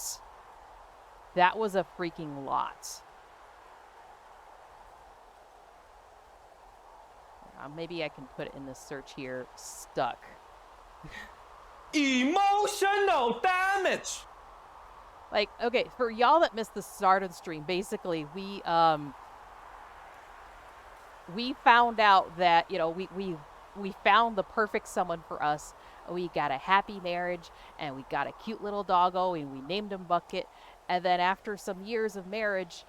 Speaker 1: That was a freaking lot. Maybe I can put it in the search here. Stuck.
Speaker 5: Emotional damage.
Speaker 1: Like, okay, for y'all that missed the start of the stream, basically we found out that, you know, we found the perfect someone for us. We got a happy marriage, and we got a cute little doggo, and we named him Bucket. And then after some years of marriage,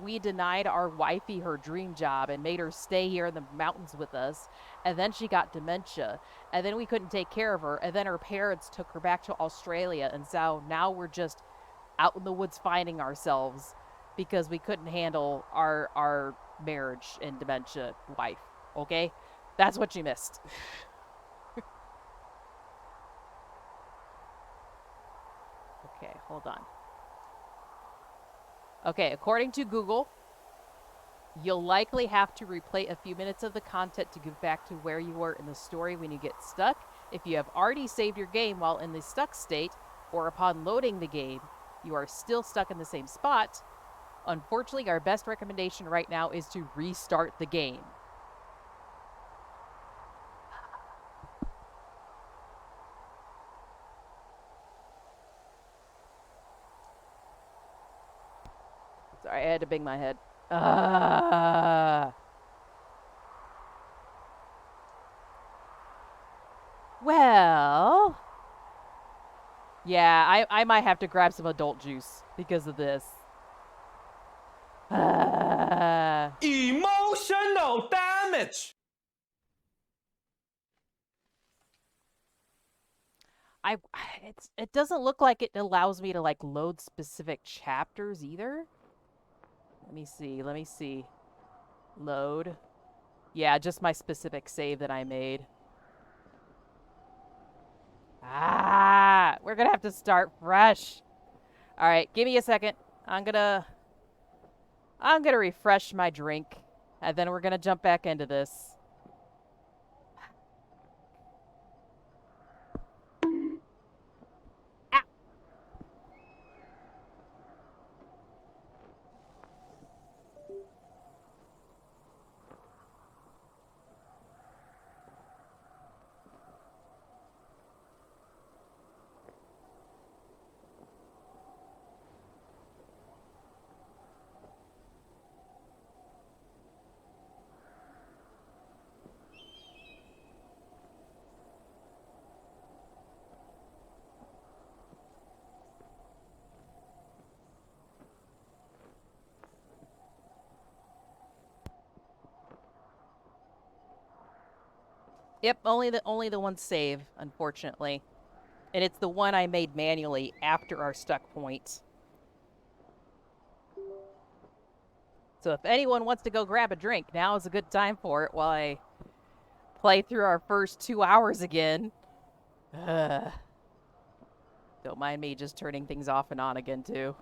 Speaker 1: we denied our wifey her dream job and made her stay here in the mountains with us. And then she got dementia, and then we couldn't take care of her. And then her parents took her back to Australia, and so now we're just out in the woods finding ourselves because we couldn't handle our marriage and dementia wife. Okay, that's what you missed. Okay, hold on. Okay, according to Google, you'll likely have to replay a few minutes of the content to get back to where you were in the story when you get stuck. If you have already saved your game while in the stuck state, or upon loading the game, you are still stuck in the same spot, unfortunately, our best recommendation right now is to restart the game. Sorry, I had to bang my head. Well, yeah, I might have to grab some adult juice because of this.
Speaker 5: Emotional damage.
Speaker 1: It doesn't look like it allows me to like load specific chapters either. Let me see. Load. Yeah, just my specific save that I made. We're gonna have to start fresh. All right, give me a second. I'm gonna refresh my drink, and then we're gonna jump back into this. Yep, only the one save, unfortunately. And it's the one I made manually after our stuck point. So if anyone wants to go grab a drink, now is a good time for it while I play through our first 2 hours again. Don't mind me just turning things off and on again, too.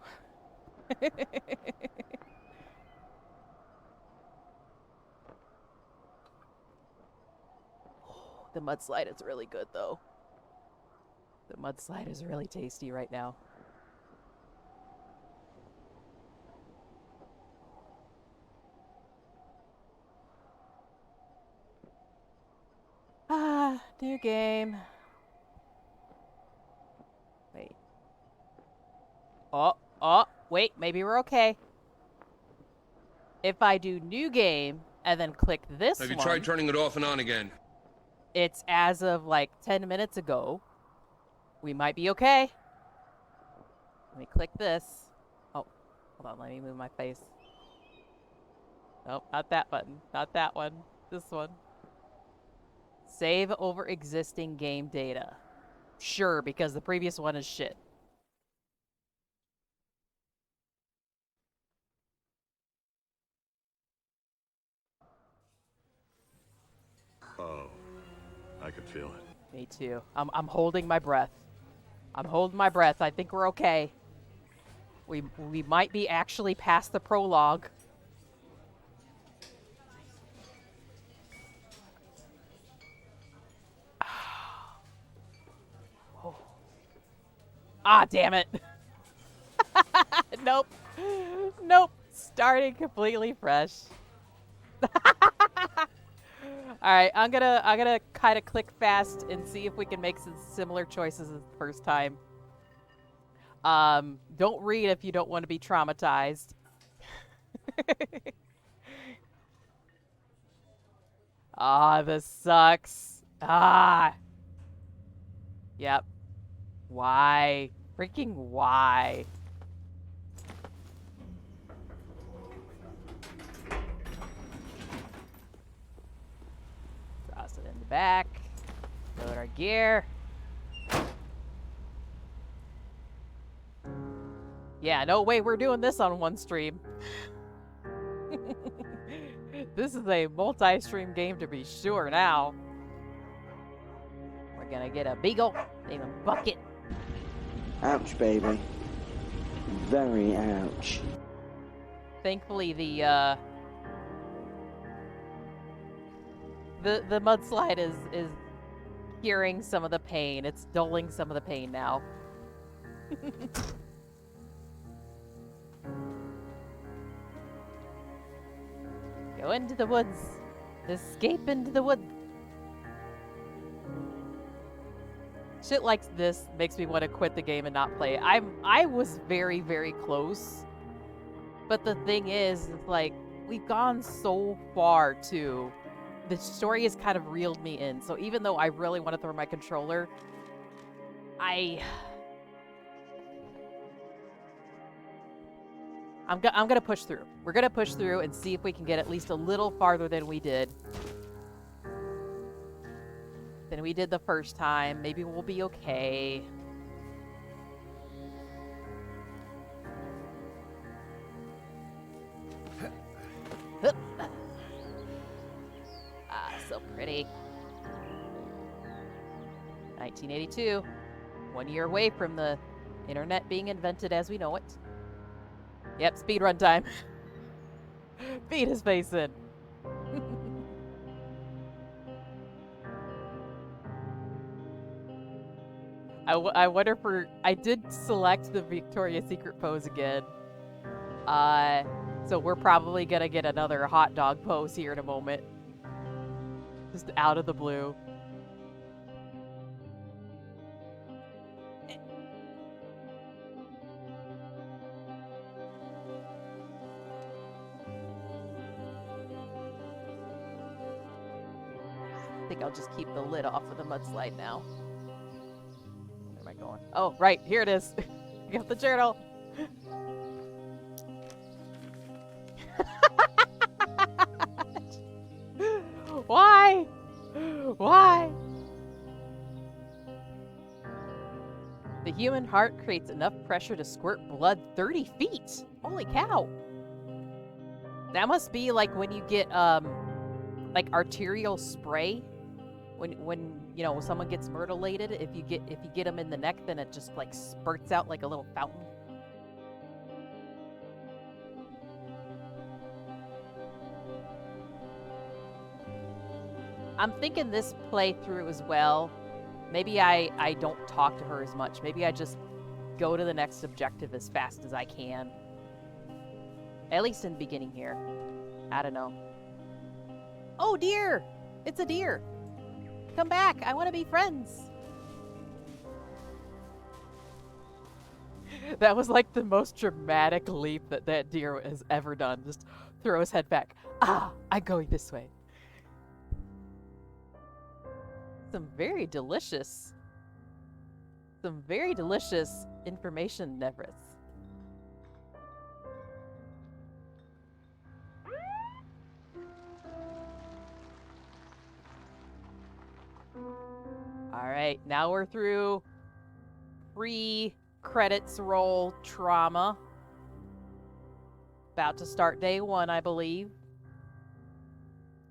Speaker 1: The mudslide is really good, though. The mudslide is really tasty right now. New game. Wait. Wait, maybe we're okay. If I do new game and then click this
Speaker 4: Have
Speaker 1: one...
Speaker 4: you tried turning it off and on again?
Speaker 1: It's as of like 10 minutes ago. We might be okay. Let me click this. Oh, hold on, let me move my face. Nope, not that button. Not that one. This one. Save over existing game data. Sure, because the previous one is shit.
Speaker 10: Oh, I could feel it.
Speaker 1: Me too. I'm holding my breath. I'm holding my breath. I think we're okay. We might be actually past the prologue. Oh. Ah, damn it. Nope. Nope. Starting completely fresh. All right, I'm gonna kind of click fast and see if we can make some similar choices as the first time. Don't read if you don't want to be traumatized. Ah, this sucks. Ah. Yep. Why? Freaking why? Toss it in the back. Load our gear. Yeah, no way we're doing this on one stream. This is a multi-stream game to be sure now. We're gonna get a beagle, name him Bucket.
Speaker 11: Ouch, baby. Very ouch.
Speaker 1: Thankfully, the mudslide is curing some of the pain. It's dulling some of the pain now. Go into the woods. Escape into the woods. Shit like this makes me want to quit the game and not play it. I was very, very close. But the thing is, like, we've gone so far too. The story has kind of reeled me in. So even though I really want to throw my controller, I'm gonna push through. We're gonna push through and see if we can get at least a little farther than we did. Than we did the first time. Maybe we'll be okay. Ah, so pretty. 1982. 1 year away from the internet being invented as we know it. Yep, speedrun time. Beat his face in. I wonder if I did select the Victoria's Secret pose again. So we're probably gonna get another hot dog pose here in a moment. Just out of the blue. I think I'll just keep the lid off of the mudslide now. Where am I going? Oh, right, here it is. You got the journal. Why? Why? The human heart creates enough pressure to squirt blood 30 feet. Holy cow. That must be like when you get, like arterial spray. When you know someone gets mutilated, if you get them in the neck, then it just like spurts out like a little fountain. I'm thinking this playthrough as well. Maybe I don't talk to her as much. Maybe I just go to the next objective as fast as I can. At least in the beginning here. I don't know. Oh dear! It's a deer! Come back! I want to be friends! That was like the most dramatic leap that deer has ever done. Just throw his head back. Ah! I'm going this way. Some very delicious information, Nevris. Alright, now we're through pre-credits roll trauma. About to start day one, I believe.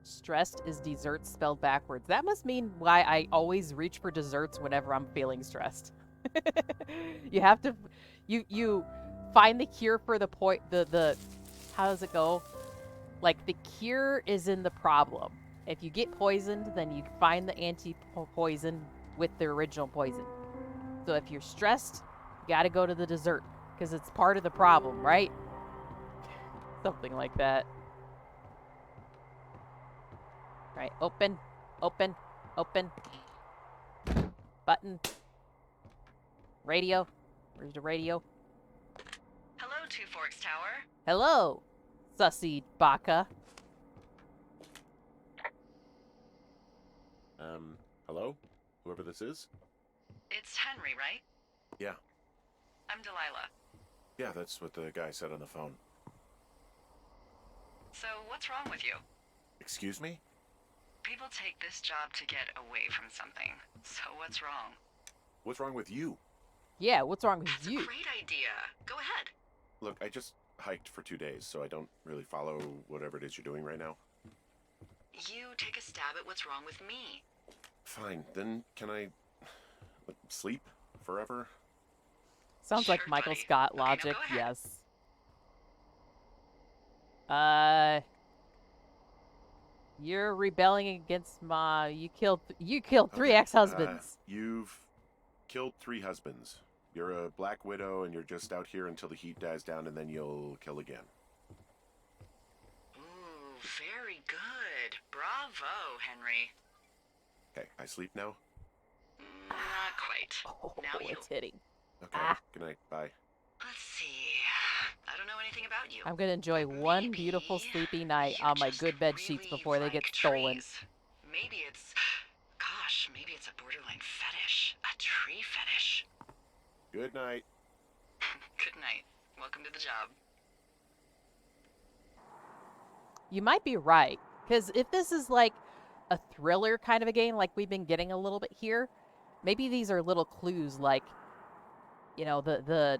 Speaker 1: Stressed is desserts spelled backwards. That must mean why I always reach for desserts whenever I'm feeling stressed. You have to, you find the cure for the how does it go? Like the cure is in the problem. If you get poisoned, then you find the anti-poison with the original poison. So if you're stressed, you gotta go to the dessert because it's part of the problem, right? Something like that. Right, open, open, open. Button. Radio. Where's the radio?
Speaker 6: Hello, Two Forks Tower.
Speaker 1: Hello, sussy baka.
Speaker 7: Hello? Whoever this is?
Speaker 6: It's Henry, right?
Speaker 7: Yeah.
Speaker 6: I'm Delilah.
Speaker 7: Yeah, that's what the guy said on the phone.
Speaker 6: So, what's wrong with you?
Speaker 7: Excuse me?
Speaker 6: People take this job to get away from something. So, what's wrong?
Speaker 7: What's wrong with you?
Speaker 1: Yeah, what's wrong with
Speaker 6: That's
Speaker 1: you?
Speaker 6: a great idea. Go ahead.
Speaker 7: Look, I just hiked for 2 days, so I don't really follow whatever it is you're doing right now.
Speaker 6: You take a stab at what's wrong with me.
Speaker 7: Fine, then can I sleep forever?
Speaker 1: Sounds like
Speaker 6: Sure,
Speaker 1: Michael
Speaker 6: buddy.
Speaker 1: Scott
Speaker 6: Okay, now
Speaker 1: logic.
Speaker 6: go ahead.
Speaker 1: Yes. You're rebelling against my. You killed 3
Speaker 7: Okay,
Speaker 1: ex-husbands.
Speaker 7: You've killed 3 husbands. You're a black widow, and you're just out here until the heat dies down, and then you'll kill again.
Speaker 6: Ooh, very good. Bravo, Henry.
Speaker 7: Okay, I sleep now?
Speaker 6: Not quite.
Speaker 1: Oh,
Speaker 6: now you.
Speaker 1: it's hitting.
Speaker 7: Okay,
Speaker 1: Ah.
Speaker 7: good night, bye.
Speaker 6: Let's see. I don't know anything about you.
Speaker 1: I'm gonna enjoy one
Speaker 6: Maybe
Speaker 1: beautiful sleepy night
Speaker 6: you
Speaker 1: on my
Speaker 6: just
Speaker 1: good bed sheets
Speaker 6: really
Speaker 1: before they get
Speaker 6: like
Speaker 1: stolen.
Speaker 6: trees. Maybe it's... Gosh, maybe it's a borderline fetish. A tree fetish.
Speaker 7: Good night.
Speaker 6: Good night. Welcome to the job.
Speaker 1: You might be right, because if this is like a thriller kind of a game, like we've been getting a little bit here, maybe these are little clues, like, you know, the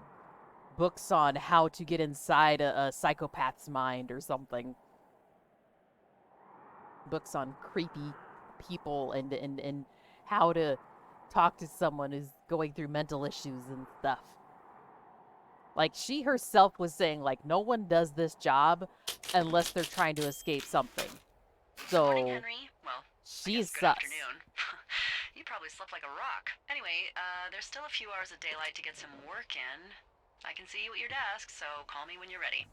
Speaker 1: books on how to get inside a psychopath's mind or something. Books on creepy people and how to talk to someone who's going through mental issues and stuff. Like, she herself was saying, like, no one does this job unless they're trying to escape something. So,
Speaker 6: Morning, Henry. Well,
Speaker 1: she's
Speaker 6: good
Speaker 1: sus.
Speaker 6: afternoon. You probably slept like a rock. Anyway, there's still a few hours of daylight to get some work in. I can see you at your desk, so call me when you're ready.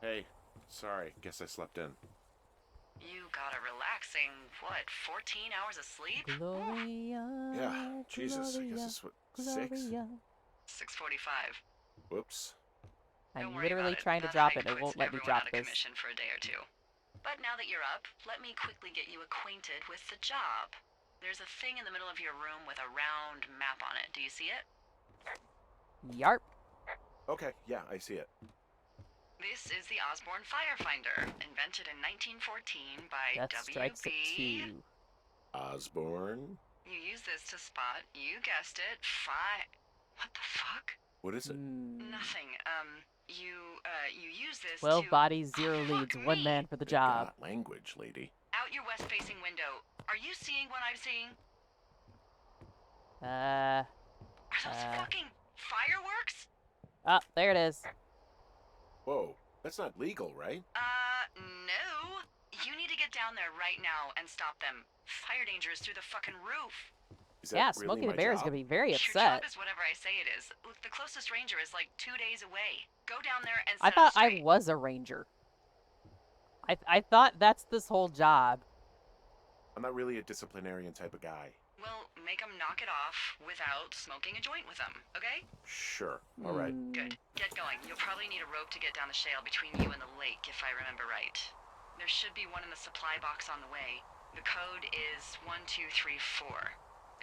Speaker 7: Hey, sorry, guess I slept in.
Speaker 6: You got a relaxing, what, 14 hours of sleep?
Speaker 1: Gloria,
Speaker 7: Yeah, Jesus, I guess it's what, 6?
Speaker 1: Gloria.
Speaker 6: 6:45.
Speaker 7: Whoops.
Speaker 1: I'm
Speaker 6: Don't worry
Speaker 1: literally
Speaker 6: about
Speaker 1: trying to
Speaker 6: That
Speaker 1: drop
Speaker 6: hike
Speaker 1: it. It
Speaker 6: puts
Speaker 1: won't let me
Speaker 6: everyone
Speaker 1: drop
Speaker 6: out of
Speaker 1: this.
Speaker 6: commission for a day or two. But now that you're up, let me quickly get you acquainted with the job. There's a thing in the middle of your room with a round map on it. Do you see it?
Speaker 1: Yarp.
Speaker 7: Okay, yeah, I see it.
Speaker 6: This is the Osborne Firefinder, invented in 1914 by
Speaker 1: That strikes a
Speaker 6: W.B.
Speaker 1: 2.
Speaker 7: Osborne?
Speaker 6: You use this to spot, you guessed it, What the fuck?
Speaker 7: What is it?
Speaker 6: Nothing. You use this
Speaker 1: 12
Speaker 6: to...
Speaker 1: bodies, 0
Speaker 6: fuck
Speaker 1: leads, 1
Speaker 6: me.
Speaker 1: man for the
Speaker 7: Good
Speaker 1: job.
Speaker 7: God, language, lady.
Speaker 6: Out your west-facing window. Are you seeing what I'm seeing? Are those fucking fireworks?
Speaker 1: Oh, there it is.
Speaker 7: Whoa, that's not legal, right?
Speaker 6: No. You need to get down there right now and stop them. Fire danger is through the fucking roof.
Speaker 7: Is that
Speaker 1: Yeah,
Speaker 7: really
Speaker 1: Smokey the
Speaker 7: my
Speaker 1: Bear is
Speaker 7: job?
Speaker 1: going to be very
Speaker 6: Your
Speaker 1: upset.
Speaker 6: job is whatever I say it is. Look, the closest ranger is like 2 days away. Go down there and
Speaker 1: I
Speaker 6: set
Speaker 1: thought
Speaker 6: it
Speaker 1: I
Speaker 6: straight.
Speaker 1: was a ranger. I thought that's this whole job.
Speaker 7: I'm not really a disciplinarian type of guy.
Speaker 6: Well, make them knock it off without smoking a joint with them, okay?
Speaker 7: Sure, alright.
Speaker 6: Good. Get going. You'll probably need a rope to get down the shale between you and the lake, if I remember right. There should be one in the supply box on the way. The code is 1234.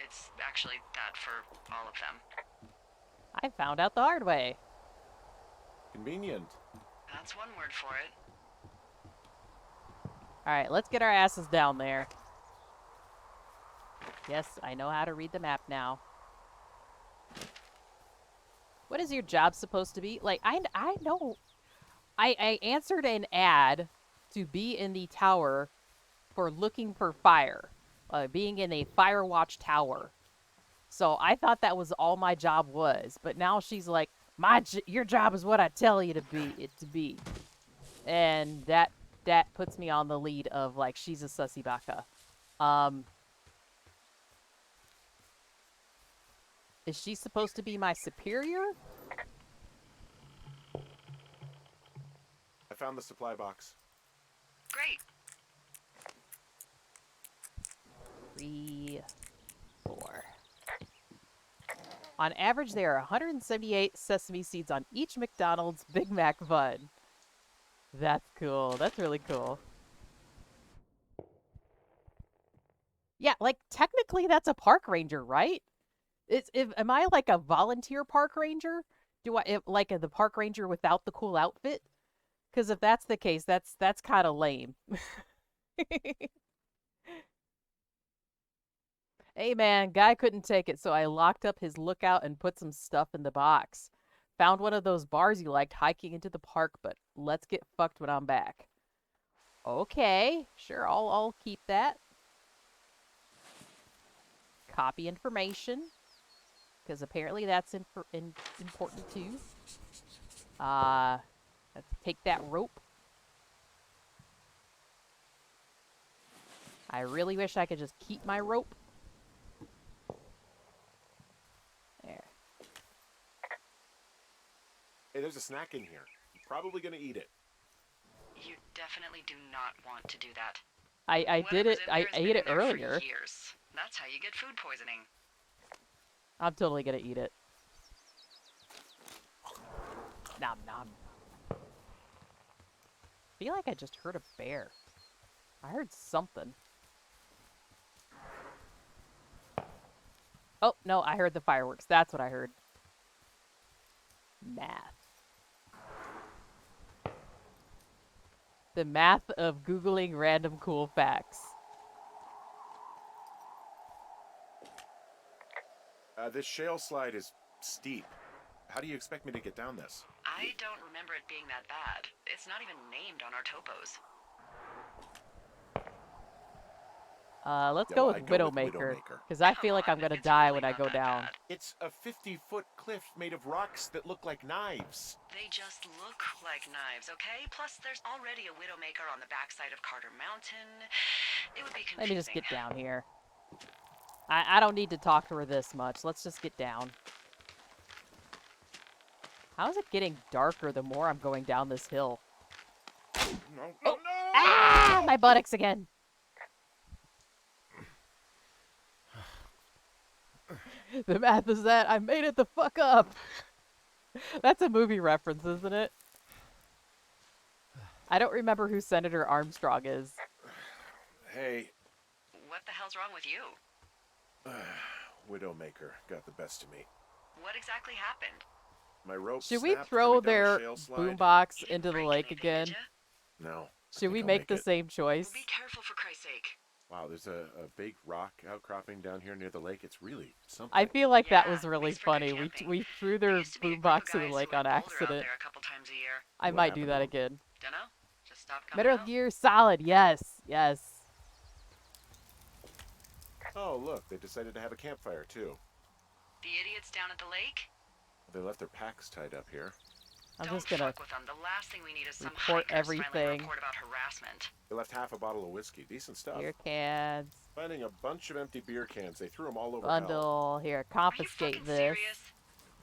Speaker 6: It's actually that for all of them.
Speaker 1: I found out the hard way.
Speaker 7: Convenient.
Speaker 6: That's one word for it.
Speaker 1: Alright, let's get our asses down there. Yes, I know how to read the map now. What is your job supposed to be? Like, I know. I answered an ad to be in the tower for looking for fire. Being in a Firewatch tower. So I thought that was all my job was. But now she's like, your job is what I tell you to be. And that puts me on the lead of, like, she's a sussy baka. Is she supposed to be my superior?
Speaker 7: I found the supply box.
Speaker 6: Great.
Speaker 1: 3, 4. On average, there are 178 sesame seeds on each McDonald's Big Mac bun. That's cool. That's really cool. Yeah, like, technically that's a park ranger, right? Am I like a volunteer park ranger? Like the park ranger without the cool outfit? Because if that's the case, that's kind of lame. Hey man, guy couldn't take it, so I locked up his lookout and put some stuff in the box. Found one of those bars you liked hiking into the park, but let's get fucked when I'm back. Okay, sure, I'll keep that. Copy information, because apparently that's important too. Let's take that rope. I really wish I could just keep my rope. There.
Speaker 7: Hey, there's a snack in here. You're probably gonna eat it.
Speaker 6: You definitely do not want to do that.
Speaker 1: I did it. I ate it
Speaker 6: there
Speaker 1: earlier.
Speaker 6: For years. That's how you get food poisoning.
Speaker 1: I'm totally gonna eat it. Nom nom. I feel like I just heard a bear. I heard something. Oh, no, I heard the fireworks. That's what I heard. Math. The math of Googling random cool facts.
Speaker 7: This shale slide is steep. How do you expect me to get down this?
Speaker 6: I don't remember it being that bad. It's not even named on our topos.
Speaker 1: Let's
Speaker 7: Yeah,
Speaker 1: go
Speaker 7: well,
Speaker 1: with
Speaker 7: I'd go with
Speaker 1: Widowmaker.
Speaker 7: Widowmaker.
Speaker 1: Because I feel like I'm gonna die when I go down.
Speaker 7: It's a 50-foot cliff made of rocks that look like knives.
Speaker 6: They just look like knives, okay? Plus, there's already a Widowmaker on the backside of Carter Mountain. It would be confusing.
Speaker 1: Let me just get down here. I don't need to talk to her this much. Let's just get down. How is it getting darker the more I'm going down this hill?
Speaker 7: No,
Speaker 1: no! Ah! My buttocks again! The math is that I made it the fuck up! That's a movie reference, isn't it? I don't remember who Senator Armstrong is.
Speaker 7: Hey.
Speaker 6: What the hell's wrong with you?
Speaker 7: Widowmaker got the best of me.
Speaker 6: What exactly happened?
Speaker 7: My rope
Speaker 1: Should we
Speaker 7: snapped
Speaker 1: throw
Speaker 7: coming down
Speaker 1: their
Speaker 7: the shale slide.
Speaker 1: boombox into the lake again?
Speaker 7: No.
Speaker 1: Should we make the same choice?
Speaker 6: Be careful, for Christ's sake.
Speaker 7: Wow, there's a big rock outcropping down here near the lake. It's really something.
Speaker 1: I feel like that was really funny. We threw their boombox in the lake on accident. I might do that again.
Speaker 6: Dunno. Just stop coming
Speaker 1: Metal
Speaker 6: out.
Speaker 1: Gear Solid, yes, yes.
Speaker 7: Oh, look, they decided to have a campfire, too.
Speaker 6: The idiots down at the lake?
Speaker 7: They left their packs tied up here.
Speaker 1: I'm just gonna
Speaker 6: fuck with them. The last thing we need is some
Speaker 1: report
Speaker 6: hikers filing a
Speaker 1: everything.
Speaker 6: report about harassment.
Speaker 7: They left half a bottle of whiskey. Decent stuff.
Speaker 1: Beer cans.
Speaker 7: Finding a bunch of empty beer cans. They threw them all over hell.
Speaker 1: Bundle. Here, confiscate this.
Speaker 6: Serious?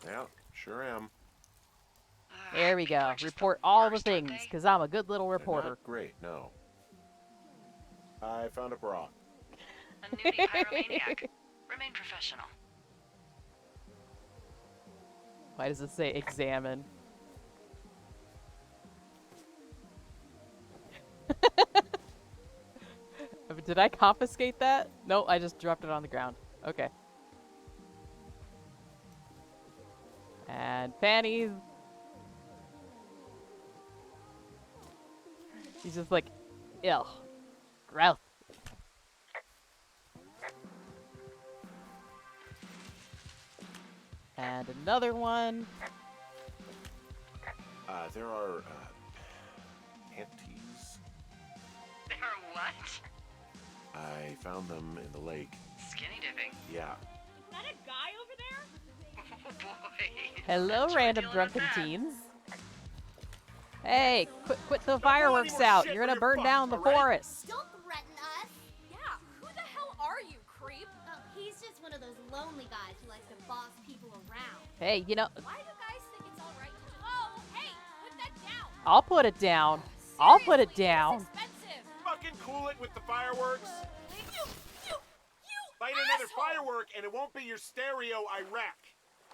Speaker 7: Yeah, sure am.
Speaker 1: There we go. Report all the things, because I'm a good little reporter.
Speaker 7: Not great, no. I found a bra.
Speaker 6: A nudie pyromaniac. Remain professional.
Speaker 1: Why does it say examine? Did I confiscate that? No, I just dropped it on the ground. Okay. And panties. He's just like, ew. Gross. And another one.
Speaker 7: There are, panties.
Speaker 6: There are what?
Speaker 7: I found them in the lake.
Speaker 6: Skinny dipping.
Speaker 7: Yeah.
Speaker 2: Is that a guy over there?
Speaker 6: Oh boy.
Speaker 1: Hello,
Speaker 6: Try
Speaker 1: random
Speaker 6: dealing
Speaker 1: drunken
Speaker 6: with that.
Speaker 1: teens. Hey, quit the fireworks out. You're gonna burn down the forest.
Speaker 2: Don't threaten us. Yeah, who the hell are you, creep? Oh, he's just one of those lonely guys who likes to boss people around.
Speaker 1: Hey, you know,
Speaker 2: Why do guys think it's alright to just... Oh, hey, put that down.
Speaker 1: I'll put it down. I'll put it
Speaker 2: Seriously,
Speaker 1: down.
Speaker 2: this is expensive.
Speaker 7: Fucking cool it with the fireworks.
Speaker 2: You
Speaker 7: Light another firework and it won't be your stereo I wreck.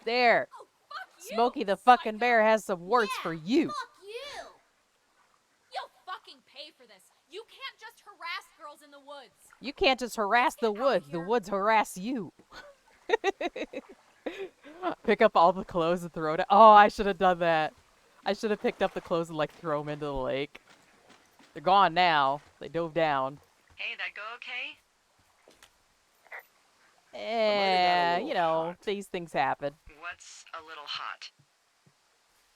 Speaker 1: There.
Speaker 2: Oh, fuck you,
Speaker 1: Smokey the fucking
Speaker 2: psycho.
Speaker 1: bear has some words
Speaker 2: Yeah,
Speaker 1: for you.
Speaker 2: Fuck you. You'll fucking pay for this. You can't just harass girls in the woods.
Speaker 1: You can't just harass the
Speaker 2: Get out of
Speaker 1: woods. The
Speaker 2: here.
Speaker 1: woods harass you. Pick up all the clothes and throw it. Oh, I should have done that. I should have picked up the clothes and like throw them into the lake. They're gone now. They dove down.
Speaker 6: Hey, that go okay?
Speaker 1: You know,
Speaker 7: hot.
Speaker 1: these things happen.
Speaker 6: What's a little hot?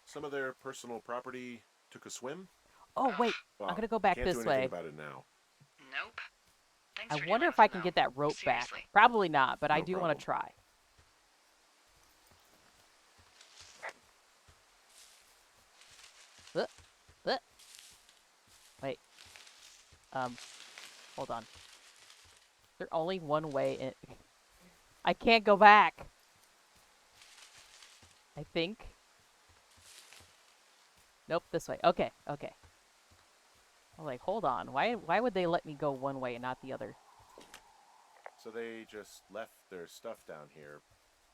Speaker 7: Some of their personal property took a swim.
Speaker 1: Oh, wait.
Speaker 7: Well,
Speaker 1: I'm gonna go back
Speaker 7: can't
Speaker 1: this
Speaker 7: do anything
Speaker 1: way.
Speaker 7: about it now.
Speaker 6: Nope. Thanks
Speaker 1: I
Speaker 6: for
Speaker 1: wonder
Speaker 6: doing
Speaker 1: if I
Speaker 6: it,
Speaker 1: can
Speaker 6: though.
Speaker 1: get that rope back.
Speaker 6: Seriously.
Speaker 1: Probably not, but I
Speaker 7: No
Speaker 1: do want
Speaker 7: problem.
Speaker 1: to try. Wait. Hold on. There's only one way in. I can't go back. I think. Nope, this way. Okay, okay. I'm like, hold on. Why would they let me go one way and not the other?
Speaker 7: So they just left their stuff down here,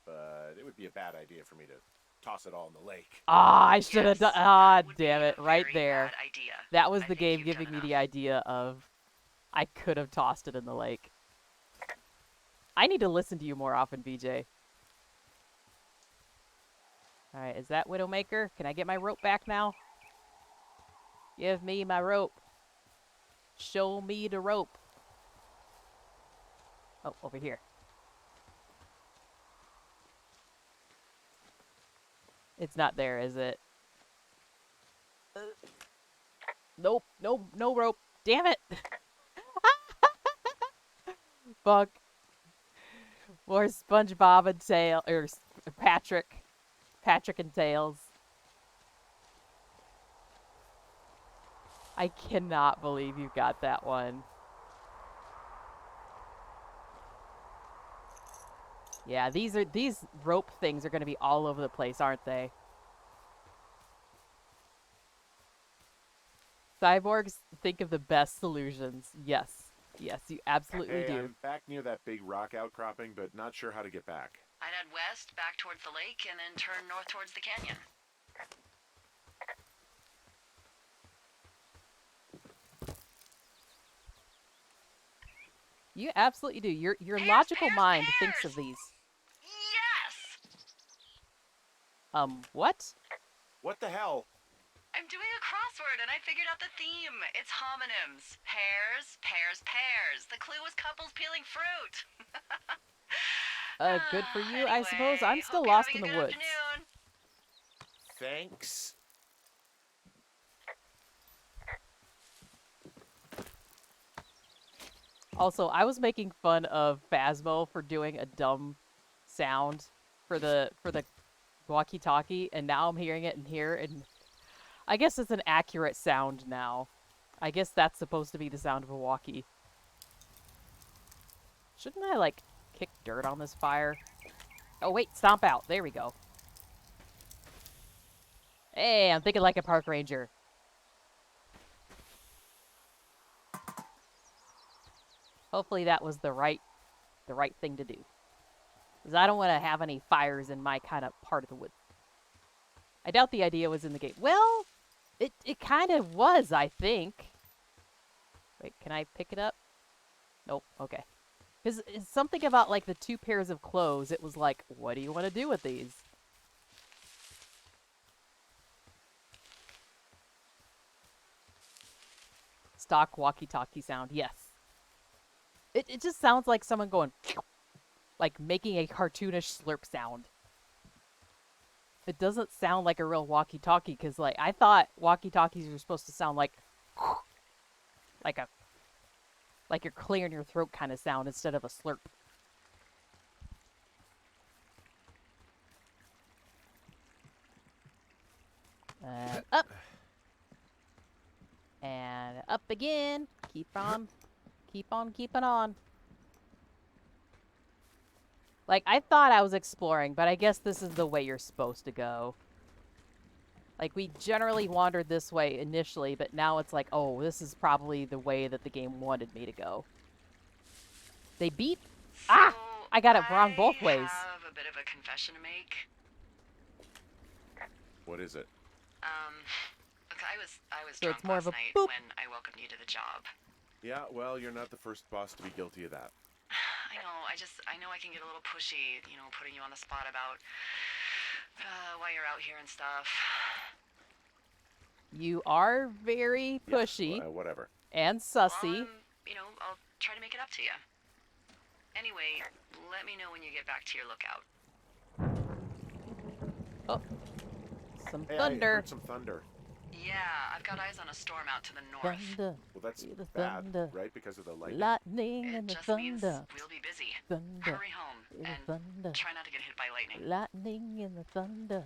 Speaker 7: but it would be a bad idea for me to toss it all in the lake.
Speaker 1: Ah, I should have
Speaker 6: Yes,
Speaker 1: done. Ah,
Speaker 6: that would
Speaker 1: damn
Speaker 6: be
Speaker 1: it!
Speaker 6: a
Speaker 1: Right
Speaker 6: very
Speaker 1: there.
Speaker 6: bad idea.
Speaker 1: That was
Speaker 6: I
Speaker 1: the
Speaker 6: think
Speaker 1: game
Speaker 6: you've done
Speaker 1: giving me the
Speaker 6: enough.
Speaker 1: idea of I could have tossed it in the lake. I need to listen to you more often, BJ. Alright, is that Widowmaker? Can I get my rope back now? Give me my rope. Show me the rope. Oh, over here. It's not there, is it? Nope, no rope. Damn it! Fuck. More SpongeBob and Tail, or Patrick and Tails. I cannot believe you got that one. Yeah, these rope things are going to be all over the place, aren't they? Cyborgs think of the best solutions. Yes. Yes, you absolutely
Speaker 7: Hey,
Speaker 1: do.
Speaker 7: I'm back near that big rock outcropping, but not sure how to get back.
Speaker 6: I'd head west, back towards the lake, and then turn north towards the canyon.
Speaker 1: You absolutely do. Your
Speaker 6: Pears,
Speaker 1: logical
Speaker 6: pears,
Speaker 1: mind
Speaker 6: pears!
Speaker 1: thinks of these.
Speaker 6: Yes!
Speaker 1: What?
Speaker 7: What the hell?
Speaker 6: I'm doing a crossword and I figured out the theme. It's homonyms. Pears, pears, pears. The clue was couples peeling fruit.
Speaker 1: Good for you, I
Speaker 6: Anyway,
Speaker 1: suppose. I'm still
Speaker 6: hope you're
Speaker 1: lost in
Speaker 6: having
Speaker 1: the
Speaker 6: a good
Speaker 1: woods.
Speaker 6: afternoon.
Speaker 7: Thanks.
Speaker 1: Also, I was making fun of Phasmo for doing a dumb sound for the walkie-talkie, and now I'm hearing it in here, and I guess it's an accurate sound now. I guess that's supposed to be the sound of a walkie. Shouldn't I, like, kick dirt on this fire? Oh, wait, stomp out. There we go. Hey, I'm thinking like a park ranger. Hopefully that was the right thing to do. Because I don't want to have any fires in my kind of part of the woods. I doubt the idea was in the game. Well, it kind of was, I think. Wait, can I pick it up? Nope, okay. Because it's something about, like, the 2 pairs of clothes. It was like, what do you want to do with these? Stock walkie-talkie sound, yes. It just sounds like someone going, like making a cartoonish slurp sound. It doesn't sound like a real walkie-talkie, because, like, I thought walkie-talkies were supposed to sound like you're clearing your throat kind of sound instead of a slurp. Up. And up again. Keep on keeping on. Like, I thought I was exploring, but I guess this is the way you're supposed to go. Like, we generally wandered this way initially, but now it's like, oh, this is probably the way that the game wanted me to go. They beat...
Speaker 6: So
Speaker 1: I got it wrong both ways.
Speaker 6: I have a bit of a confession to make.
Speaker 7: What is it?
Speaker 6: Look, I was
Speaker 1: So
Speaker 6: drunk
Speaker 1: it's more
Speaker 6: last
Speaker 1: of a
Speaker 6: night
Speaker 1: boop.
Speaker 6: when I welcomed you to the job.
Speaker 7: Yeah, well, you're not the first boss to be guilty of that.
Speaker 6: I know, I know I can get a little pushy, you know, putting you on the spot about why you're out here and stuff.
Speaker 1: You are very pushy
Speaker 7: Yeah, whatever.
Speaker 1: and
Speaker 6: Well,
Speaker 1: sussy.
Speaker 6: you know, I'll try to make it up to you. Anyway, let me know when you get back to your lookout.
Speaker 1: Oh, some
Speaker 7: Hey, I
Speaker 1: thunder.
Speaker 7: heard some thunder.
Speaker 6: Yeah, I've got eyes on a storm out to the north.
Speaker 1: Thunder.
Speaker 7: Well, that's
Speaker 1: Hear the
Speaker 7: bad,
Speaker 1: thunder.
Speaker 7: right? Because of the lightning.
Speaker 1: Lightning
Speaker 6: It
Speaker 1: and the
Speaker 6: just means
Speaker 1: thunder.
Speaker 6: we'll be busy.
Speaker 1: Thunder.
Speaker 6: Hurry home
Speaker 1: Hear the
Speaker 6: and
Speaker 1: thunder.
Speaker 6: try not to get hit by lightning.
Speaker 1: Lightning and the thunder.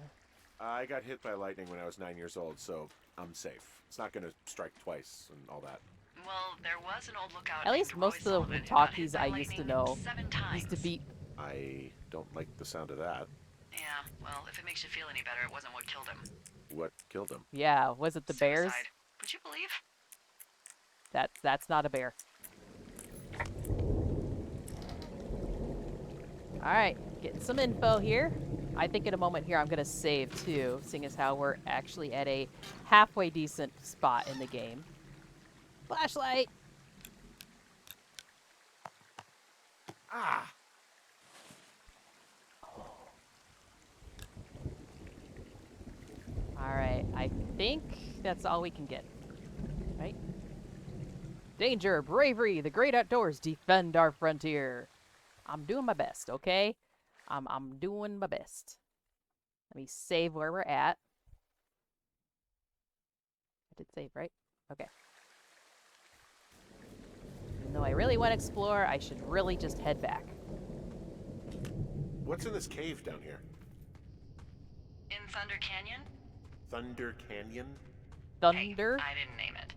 Speaker 7: I got hit by lightning when I was 9 years old, so I'm safe. It's not going to strike twice and all that.
Speaker 6: Well, there was an old lookout.
Speaker 1: At least
Speaker 6: named
Speaker 1: most
Speaker 6: Roy
Speaker 1: of the
Speaker 6: Sullivan who got
Speaker 1: talkies
Speaker 6: hit by
Speaker 1: I used to
Speaker 6: lightning
Speaker 1: know
Speaker 6: 7 times.
Speaker 1: used to beat.
Speaker 7: I don't like the sound of that.
Speaker 6: Yeah, well, if it makes you feel any better, it wasn't what killed him.
Speaker 7: What killed him?
Speaker 1: Yeah, was it the bears?
Speaker 6: Suicide. Would you believe?
Speaker 1: That's not a bear. Alright, getting some info here. I think in a moment here I'm going to save too, seeing as how we're actually at a halfway decent spot in the game. Flashlight!
Speaker 7: Ah!
Speaker 1: Alright, I think that's all we can get. Right? Danger, bravery, the great outdoors, defend our frontier. I'm doing my best, okay? I'm doing my best. Let me save where we're at. I did save, right? Okay. Even though I really want to explore, I should really just head back.
Speaker 7: What's in this cave down here?
Speaker 6: In Thunder Canyon?
Speaker 7: Thunder Canyon?
Speaker 1: Thunder?
Speaker 6: Hey, I didn't name it.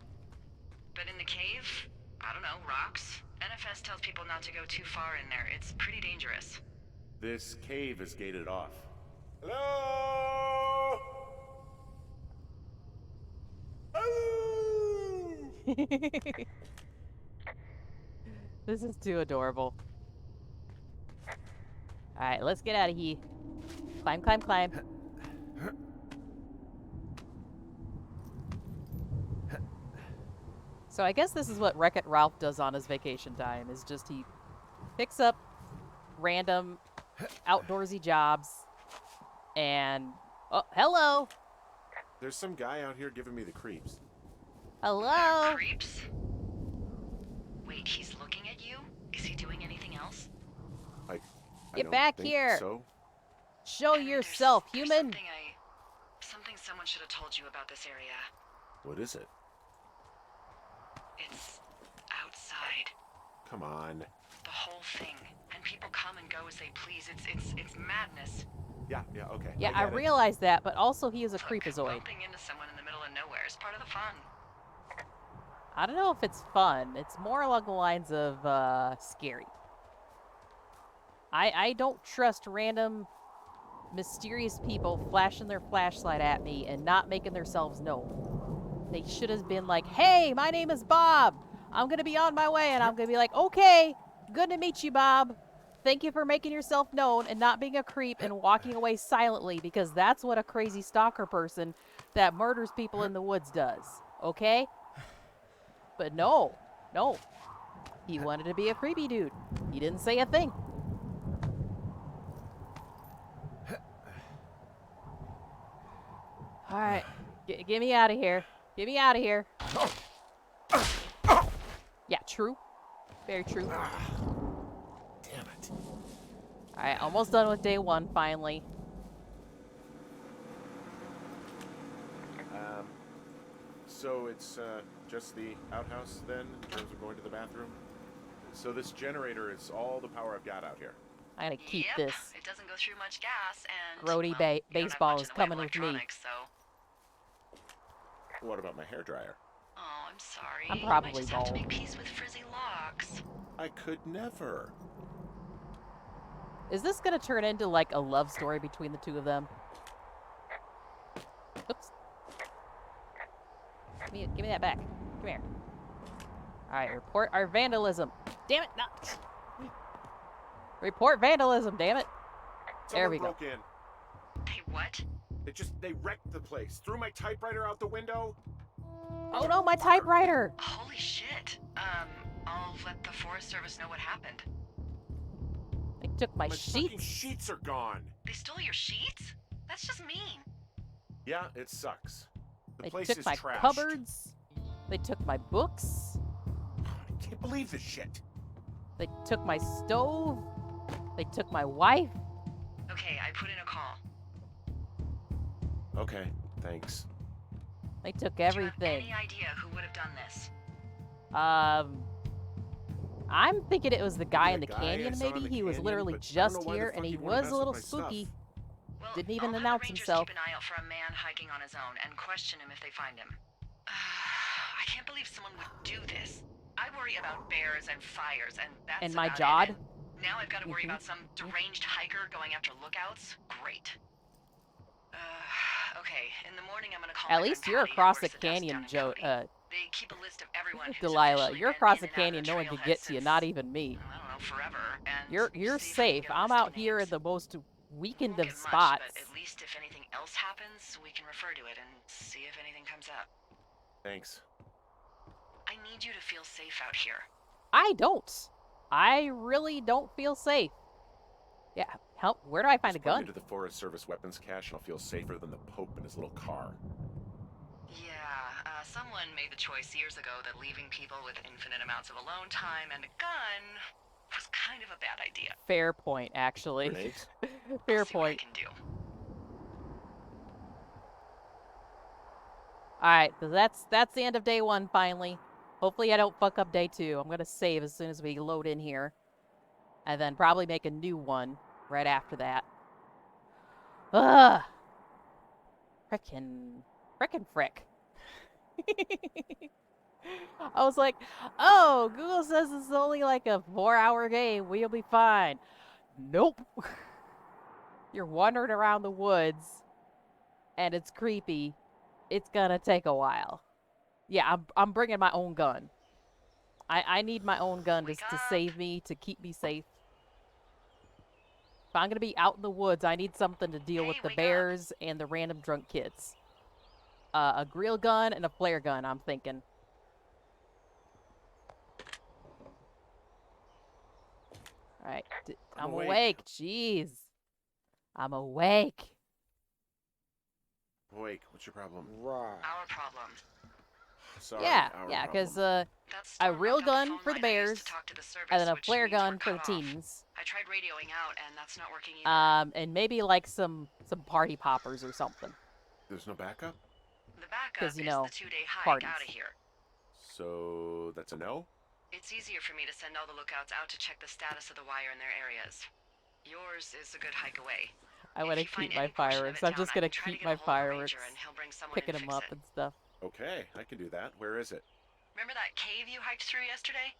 Speaker 6: But in the cave, I don't know, rocks? NFS tells people not to go too far in there. It's pretty dangerous.
Speaker 7: This cave is gated off. Hello? Hello?
Speaker 1: This is too adorable. Alright, let's get out of here. Climb, climb, climb. So I guess this is what Wreck-It Ralph does on his vacation time, is just he picks up random outdoorsy jobs and... Oh, hello!
Speaker 7: There's some guy out here giving me the creeps.
Speaker 1: Hello!
Speaker 6: Creeps? Wait, he's looking at you? Is he doing anything else?
Speaker 7: I
Speaker 1: Get
Speaker 7: don't
Speaker 1: back
Speaker 7: think
Speaker 1: here!
Speaker 7: So?
Speaker 1: Show yourself,
Speaker 6: There's
Speaker 1: human!
Speaker 6: something someone should have told you about this area.
Speaker 7: What is it?
Speaker 6: It's outside.
Speaker 7: Come on.
Speaker 6: The whole thing. And people come and go as they please. It's madness.
Speaker 7: Yeah, okay.
Speaker 1: Yeah, I
Speaker 7: get it.
Speaker 1: realize that, but also he is a
Speaker 6: Look,
Speaker 1: creepazoid.
Speaker 6: bumping into someone in the middle of nowhere is part of the fun.
Speaker 1: I don't know if it's fun. It's more along the lines of, scary. I don't trust random, mysterious people flashing their flashlight at me and not making themselves known. They should have been like, hey, my name is Bob. I'm going to be on my way. And I'm going to be like, okay, good to meet you, Bob. Thank you for making yourself known and not being a creep and walking away silently, because that's what a crazy stalker person that murders people in the woods does. Okay? But no. He wanted to be a creepy dude. He didn't say a thing. All right. Get me out of here. Get me out of here. Yeah, true. Very true.
Speaker 7: Damn it.
Speaker 1: Alright, almost done with day one, finally.
Speaker 7: So it's just the outhouse then, in terms of going to the bathroom? So this generator is all the power I've got out here.
Speaker 1: I'm gonna keep
Speaker 6: Yep,
Speaker 1: this.
Speaker 6: it doesn't go through much gas, and
Speaker 1: Grody
Speaker 6: well, you don't have
Speaker 1: baseball
Speaker 6: much
Speaker 1: is
Speaker 6: in the way of
Speaker 1: coming with me.
Speaker 6: electronics, So.
Speaker 7: What about my hairdryer?
Speaker 6: Oh, I'm sorry.
Speaker 1: I'm
Speaker 6: You
Speaker 1: probably
Speaker 6: might just have to
Speaker 1: bald.
Speaker 6: make peace with frizzy locks.
Speaker 7: I could never.
Speaker 1: Is this gonna turn into like a love story between the two of them? Oops. Give me that back. Come here. Alright, report our vandalism. Damn it, not. Report vandalism, damn it. There we go.
Speaker 7: Broke in.
Speaker 6: Hey, what?
Speaker 7: They wrecked the place. Threw my typewriter out the window.
Speaker 1: Oh no, my typewriter!
Speaker 6: Holy shit. I'll let the Forest Service know what happened.
Speaker 1: They took my
Speaker 7: fucking
Speaker 1: sheets.
Speaker 7: sheets are gone.
Speaker 6: They stole your sheets? That's just mean.
Speaker 7: Yeah, it sucks. The
Speaker 1: They
Speaker 7: place
Speaker 1: took
Speaker 7: is
Speaker 1: my
Speaker 7: trashed.
Speaker 1: cupboards. They took my books.
Speaker 7: I can't believe this shit.
Speaker 1: They took my stove. They took my wife.
Speaker 6: Okay, I put in a call.
Speaker 7: Okay, thanks.
Speaker 1: They took
Speaker 6: Do you have
Speaker 1: everything.
Speaker 6: any idea who would have done this?
Speaker 1: I'm thinking it was the guy in the
Speaker 7: That guy I
Speaker 1: canyon,
Speaker 7: saw in
Speaker 1: maybe.
Speaker 7: the
Speaker 1: He was
Speaker 7: canyon,
Speaker 1: literally
Speaker 7: but I don't know
Speaker 1: just
Speaker 7: why the
Speaker 1: here,
Speaker 7: fuck
Speaker 1: and he
Speaker 7: he'd wanna
Speaker 1: was
Speaker 7: mess
Speaker 1: a
Speaker 7: with
Speaker 1: little
Speaker 7: my stuff.
Speaker 1: spooky.
Speaker 6: Well,
Speaker 1: Didn't even
Speaker 6: I'll
Speaker 1: announce
Speaker 6: have the Rangers
Speaker 1: himself.
Speaker 6: keep an eye out for a man hiking on his own and question him if they find him. I can't believe someone would do this. I worry about bears and fires, and that's
Speaker 1: And my
Speaker 6: about
Speaker 1: jod.
Speaker 6: it. And now I've got to worry about some deranged hiker going after lookouts? Great. Okay, in the morning I'm gonna call
Speaker 1: At
Speaker 6: my
Speaker 1: least
Speaker 6: friend
Speaker 1: you're
Speaker 6: Patty, who
Speaker 1: across
Speaker 6: works
Speaker 1: the
Speaker 6: the desk
Speaker 1: canyon,
Speaker 6: down in
Speaker 1: Joe.
Speaker 6: Cody. They keep a list of everyone who's
Speaker 1: Delilah,
Speaker 6: officially
Speaker 1: you're
Speaker 6: been
Speaker 1: across
Speaker 6: in
Speaker 1: the
Speaker 6: and out of
Speaker 1: canyon.
Speaker 6: the
Speaker 1: No one can
Speaker 6: trailhead
Speaker 1: get to you,
Speaker 6: since,
Speaker 1: not even me.
Speaker 6: I don't know, forever. And
Speaker 1: You're
Speaker 6: see if I can
Speaker 1: safe.
Speaker 6: get a
Speaker 1: I'm
Speaker 6: list
Speaker 1: out here in
Speaker 6: names.
Speaker 1: the most weakened
Speaker 6: Won't
Speaker 1: of
Speaker 6: get much,
Speaker 1: spots.
Speaker 6: but at least if anything else happens, we can refer to it and see if anything comes up.
Speaker 7: Thanks.
Speaker 6: I need you to feel safe out here.
Speaker 1: I don't. I really don't feel safe. Yeah, help. Where do I find a
Speaker 7: Just put me
Speaker 1: gun?
Speaker 7: to the Forest Service weapons cache, and I'll feel safer than the Pope in his little car.
Speaker 6: Yeah, someone made the choice years ago that leaving people with infinite amounts of alone time and a gun was kind of a bad idea.
Speaker 1: Fair point, actually.
Speaker 7: Grenades?
Speaker 1: Fair
Speaker 6: I'll see what I
Speaker 1: point.
Speaker 6: can do.
Speaker 1: Alright, so that's the end of day one, finally. Hopefully I don't fuck up day two. I'm gonna save as soon as we load in here. And then probably make a new one right after that. Ugh! Frickin' frick. I was like, oh, Google says it's only like a 4-hour game. We'll be fine. Nope. You're wandering around the woods, and it's creepy. It's gonna take a while. Yeah, I'm bringing my own gun. I need my own gun just to save me, to keep me safe. If I'm gonna be out in the woods, I need something to deal with the bears and the random drunk kids. A grill gun and a flare gun, I'm thinking. Alright, I'm awake. Jeez. I'm awake.
Speaker 7: Awake, what's your problem?
Speaker 9: Right.
Speaker 6: Our problem.
Speaker 7: Sorry,
Speaker 1: Yeah,
Speaker 7: our
Speaker 1: yeah,
Speaker 7: problem.
Speaker 1: because a real gun for the bears, and then a flare gun for the teens.
Speaker 6: I tried radioing out, and that's not working either.
Speaker 1: And maybe like some party poppers or something.
Speaker 7: There's no backup?
Speaker 6: The backup
Speaker 1: 'Cause, you know,
Speaker 6: is the 2-day hike
Speaker 1: parties.
Speaker 6: out of here.
Speaker 7: So, that's a no?
Speaker 6: It's easier for me to send all the lookouts out to check the status of the wire in their areas. Yours is a good hike away.
Speaker 1: I want to keep my fireworks. I'm just going to keep my fireworks, picking them up and stuff.
Speaker 7: Okay, I can do that. Where is it?
Speaker 6: Remember that cave you hiked through yesterday?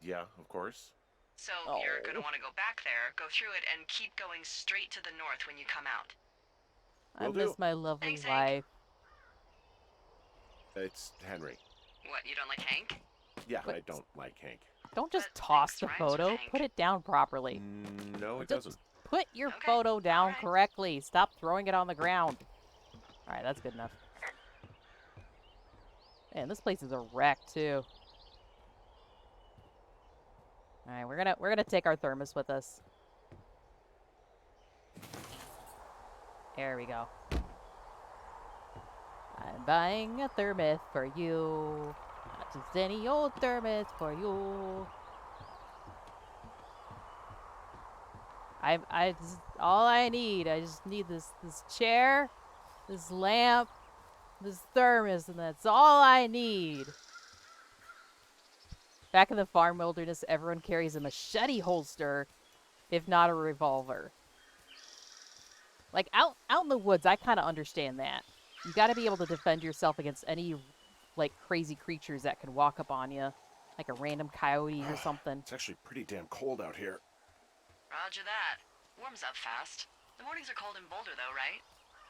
Speaker 7: Yeah, of course.
Speaker 6: So you're going to want to go back there, go through it, and keep going straight to the north when you come out.
Speaker 1: I miss my lovely wife.
Speaker 7: It's Henry.
Speaker 6: What, you don't like Hank?
Speaker 7: Yeah, I don't like Hank.
Speaker 1: Don't just toss the photo. Put it down properly.
Speaker 7: No, it
Speaker 1: Just
Speaker 7: doesn't.
Speaker 1: put your photo down correctly. Stop throwing it on the ground. Alright, that's good enough. Man, this place is a wreck too. Alright, we're gonna take our thermos with us. There we go. I'm buying a thermos for you. Not just any old thermos for you. I just, all I just need this chair, this lamp, this thermos, and that's all I need. Back in the farm wilderness, everyone carries a machete holster, if not a revolver. Like, out in the woods, I kind of understand that. You gotta be able to defend yourself against any, like, crazy creatures that could walk up on you. Like a random coyote or something.
Speaker 7: It's actually pretty damn cold out here.
Speaker 6: Roger that. Warms up fast. The mornings are cold in Boulder, though, right?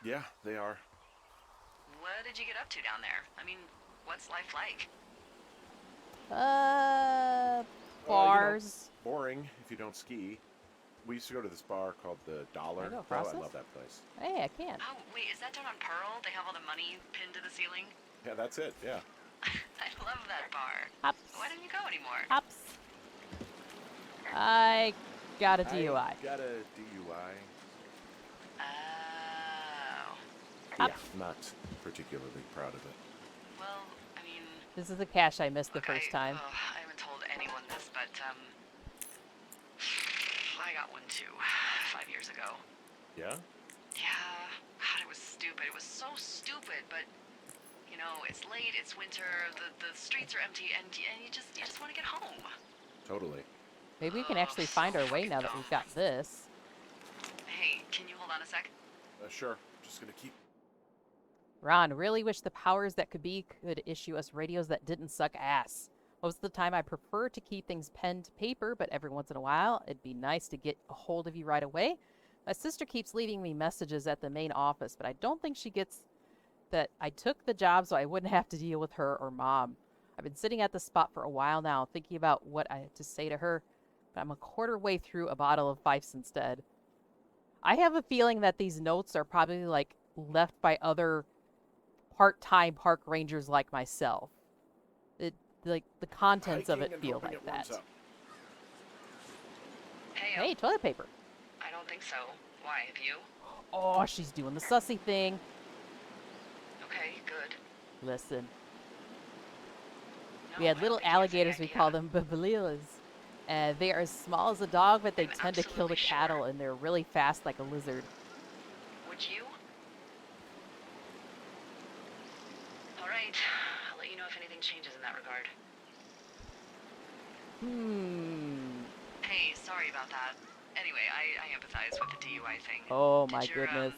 Speaker 7: Yeah, they are.
Speaker 6: What did you get up to down there? I mean, what's life like?
Speaker 1: Bars.
Speaker 7: Boring if you don't ski. We used to go to this bar called the Dollar.
Speaker 1: Can I go
Speaker 7: Oh,
Speaker 1: across
Speaker 7: I
Speaker 1: this?
Speaker 7: love that place.
Speaker 1: Hey, I can.
Speaker 6: Oh, wait, is that down on Pearl? They have all the money pinned to the ceiling?
Speaker 7: Yeah, that's it. Yeah.
Speaker 6: I love that bar.
Speaker 1: Hops.
Speaker 6: Why don't you go anymore?
Speaker 1: Hops. I got a DUI.
Speaker 7: I got a DUI.
Speaker 6: Oh.
Speaker 7: Yeah, not particularly proud of it.
Speaker 6: Well, I mean...
Speaker 1: This is the cache I missed the
Speaker 6: look,
Speaker 1: first time.
Speaker 6: I haven't told anyone this, but, I got one too, 5 years ago.
Speaker 7: Yeah?
Speaker 6: Yeah. God, it was stupid. It was so stupid, but... You know, it's late, it's winter, the streets are empty, and you just want to get home.
Speaker 7: Totally.
Speaker 1: Maybe we can actually find our way now that we've got this.
Speaker 6: Hey, can you hold on a sec?
Speaker 7: Sure. Just gonna keep...
Speaker 1: Ron, really wish the powers that could be could issue us radios that didn't suck ass. Most of the time I prefer to keep things pen to paper, but every once in a while it'd be nice to get a hold of you right away. My sister keeps leaving me messages at the main office, but I don't think she gets that I took the job so I wouldn't have to deal with her or Mom. I've been sitting at the spot for a while now, thinking about what I have to say to her, but I'm a quarter way through a bottle of Fifes instead. I have a feeling that these notes are probably like left by other part-time park rangers like myself. Like the contents of it feel like that. Hey, toilet paper.
Speaker 6: I don't think so. Why, have you?
Speaker 1: Oh, she's doing the sussy thing.
Speaker 6: Okay, good.
Speaker 1: Listen.
Speaker 6: No,
Speaker 1: We had
Speaker 6: I
Speaker 1: little
Speaker 6: don't think you have any
Speaker 1: alligators, we call them babalilas. They are as small as a dog, but they
Speaker 6: I'm
Speaker 1: tend to kill the
Speaker 6: absolutely sure.
Speaker 1: cattle, and they're really fast like a lizard.
Speaker 6: Would you? All right. I'll let you know if anything changes in that regard. Hey, sorry about that. Anyway, I empathize with the DUI thing.
Speaker 1: Oh my
Speaker 6: Did your,
Speaker 1: goodness.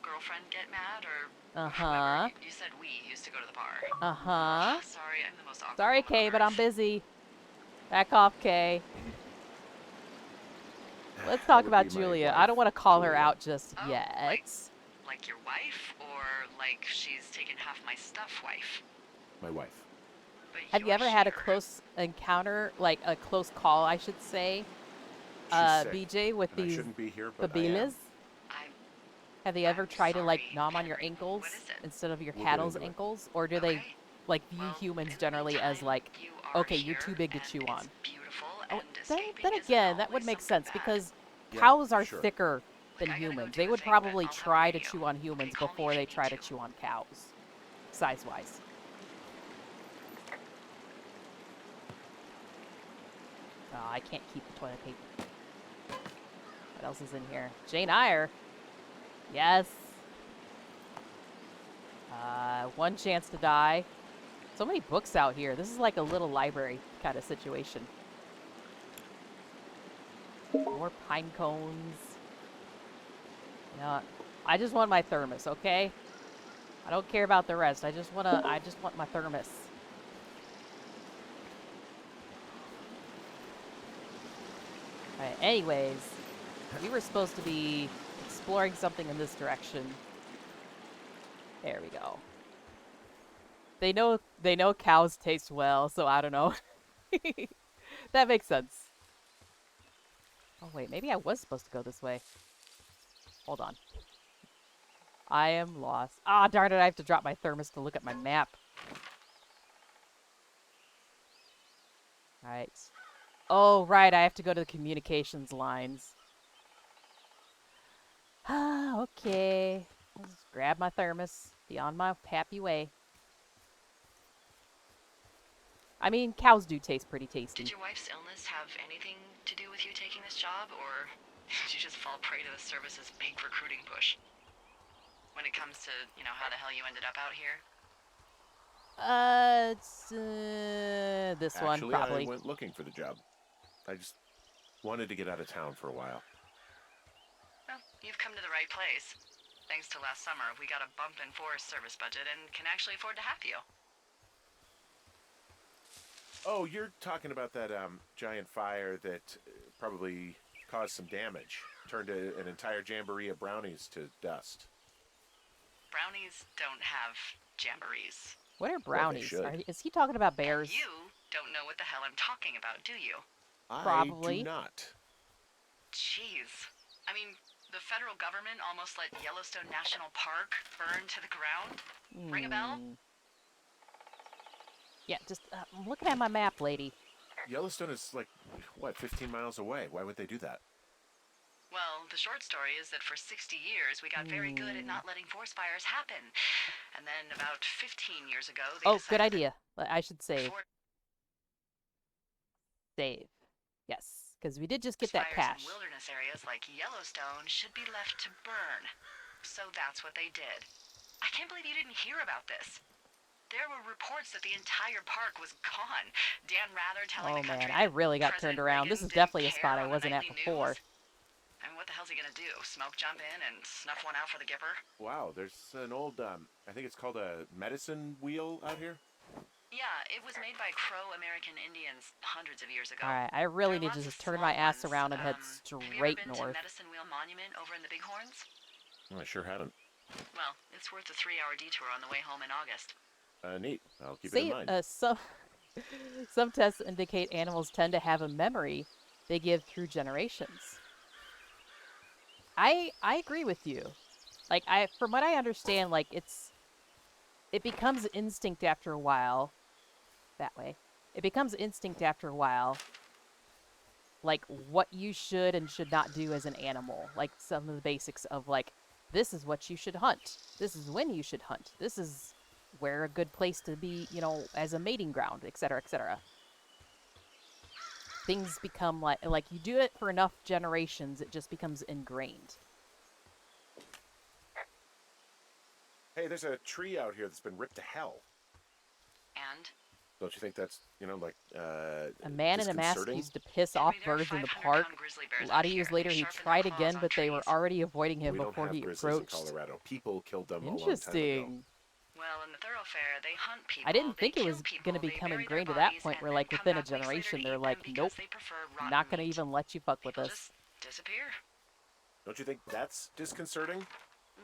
Speaker 6: girlfriend get mad, or
Speaker 1: Uh-huh.
Speaker 6: whoever? You said we used to go to the bar.
Speaker 1: Uh-huh.
Speaker 6: Sorry, I'm the most awkward
Speaker 1: Sorry,
Speaker 6: woman
Speaker 1: Kay,
Speaker 6: on
Speaker 1: but I'm
Speaker 6: earth.
Speaker 1: busy. Back off, Kay. Let's
Speaker 7: That
Speaker 1: talk
Speaker 7: would
Speaker 1: about
Speaker 7: be my
Speaker 1: Julia. I
Speaker 7: wife,
Speaker 1: don't want to call her
Speaker 7: Julia.
Speaker 1: out just
Speaker 6: Oh,
Speaker 1: yet.
Speaker 6: Like your wife, or like she's taken half my stuff wife?
Speaker 7: My wife.
Speaker 6: But
Speaker 1: Have you
Speaker 6: you're
Speaker 1: ever had a
Speaker 6: here.
Speaker 1: close encounter, like a close call, I should say,
Speaker 7: She's sick,
Speaker 1: BJ, with
Speaker 7: and I
Speaker 1: these
Speaker 7: shouldn't be here, but I
Speaker 1: babilas?
Speaker 7: am.
Speaker 1: Have they ever
Speaker 6: I'm
Speaker 1: tried to, like,
Speaker 6: sorry,
Speaker 1: nom on your
Speaker 6: Henry.
Speaker 1: ankles
Speaker 6: What is it?
Speaker 1: instead of your
Speaker 7: We'll get
Speaker 1: cattle's
Speaker 7: into it.
Speaker 1: ankles? Or do they,
Speaker 6: Okay.
Speaker 1: like, view
Speaker 6: Well,
Speaker 1: humans
Speaker 6: in the
Speaker 1: generally as,
Speaker 6: meantime,
Speaker 1: like,
Speaker 6: you are
Speaker 1: okay, you're too
Speaker 6: here,
Speaker 1: big to
Speaker 6: and
Speaker 1: chew
Speaker 6: it's
Speaker 1: on?
Speaker 6: beautiful,
Speaker 1: Oh,
Speaker 6: and
Speaker 1: then
Speaker 6: escaping isn't
Speaker 1: again, that
Speaker 6: always
Speaker 1: would make
Speaker 6: something
Speaker 1: sense
Speaker 6: bad.
Speaker 1: because
Speaker 7: Yeah,
Speaker 1: cows are
Speaker 7: sure.
Speaker 1: thicker than
Speaker 6: I gotta go
Speaker 1: humans.
Speaker 6: do
Speaker 1: They
Speaker 6: the
Speaker 1: would
Speaker 6: thing, but
Speaker 1: probably
Speaker 6: I'll have
Speaker 1: try to
Speaker 6: radio.
Speaker 1: chew on humans
Speaker 6: Okay, call me
Speaker 1: before
Speaker 6: if
Speaker 1: they
Speaker 6: you
Speaker 1: try to
Speaker 6: need to.
Speaker 1: chew on cows, size-wise. Oh, I can't keep the toilet paper. What else is in here? Jane Eyre. Yes. One Chance to Die. So many books out here. This is like a little library kind of situation. More pine cones. You know, I just want my thermos, okay? I don't care about the rest. I just want my thermos. Alright, anyways, we were supposed to be exploring something in this direction. There we go. They know cows taste well, so I don't know. That makes sense. Oh wait, maybe I was supposed to go this way. Hold on. I am lost. Ah, darn it, I have to drop my thermos to look at my map. Alright. Oh, right, I have to go to the communications lines. Ah, okay. I'll just grab my thermos. Be on my happy way. I mean, cows do taste pretty tasty.
Speaker 6: Did your wife's illness have anything to do with you taking this job, or did you just fall prey to the service's big recruiting push? When it comes to, you know, how the hell you ended up out here?
Speaker 1: It's this one,
Speaker 7: Actually,
Speaker 1: probably.
Speaker 7: I went looking for the job. I just wanted to get out of town for a while.
Speaker 6: Well, you've come to the right place. Thanks to last summer, we got a bump in Forest Service budget and can actually afford to have you.
Speaker 7: Oh, you're talking about that giant fire that probably caused some damage. Turned an entire jamboree of brownies to dust.
Speaker 6: Brownies don't have jamborees.
Speaker 1: What are
Speaker 7: Well, they
Speaker 1: brownies?
Speaker 7: should.
Speaker 1: Is he talking about bears?
Speaker 6: And you don't know what the hell I'm talking about, do you?
Speaker 1: Probably.
Speaker 7: I do not.
Speaker 6: jeez. I mean, the federal government almost let Yellowstone National Park burn to the ground. Ring a bell?
Speaker 1: Yeah, just I'm looking at my map, lady.
Speaker 7: Yellowstone is like, what, 15 miles away? Why would they do that?
Speaker 6: Well, the short story is that for 60 years, we got very good at not letting forest fires happen. And then about 15 years ago, they
Speaker 1: Oh, good
Speaker 6: decided
Speaker 1: idea. I should save.
Speaker 6: that
Speaker 1: Save. Yes, because we did just get
Speaker 6: forest
Speaker 1: that
Speaker 6: fires
Speaker 1: cash.
Speaker 6: in wilderness areas like Yellowstone should be left to burn. So that's what they did. I can't believe you didn't hear about this. There were reports that the entire park was gone. Dan Rather telling
Speaker 1: Oh
Speaker 6: the country
Speaker 1: man, I
Speaker 6: that
Speaker 1: really got
Speaker 6: President
Speaker 1: turned around.
Speaker 6: Reagan
Speaker 1: This is
Speaker 6: didn't
Speaker 1: definitely a
Speaker 6: care
Speaker 1: spot I
Speaker 6: on the
Speaker 1: wasn't at
Speaker 6: nightly
Speaker 1: before.
Speaker 6: news. I mean, what the hell's he gonna do? Smoke jump in and snuff one out for the Gipper?
Speaker 7: Wow, there's an old, I think it's called a medicine wheel out here.
Speaker 6: Yeah, it was made by Crow American Indians hundreds of years ago.
Speaker 1: Alright, I really
Speaker 6: There are
Speaker 1: need to
Speaker 6: lots
Speaker 1: just
Speaker 6: of
Speaker 1: turn
Speaker 6: small
Speaker 1: my ass
Speaker 6: ones.
Speaker 1: around and head
Speaker 6: Have you ever
Speaker 1: straight
Speaker 6: been
Speaker 1: north.
Speaker 6: to Medicine Wheel Monument over in the Bighorns?
Speaker 7: Oh, I sure hadn't.
Speaker 6: Well, it's worth a 3-hour detour on the way home in August.
Speaker 7: Neat. I'll keep it in mind.
Speaker 1: Some tests indicate animals tend to have a memory they give through generations. I agree with you. Like from what I understand, like it becomes instinct after a while. That way. It becomes instinct after a while. Like what you should and should not do as an animal. Like some of the basics of like, this is what you should hunt. This is when you should hunt. This is where a good place to be, you know, as a mating ground, etc., etc. Things become like you do it for enough generations, it just becomes ingrained.
Speaker 7: Hey, there's a tree out here that's been ripped to hell.
Speaker 6: And?
Speaker 7: Don't you think that's, like,
Speaker 1: A man in a mask
Speaker 7: disconcerting?
Speaker 1: used to piss off birds in the park. A lot of years later, he tried again, but they were already avoiding him
Speaker 7: We don't
Speaker 1: before
Speaker 7: have
Speaker 1: he
Speaker 7: grizzlies
Speaker 1: approached.
Speaker 7: in Colorado. People killed them a long time ago.
Speaker 1: Interesting.
Speaker 6: Well, in the thoroughfare, they hunt people.
Speaker 1: I didn't think
Speaker 6: they
Speaker 1: it was
Speaker 6: kill
Speaker 1: going to
Speaker 6: people,
Speaker 1: become
Speaker 6: they bury
Speaker 1: ingrained
Speaker 6: their
Speaker 1: to that
Speaker 6: bodies,
Speaker 1: point
Speaker 6: and
Speaker 1: where,
Speaker 6: then
Speaker 1: like,
Speaker 6: come
Speaker 1: within a
Speaker 6: back weeks later
Speaker 1: generation,
Speaker 6: to
Speaker 1: they're
Speaker 6: eat
Speaker 1: like,
Speaker 6: them
Speaker 1: nope,
Speaker 6: because they prefer rotten
Speaker 1: not going to
Speaker 6: meat.
Speaker 1: even let you fuck with
Speaker 6: They'll
Speaker 1: us.
Speaker 6: just disappear.
Speaker 7: Don't you think that's disconcerting?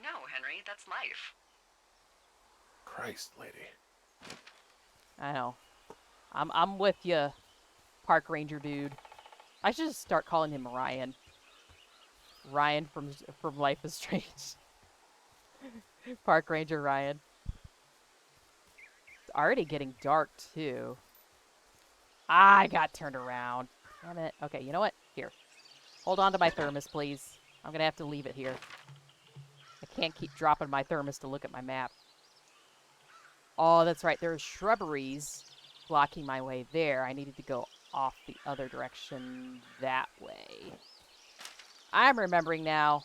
Speaker 6: No, Henry, that's life.
Speaker 7: Christ, lady.
Speaker 1: I know. I'm with you, park ranger dude. I should just start calling him Ryan. Ryan from Life is Strange. Park ranger Ryan. It's already getting dark too. I got turned around. Damn it. Okay, you know what? Here. Hold on to my thermos, please. I'm gonna have to leave it here. I can't keep dropping my thermos to look at my map. Oh, that's right. There's shrubberies blocking my way there. I needed to go off the other direction that way. I'm remembering now.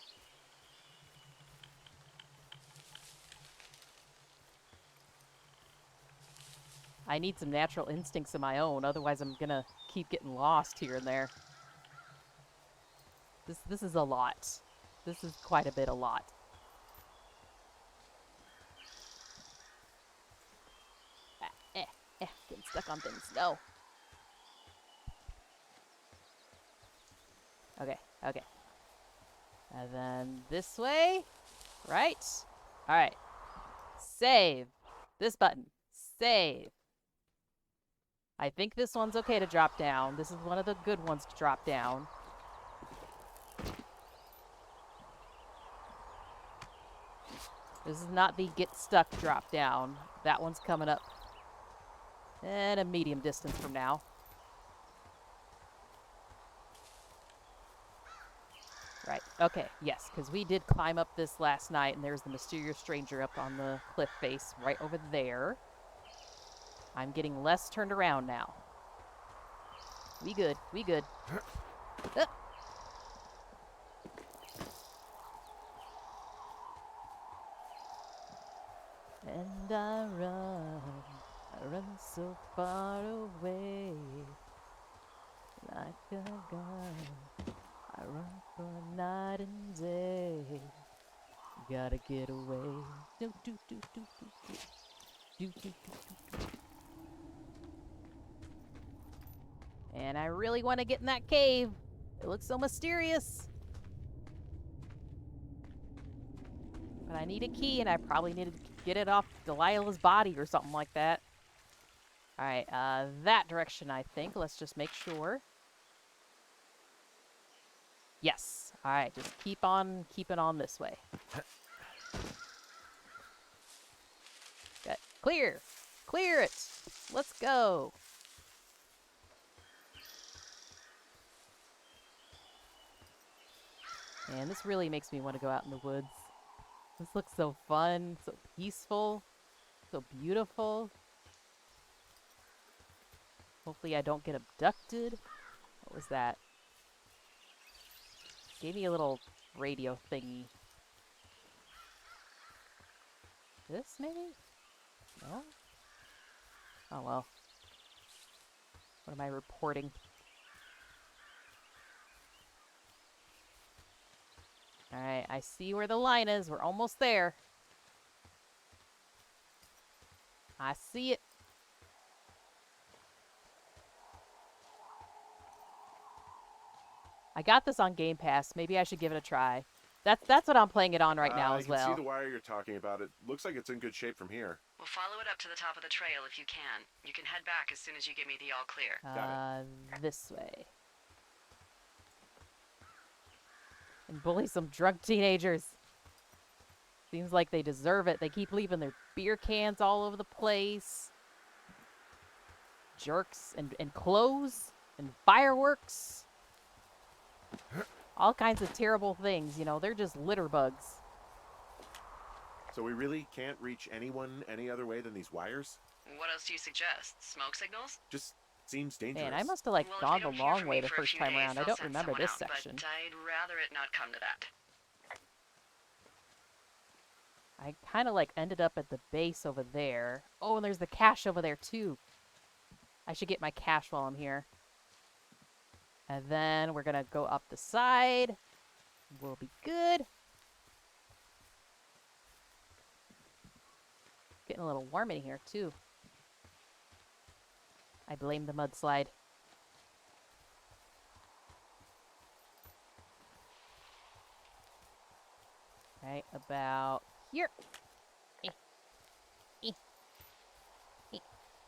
Speaker 1: I need some natural instincts of my own, otherwise I'm gonna keep getting lost here and there. This is a lot. This is quite a bit a lot. Getting stuck on things. No. Okay, okay. And then this way. Right? Alright. Save. This button. Save. I think this one's okay to drop down. This is one of the good ones to drop down. This is not the get stuck drop down. That one's coming up at a medium distance from now. Right, okay, yes, because we did climb up this last night, and there's the mysterious stranger up on the cliff face right over there. I'm getting less turned around now. We good, we good. And I run so far away, like a gun. I run for night and day. Gotta get away. Do do do do do do do do do do. And I really want to get in that cave. It looks so mysterious. But I need a key, and I probably need to get it off Delilah's body or something like that. Alright, that direction, I think. Let's just make sure. Yes. All right, just keep on keeping on this way. Good. Clear. Clear it. Let's go. Man, this really makes me want to go out in the woods. This looks so fun, so peaceful, so beautiful. Hopefully I don't get abducted. What was that? Gave me a little radio thingy. This, maybe? No? Oh, well. What am I reporting? Alright, I see where the line is. We're almost there. I see it. I got this on Game Pass. Maybe I should give it a try. That's what I'm playing it on right now as well.
Speaker 7: I can see the wire you're talking about. It looks like it's in good shape from here.
Speaker 6: We'll follow it up to the top of the trail if you can. You can head back as soon as you give me the all clear.
Speaker 1: This way. And bully some drunk teenagers. Seems like they deserve it. They keep leaving their beer cans all over the place. Jerks and clothes and fireworks. All kinds of terrible things, you know. They're just litter bugs.
Speaker 7: So we really can't reach anyone any other way than these wires?
Speaker 6: What else do you suggest? Smoke signals?
Speaker 7: Just seems dangerous.
Speaker 1: Man, I must have like gone the long way the first time around. I don't remember this
Speaker 6: out,
Speaker 1: section.
Speaker 6: But I'd rather it not come to that.
Speaker 1: I kind of like ended up at the base over there. Oh, and there's the cache over there too. I should get my cache while I'm here. And then we're gonna go up the side. We'll be good. Getting a little warm in here too. I blame the mudslide. Right about here.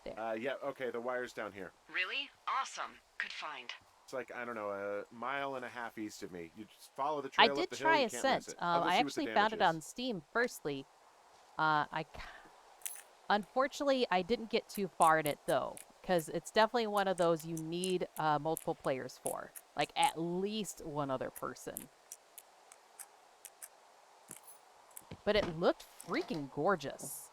Speaker 1: There.
Speaker 7: Yeah, okay, the wire's down here.
Speaker 6: Really? Awesome. Good find.
Speaker 7: It's like, I don't know, a mile and a half east of me. You just follow the trail
Speaker 1: I
Speaker 7: up
Speaker 1: did
Speaker 7: the
Speaker 1: try
Speaker 7: hill, you can't miss
Speaker 1: Ascent.
Speaker 7: it. I'll go
Speaker 1: I
Speaker 7: see what
Speaker 1: actually
Speaker 7: the
Speaker 1: found it
Speaker 7: damage
Speaker 1: on Steam firstly. Unfortunately, I didn't get too far in it though, because it's definitely one of those you need multiple players for. Like at least one other person. But it looked freaking gorgeous.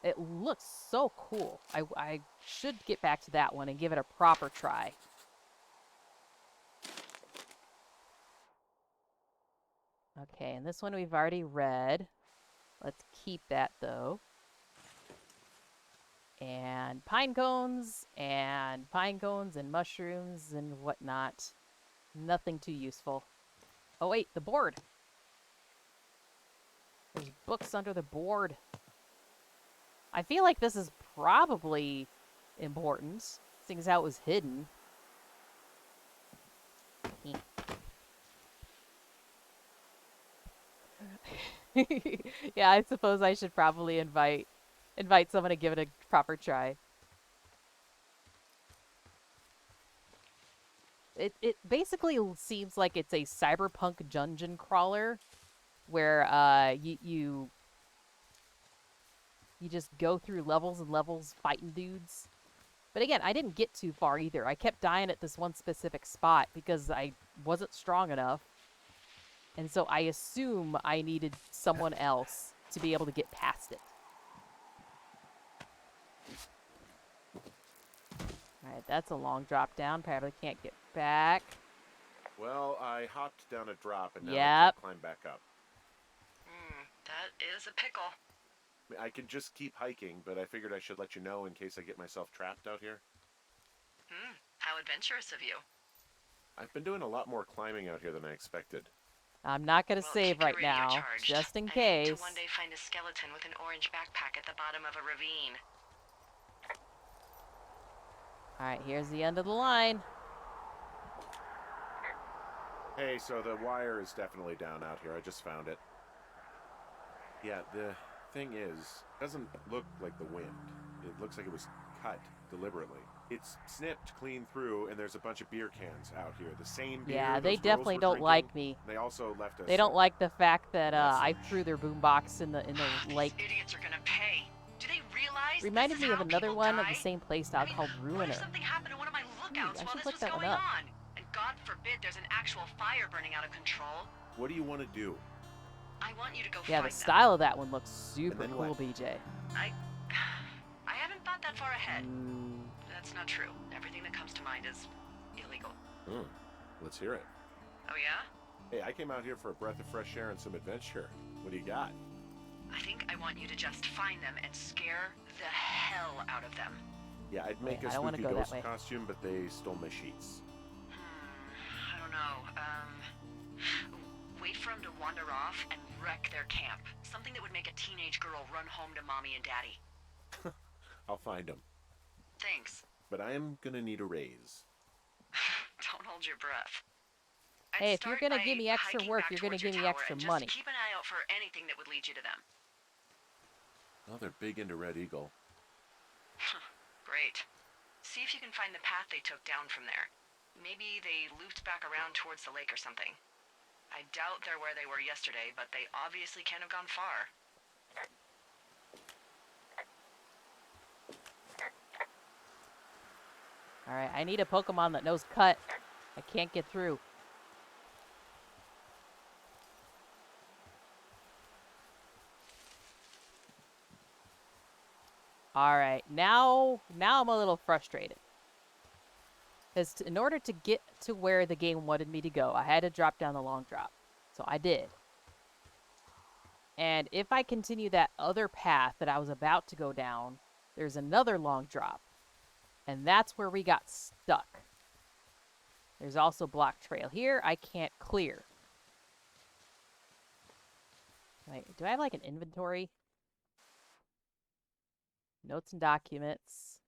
Speaker 1: It looks so cool. I should get back to that one and give it a proper try. Okay, and this one we've already read. Let's keep that, though. And pine cones and mushrooms and whatnot. Nothing too useful. Oh, wait, the board. There's books under the board. I feel like this is probably important, seeing as how it was hidden. Yeah, I suppose I should probably invite someone to give it a proper try. It basically seems like it's a cyberpunk dungeon crawler where you just go through levels and levels fighting dudes. But again, I didn't get too far either. I kept dying at this one specific spot because I wasn't strong enough. And so I assume I needed someone else to be able to get past it. Alright, that's a long drop down. Probably can't get back.
Speaker 7: Well, I hopped down a drop and now I
Speaker 1: Yep.
Speaker 7: can't climb back up.
Speaker 6: That is a pickle.
Speaker 7: I could just keep hiking, but I figured I should let you know in case I get myself trapped out here.
Speaker 6: How adventurous of you.
Speaker 7: I've been doing a lot more climbing out here than I expected.
Speaker 1: I'm not going to
Speaker 6: Well,
Speaker 1: save
Speaker 6: keep your
Speaker 1: right
Speaker 6: radio
Speaker 1: now,
Speaker 6: charged.
Speaker 1: just in
Speaker 6: I
Speaker 1: case.
Speaker 6: hope to one day find a skeleton with an orange backpack at the bottom of a ravine.
Speaker 1: Alright, here's the end of the line.
Speaker 7: Hey, so the wire is definitely down out here. I just found it. Yeah, the thing is, it doesn't look like the wind. It looks like it was cut deliberately. It's snipped clean through, and there's a bunch of beer cans out here. The same beer
Speaker 1: Yeah, they
Speaker 7: those girls
Speaker 1: definitely
Speaker 7: were
Speaker 1: don't
Speaker 7: drinking.
Speaker 1: like me.
Speaker 7: They also left us.
Speaker 1: They don't like the fact that I
Speaker 7: message.
Speaker 1: threw their boombox in the lake.
Speaker 6: These idiots are gonna pay. Do they realize
Speaker 1: Reminded
Speaker 6: this is
Speaker 1: me of
Speaker 6: how
Speaker 1: another
Speaker 6: people
Speaker 1: one
Speaker 6: die?
Speaker 1: of the same playstyle called
Speaker 6: What
Speaker 1: Ruiner.
Speaker 6: if something happened to one of my lookouts
Speaker 1: I
Speaker 6: while
Speaker 1: should
Speaker 6: this
Speaker 1: look
Speaker 6: was
Speaker 1: that one
Speaker 6: going
Speaker 1: up.
Speaker 6: on? And God forbid there's an actual fire burning out of control.
Speaker 7: What do you want to do?
Speaker 6: I want you to go
Speaker 1: Yeah,
Speaker 6: find
Speaker 1: the
Speaker 6: them.
Speaker 1: style of that one looks super
Speaker 7: then
Speaker 1: cool,
Speaker 7: what?
Speaker 1: BJ.
Speaker 6: I haven't thought that far ahead.
Speaker 1: Ooh.
Speaker 6: That's not true. Everything that comes to mind is illegal.
Speaker 7: Let's hear it.
Speaker 6: Oh yeah?
Speaker 7: Hey, I came out here for a breath of fresh air and some adventure. What do you got?
Speaker 6: I think I want you to just find them and scare the hell out of them.
Speaker 7: Yeah, I'd make
Speaker 1: Wait, I
Speaker 7: a
Speaker 1: don't wanna
Speaker 7: spooky
Speaker 1: go that
Speaker 7: ghost
Speaker 1: way.
Speaker 7: costume, but they stole my sheets.
Speaker 6: I don't know. Wait for them to wander off and wreck their camp. Something that would make a teenage girl run home to mommy and daddy.
Speaker 7: I'll find them.
Speaker 6: Thanks.
Speaker 7: But I am gonna need a raise.
Speaker 6: Don't hold your breath.
Speaker 1: Hey, if you're gonna give me extra work, you're gonna give me extra money.
Speaker 6: Just keep an eye out for anything that would lead you to them.
Speaker 7: Well, they're big into Red Eagle.
Speaker 6: Great. See if you can find the path they took down from there. Maybe they looped back around towards the lake or something. I doubt they're where they were yesterday, but they obviously can't have gone far.
Speaker 1: Alright, I need a Pokemon that knows cut. I can't get through. Alright, now I'm a little frustrated. Because in order to get to where the game wanted me to go, I had to drop down the long drop. So I did. And if I continue that other path that I was about to go down, there's another long drop. And that's where we got stuck. There's also block trail here I can't clear. Wait, do I have like an inventory? Notes and documents.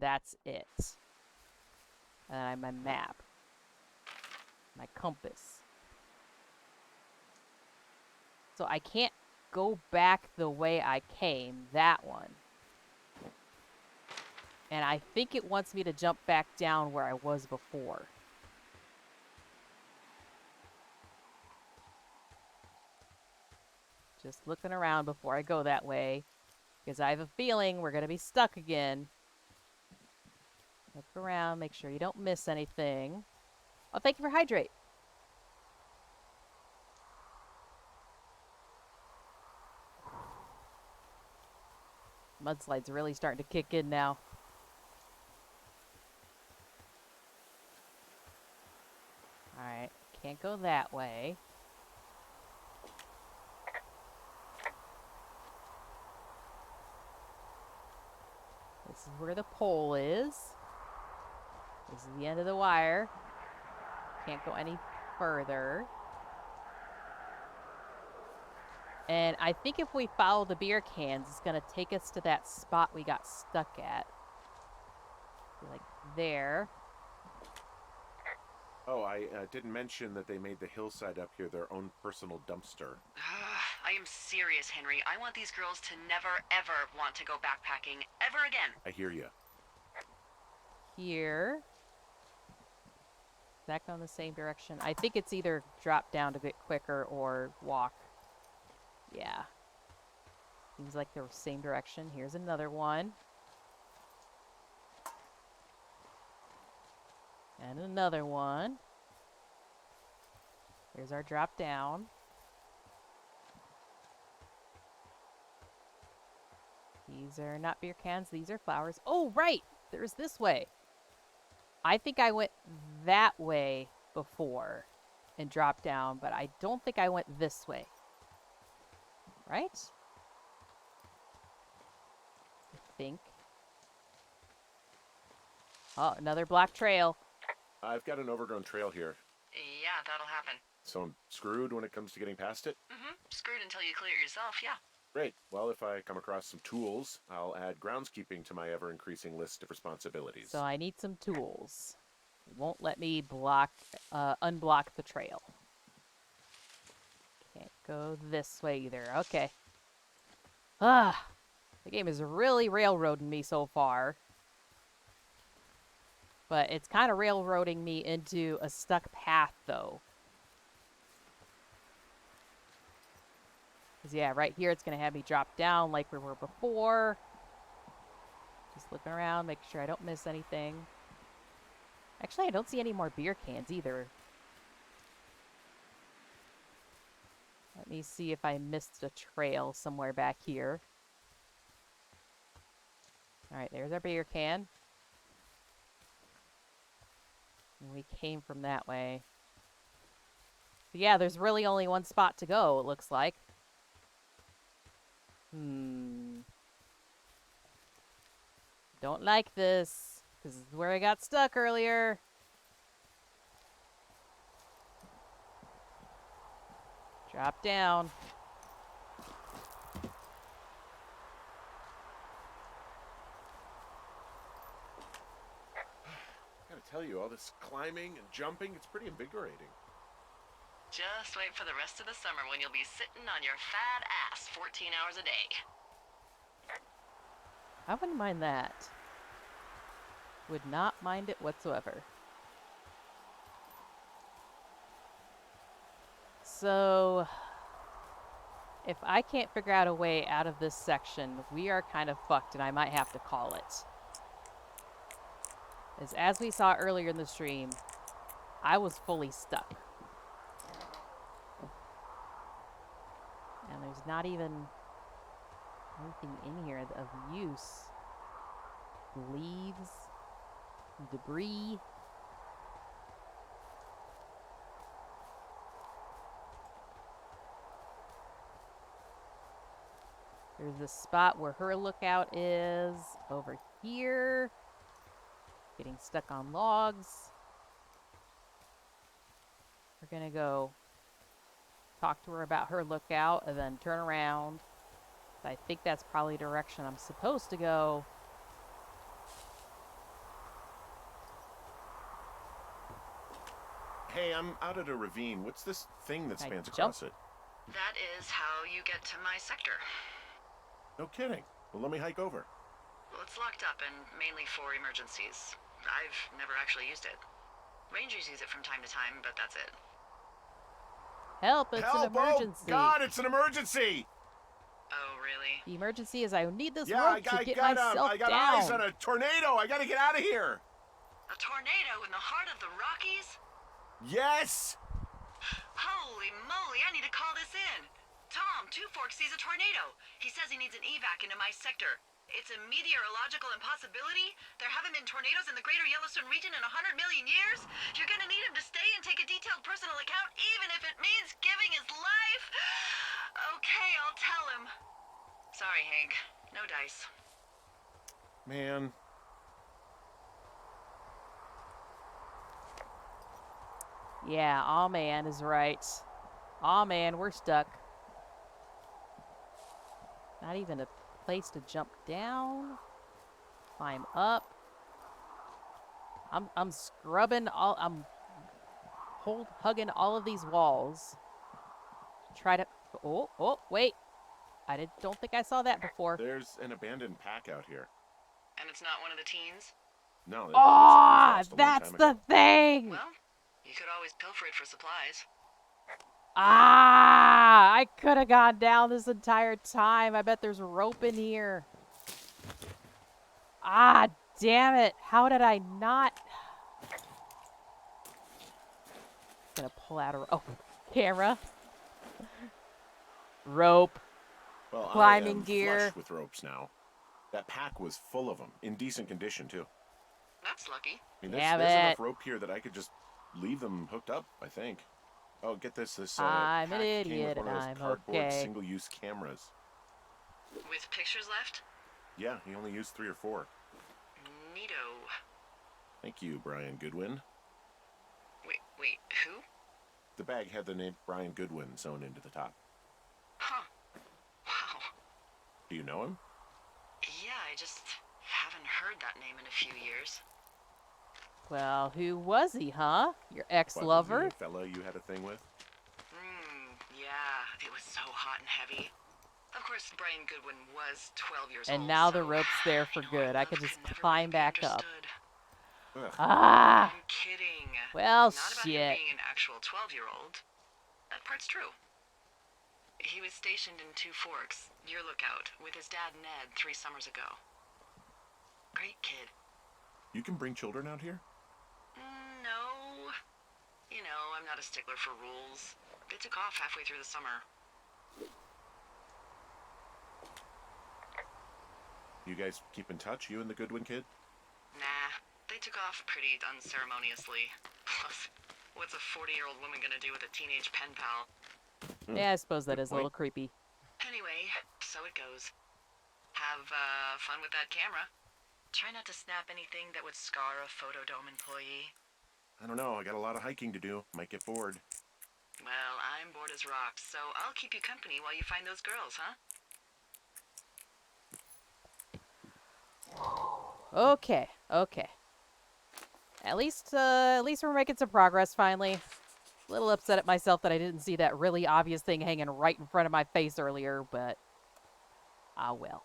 Speaker 1: That's it. And my map. My compass. So I can't go back the way I came, that one. And I think it wants me to jump back down where I was before. Just looking around before I go that way. Because I have a feeling we're going to be stuck again. Look around, make sure you don't miss anything. Oh, thank you for hydrate. Mudslide's really starting to kick in now. Alright, can't go that way. This is where the pole is. This is the end of the wire. Can't go any further. And I think if we follow the beer cans, it's going to take us to that spot we got stuck at. Like there.
Speaker 7: Oh, I didn't mention that they made the hillside up here their own personal dumpster.
Speaker 6: I am serious, Henry. I want these girls to never, ever want to go backpacking ever again.
Speaker 7: I hear you.
Speaker 1: Here. Back on the same direction. I think it's either drop down to get quicker or walk. Yeah. Seems like they're the same direction. Here's another one. And another one. Here's our drop down. These are not beer cans. These are flowers. Oh, right! There's this way. I think I went that way before and dropped down, but I don't think I went this way. Right? I think. Oh, another black trail.
Speaker 7: I've got an overgrown trail here.
Speaker 6: Yeah, that'll happen.
Speaker 7: So I'm screwed when it comes to getting past it?
Speaker 6: Screwed until you clear it yourself, yeah.
Speaker 7: Great. Well, if I come across some tools, I'll add groundskeeping to my ever-increasing list of responsibilities.
Speaker 1: So I need some tools. It won't let me unblock the trail. Can't go this way either. Okay. The game is really railroading me so far. But it's kind of railroading me into a stuck path, though. Because, yeah, right here it's going to have me drop down like we were before. Just looking around, making sure I don't miss anything. Actually, I don't see any more beer cans either. Let me see if I missed a trail somewhere back here. Alright, there's our beer can. And we came from that way. But yeah, there's really only one spot to go, it looks like. Don't like this. This is where I got stuck earlier. Drop down.
Speaker 7: Gotta tell you, all this climbing and jumping, it's pretty invigorating.
Speaker 6: Just wait for the rest of the summer when you'll be sitting on your fat ass 14 hours a day.
Speaker 1: I wouldn't mind that. Would not mind it whatsoever. So, if I can't figure out a way out of this section, we are kind of fucked, and I might have to call it. As we saw earlier in the stream, I was fully stuck. And there's not even anything in here of use. Leaves, debris. There's a spot where her lookout is over here. Getting stuck on logs. We're gonna go talk to her about her lookout and then turn around. I think that's probably the direction I'm supposed to go.
Speaker 7: Hey, I'm out at a ravine. What's this thing that
Speaker 1: I
Speaker 7: spans
Speaker 1: jump?
Speaker 7: across it?
Speaker 6: That is how you get to my sector.
Speaker 7: No kidding. Well, let me hike over.
Speaker 6: Well, it's locked up and mainly for emergencies. I've never actually used it. Rangers use it from time to time, but that's it.
Speaker 1: Help, it's an emergency.
Speaker 7: Oh, God, it's an emergency!
Speaker 6: Oh, really?
Speaker 1: The emergency is I need this
Speaker 7: Yeah,
Speaker 1: rope to get myself
Speaker 7: I got
Speaker 1: down.
Speaker 7: eyes on a tornado. I gotta get out of here.
Speaker 6: A tornado in the heart of the Rockies?
Speaker 7: Yes!
Speaker 6: Holy moly, I need to call this in. Tom, Two Forks sees a tornado. He says he needs an evac into my sector. It's a meteorological impossibility. There haven't been tornadoes in the greater Yellowstone region in 100 million years. You're gonna need him to stay and take a detailed personal account, even if it means giving his life. Okay, I'll tell him. Sorry, Hank. No dice.
Speaker 7: Man.
Speaker 1: Yeah, Aw Man is right. Aw Man, we're stuck. Not even a place to jump down. Climb up. I'm scrubbing all. I'm hugging all of these walls. Try to. Oh, wait. Don't think I saw that before.
Speaker 7: There's an abandoned pack out here.
Speaker 6: And it's not one of the teens?
Speaker 7: No.
Speaker 1: Ah, that's the thing.
Speaker 6: Well, you could always pilfer it for supplies.
Speaker 1: Ah, I could have gone down this entire time. I bet there's rope in here. Ah, damn it. How did I not? Gonna pull out a camera. Rope.
Speaker 7: Well,
Speaker 1: climbing
Speaker 7: I am
Speaker 1: gear.
Speaker 7: flush with ropes now. That pack was full of them, in decent condition too.
Speaker 6: That's lucky.
Speaker 7: I mean, there's
Speaker 1: Damn
Speaker 7: enough
Speaker 1: it.
Speaker 7: rope here that I could just leave them hooked up, I think. Oh, get this. This
Speaker 1: I'm an
Speaker 7: pack came with
Speaker 1: idiot
Speaker 7: one of
Speaker 1: and
Speaker 7: those
Speaker 1: I'm
Speaker 7: cardboard
Speaker 1: okay.
Speaker 7: single-use cameras.
Speaker 6: With pictures left?
Speaker 7: Yeah, he only used 3 or 4.
Speaker 6: Neato.
Speaker 7: Thank you, Brian Goodwin.
Speaker 6: Wait, who?
Speaker 7: The bag had the name Brian Goodwin sewn into the top.
Speaker 6: Huh. Wow.
Speaker 7: Do you know him?
Speaker 6: Yeah, I just haven't heard that name in a few years.
Speaker 1: Well, who was he, huh? Your
Speaker 7: What,
Speaker 1: ex-lover?
Speaker 7: the fella you had a thing with?
Speaker 6: Yeah, it was so hot and heavy. Of course, Brian Goodwin was 12 years
Speaker 1: And
Speaker 6: old.
Speaker 1: now
Speaker 6: so,
Speaker 1: the rope's there for
Speaker 6: our
Speaker 1: good. I
Speaker 6: love
Speaker 1: could just
Speaker 6: never
Speaker 1: climb
Speaker 6: really be
Speaker 1: back up.
Speaker 6: understood.
Speaker 7: Ugh.
Speaker 1: Ah!
Speaker 6: I'm kidding.
Speaker 1: Well,
Speaker 6: Not about him
Speaker 1: shit.
Speaker 6: being an actual 12-year-old. That part's true. He was stationed in Two Forks, your lookout, with his dad Ned 3 summers ago. Great kid.
Speaker 7: You can bring children out here?
Speaker 6: No. You know, I'm not a stickler for rules. They took off halfway through the summer.
Speaker 7: You guys keep in touch, you and the Goodwin kid?
Speaker 6: Nah, they took off pretty unceremoniously. Plus, what's a 40-year-old woman gonna do with a teenage pen pal?
Speaker 1: Yeah, I suppose that
Speaker 7: Good
Speaker 1: is a little
Speaker 7: point.
Speaker 1: creepy.
Speaker 6: Anyway, so it goes. Have fun with that camera. Try not to snap anything that would scar a Photodome employee.
Speaker 7: I don't know, I got a lot of hiking to do. Might get bored.
Speaker 6: Well, I'm bored as rocks, so I'll keep you company while you find those girls, huh?
Speaker 1: Okay, okay. At least we're making some progress finally. A little upset at myself that I didn't see that really obvious thing hanging right in front of my face earlier, but ah well.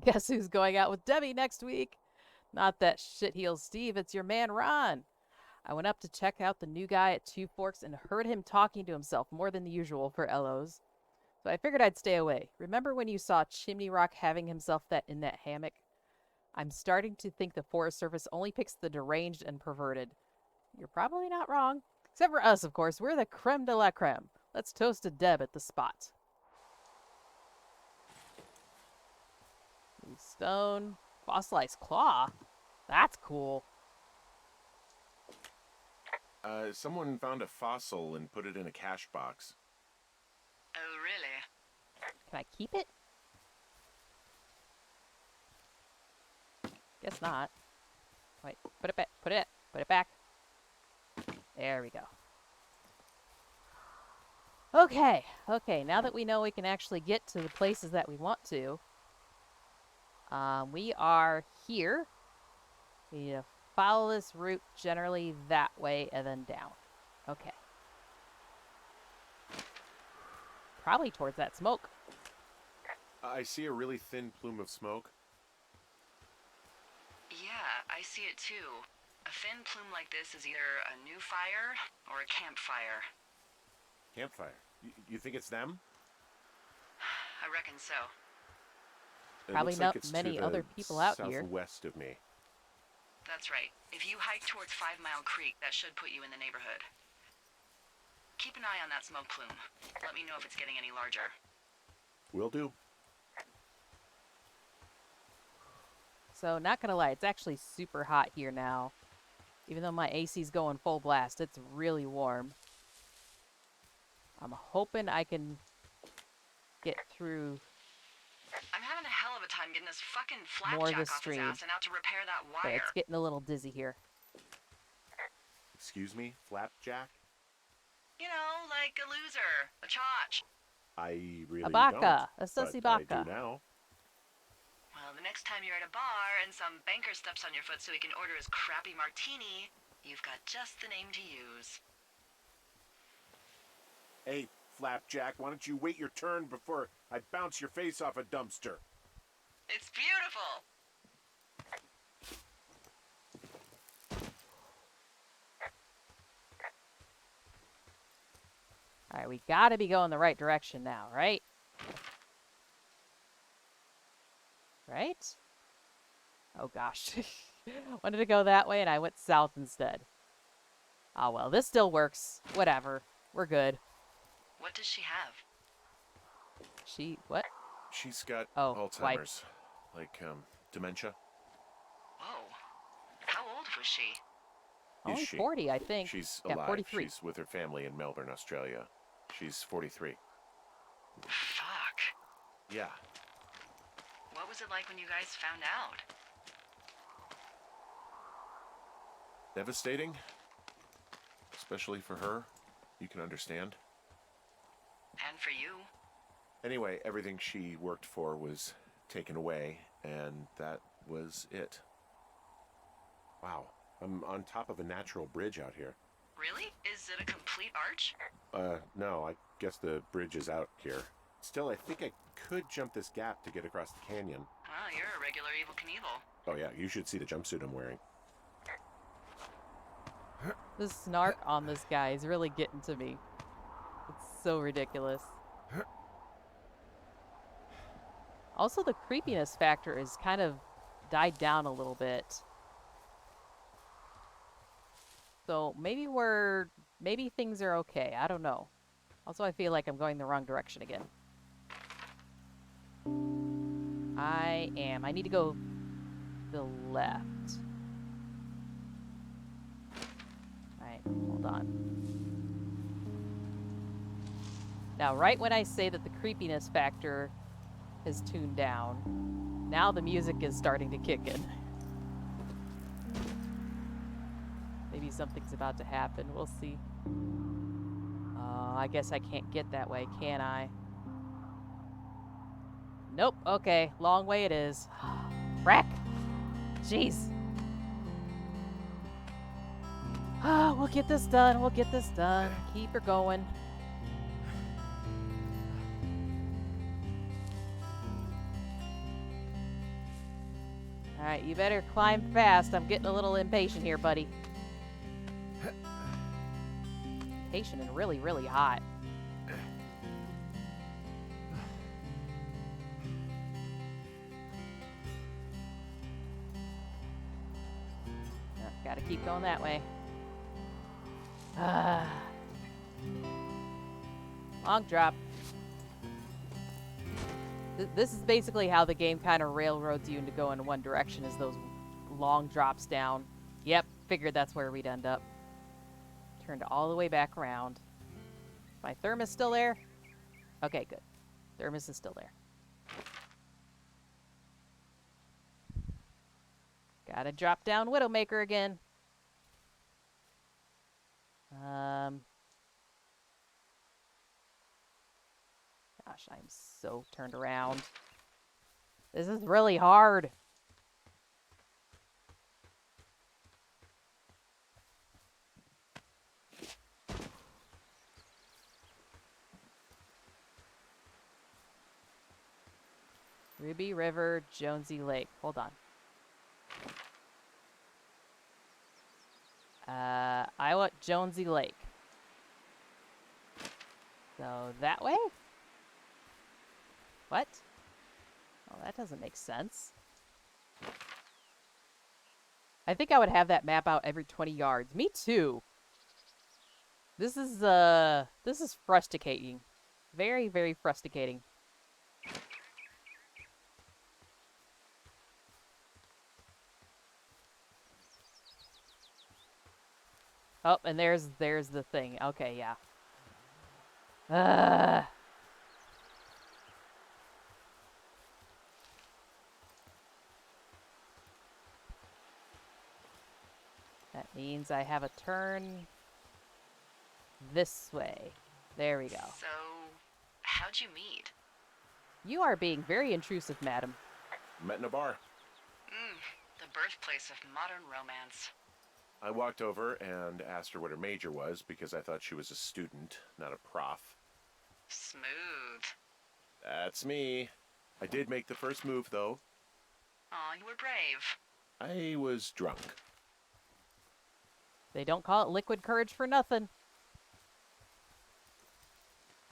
Speaker 1: Guess who's going out with Debbie next week? Not that shitheel Steve, it's your man Ron. I went up to check out the new guy at Two Forks and heard him talking to himself more than the usual for LOs. So I figured I'd stay away. Remember when you saw Chimney Rock having himself in that hammock? I'm starting to think the Forest Service only picks the deranged and perverted. You're probably not wrong. Except for us, of course. We're the creme de la creme. Let's toast to Deb at the spot. New stone. Fossilized claw. That's cool.
Speaker 7: Someone found a fossil and put it in a cash box.
Speaker 6: Oh, really?
Speaker 1: Can I keep it? Guess not. Wait, put it back. Put it back. There we go. Okay, okay, now that we know we can actually get to the places that we want to, we are here. We need to follow this route generally that way and then down. Okay. Probably towards that smoke.
Speaker 7: I see a really thin plume of smoke.
Speaker 6: Yeah, I see it too. A thin plume like this is either a new fire or a campfire.
Speaker 7: Campfire. You think it's them?
Speaker 6: I reckon so.
Speaker 7: It
Speaker 1: Probably
Speaker 7: looks like
Speaker 1: not
Speaker 7: it's
Speaker 1: many
Speaker 7: to the
Speaker 1: other people out here.
Speaker 7: southwest of me.
Speaker 6: That's right. If you hike towards 5 Mile Creek, that should put you in the neighborhood. Keep an eye on that smoke plume. Let me know if it's getting any larger.
Speaker 7: Will do.
Speaker 1: So, not gonna lie, it's actually super hot here now. Even though my AC's going full blast, it's really warm. I'm hoping I can get through
Speaker 6: I'm having a hell of a time getting this fucking
Speaker 1: more of
Speaker 6: flapjack
Speaker 1: this
Speaker 6: off his
Speaker 1: stream.
Speaker 6: ass and out to repair that
Speaker 1: Okay,
Speaker 6: wire.
Speaker 1: it's getting a little dizzy here.
Speaker 7: Excuse me, Flapjack?
Speaker 6: You know, like a loser, a chotch.
Speaker 7: I really
Speaker 1: A baka,
Speaker 7: don't.
Speaker 1: a sussy
Speaker 7: but I
Speaker 1: baka.
Speaker 7: do now.
Speaker 6: Well, the next time you're at a bar and some banker steps on your foot so he can order his crappy martini, you've got just the name to use.
Speaker 7: Hey, Flapjack, why don't you wait your turn before I bounce your face off a dumpster?
Speaker 6: It's beautiful.
Speaker 1: Alright, we gotta be going the right direction now, right? Right? Oh gosh. Wanted to go that way and I went south instead. Oh well, this still works. Whatever. We're good.
Speaker 6: What does she have?
Speaker 1: What?
Speaker 7: She's got
Speaker 1: Oh, wipe.
Speaker 7: Alzheimer's. Like, dementia.
Speaker 6: Whoa. How old was she?
Speaker 1: Only
Speaker 7: Is she?
Speaker 1: 40, I think.
Speaker 7: She's
Speaker 1: Yeah,
Speaker 7: alive.
Speaker 1: 43.
Speaker 7: She's with her family in Melbourne, Australia. She's 43.
Speaker 6: Fuck.
Speaker 7: Yeah.
Speaker 6: What was it like when you guys found out?
Speaker 7: Devastating. Especially for her. You can understand.
Speaker 6: And for you?
Speaker 7: Anyway, everything she worked for was taken away, and that was it. Wow. I'm on top of a natural bridge out here.
Speaker 6: Really? Is it a complete arch?
Speaker 7: No, I guess the bridge is out here. Still, I think I could jump this gap to get across the canyon.
Speaker 6: Oh, you're a regular Evel Knievel.
Speaker 7: Oh yeah, you should see the jumpsuit I'm wearing.
Speaker 1: The snark on this guy is really getting to me. It's so ridiculous. Also, the creepiness factor is kind of died down a little bit. So maybe things are okay. I don't know. Also, I feel like I'm going the wrong direction again. I am. I need to go the left. Alright, hold on. Now, right when I say that the creepiness factor is tuned down, now the music is starting to kick in. Maybe something's about to happen. We'll see. I guess I can't get that way, can I? Nope. Okay. Long way it is. Frack. Jeez. We'll get this done. We'll get this done. Keep her going. Alright, you better climb fast. I'm getting a little impatient here, buddy. Impatient and really, really hot. Gotta keep going that way. Long drop. This is basically how the game kind of railroads you into going in one direction, is those long drops down. Yep, figured that's where we'd end up. Turned all the way back around. My thermos still there? Okay, good. Thermos is still there. Gotta drop down Widowmaker again. Gosh, I'm so turned around. This is really hard. Ruby River, Jonesy Lake. Hold on. I want Jonesy Lake. So that way? What? Oh, that doesn't make sense. I think I would have that map out every 20 yards. Me too. This is frustrating. Very, very frustrating. Oh, and there's the thing. Okay, yeah. That means I have a turn this way. There we go.
Speaker 6: So, how'd you meet?
Speaker 1: You are being very intrusive, madam.
Speaker 7: Met in a bar.
Speaker 6: The birthplace of modern romance.
Speaker 7: I walked over and asked her what her major was because I thought she was a student, not a prof.
Speaker 6: Smooth.
Speaker 7: That's me. I did make the first move, though.
Speaker 6: Aw, you were brave.
Speaker 7: I was drunk.
Speaker 1: They don't call it liquid courage for nothing.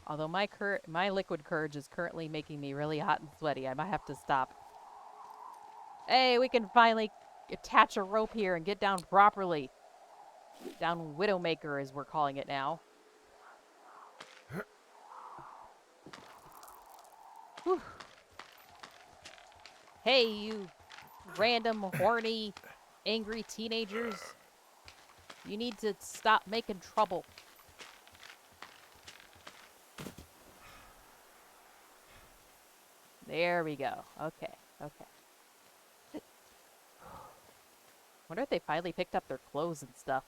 Speaker 1: Although my liquid courage is currently making me really hot and sweaty. I might have to stop. Hey, we can finally attach a rope here and get down properly. Down Widowmaker, as we're calling it now. Whew. Hey, you random, horny, angry teenagers. You need to stop making trouble. There we go. Okay, okay. Wonder if they finally picked up their clothes and stuff.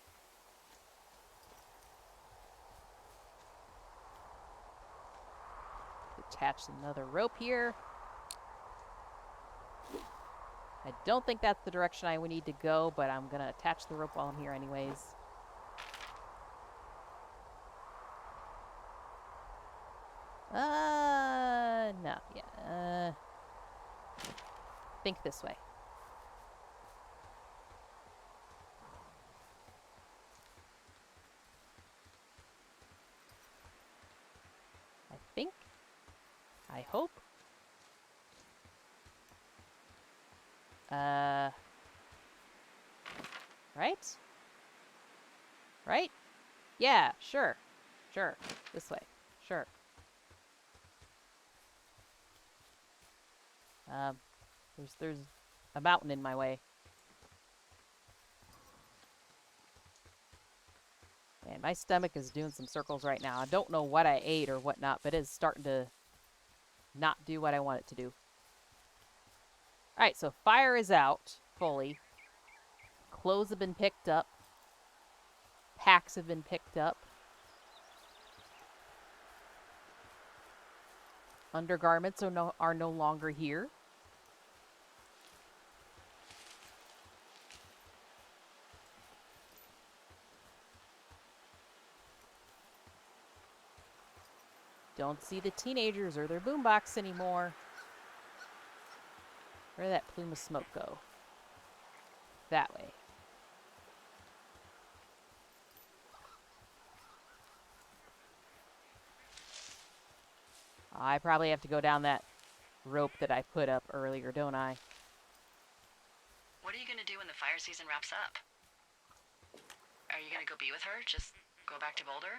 Speaker 1: Attach another rope here. I don't think that's the direction I would need to go, but I'm gonna attach the rope while I'm here anyways. think this way. I think. I hope. Right? Right? Yeah, sure. Sure. This way. Sure. There's a mountain in my way. Man, my stomach is doing some circles right now. I don't know what I ate or whatnot, but it's starting to not do what I want it to do. Alright, so fire is out fully. Clothes have been picked up. Packs have been picked up. Undergarments are no longer here. Don't see the teenagers or their boombox anymore. Where did that plume of smoke go? That way. I probably have to go down that rope that I put up earlier, don't I?
Speaker 6: What are you gonna do when the fire season wraps up? Are you gonna go be with her? Just go back to Boulder?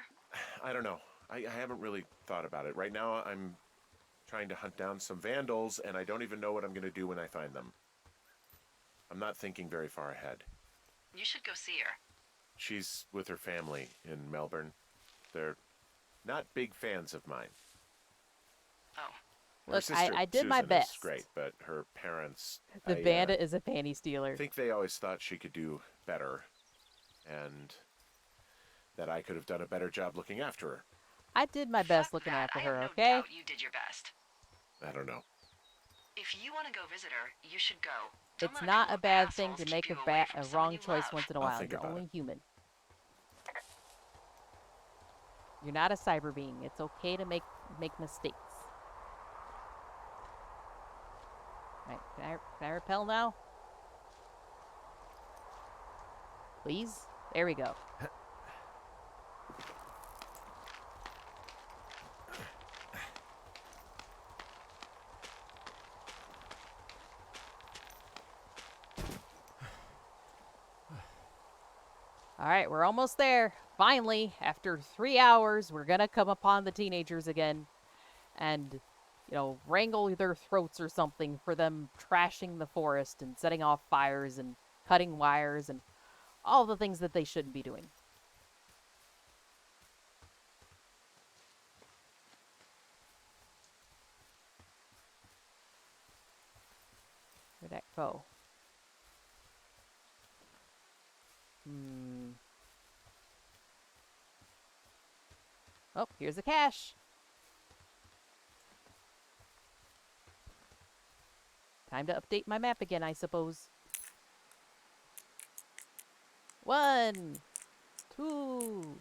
Speaker 7: I don't know. I haven't really thought about it. Right now, I'm trying to hunt down some vandals, and I don't even know what I'm going to do when I find them. I'm not thinking very far ahead.
Speaker 6: You should go see her.
Speaker 7: She's with her family in Melbourne. They're not big fans of mine.
Speaker 6: Oh.
Speaker 7: Her
Speaker 1: Look,
Speaker 7: sister,
Speaker 1: I did my
Speaker 7: Susan,
Speaker 1: best.
Speaker 7: is great, but her parents...
Speaker 1: The bandit is a panty stealer.
Speaker 7: I think they always thought she could do better, and that I could have done a better job looking after her.
Speaker 1: I did my best looking after her, okay?
Speaker 6: I have no doubt you did your best.
Speaker 7: I don't know.
Speaker 6: If you want to go visit her, you should go.
Speaker 1: It's not a bad thing to make a wrong choice once in a while. You're only human. You're not a cyber being. It's okay to make mistakes. Right, can I repel now? Please? There we go. Alright, we're almost there. Finally, after 3 hours, we're gonna come upon the teenagers again. And, you know, wrangle their throats or something for them trashing the forest and setting off fires and cutting wires and all the things that they shouldn't be doing. Where'd that go? Oh, here's the cache. Time to update my map again, I suppose. 1, 2,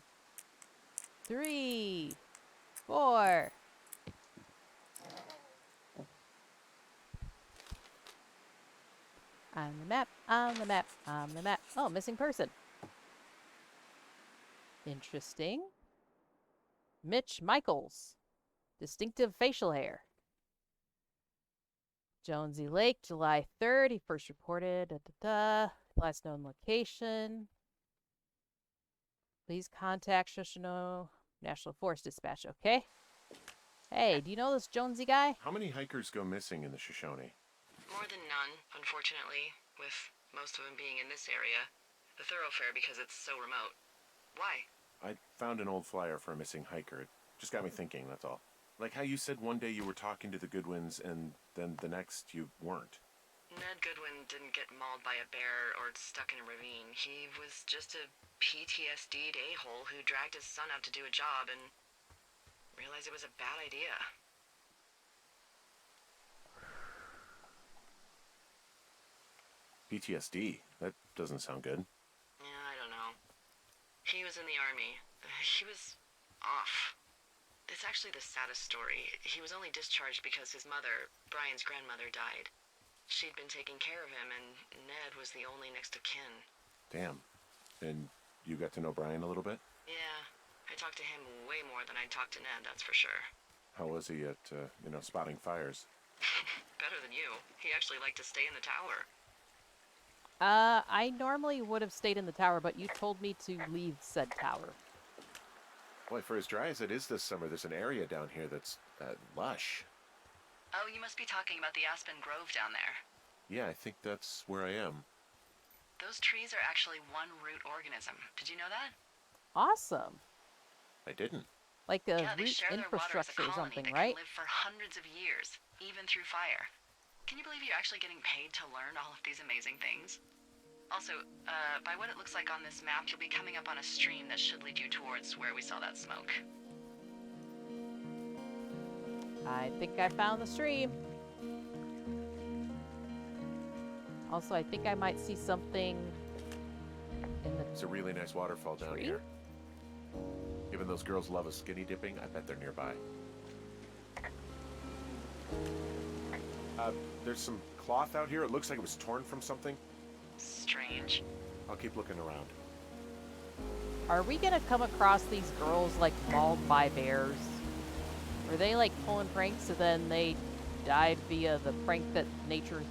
Speaker 1: 3, 4. On the map, on the map, on the map. Oh, missing person. Interesting. Mitch Michaels. Distinctive facial hair. Jonesy Lake, July 3rd. He first reported. Last known location. Please contact Shoshone National Forest Dispatch. Okay. Hey, do you know this Jonesy guy?
Speaker 7: How many hikers go missing in the Shoshone?
Speaker 6: More than none, unfortunately, with most of them being in this area. The thoroughfare because it's so remote. Why?
Speaker 7: I found an old flyer for a missing hiker. It just got me thinking, that's all. Like how you said one day you were talking to the Goodwins and then the next you weren't.
Speaker 6: Ned Goodwin didn't get mauled by a bear or stuck in a ravine. He was just a PTSD'd a-hole who dragged his son out to do a job and realized it was a bad idea.
Speaker 7: PTSD? That doesn't sound good.
Speaker 6: Yeah, I don't know. He was in the army. He was off. It's actually the saddest story. He was only discharged because his mother, Brian's grandmother, died. She'd been taking care of him, and Ned was the only next of kin.
Speaker 7: Damn. And you got to know Brian a little bit?
Speaker 6: Yeah, I talked to him way more than I talked to Ned, that's for sure.
Speaker 7: How was he at, spotting fires?
Speaker 6: Better than you. He actually liked to stay in the tower.
Speaker 1: I normally would have stayed in the tower, but you told me to leave said tower.
Speaker 7: Boy, for as dry as it is this summer, there's an area down here that's lush.
Speaker 6: Oh, you must be talking about the Aspen Grove down there.
Speaker 7: Yeah, I think that's where I am.
Speaker 6: Those trees are actually one root organism. Did you know that?
Speaker 1: Awesome.
Speaker 7: I didn't.
Speaker 1: Like a
Speaker 6: Yeah, they
Speaker 1: root
Speaker 6: share their water as a
Speaker 1: infrastructure or
Speaker 6: colony
Speaker 1: something,
Speaker 6: that
Speaker 1: right?
Speaker 6: can live for hundreds of years, even through fire. Can you believe you're actually getting paid to learn all of these amazing things? Also, by what it looks like on this map, you'll be coming up on a stream that should lead you towards where we saw that smoke.
Speaker 1: I think I found the stream. Also, I think I might see something in the
Speaker 7: It's a really nice waterfall down
Speaker 1: tree?
Speaker 7: here. Given those girls love a skinny dipping, I bet they're nearby. There's some cloth out here. It looks like it was torn from something.
Speaker 6: Strange.
Speaker 7: I'll keep looking around.
Speaker 1: Are we gonna come across these girls like mauled by bears? Were they like pulling pranks and then they died via the prank that nature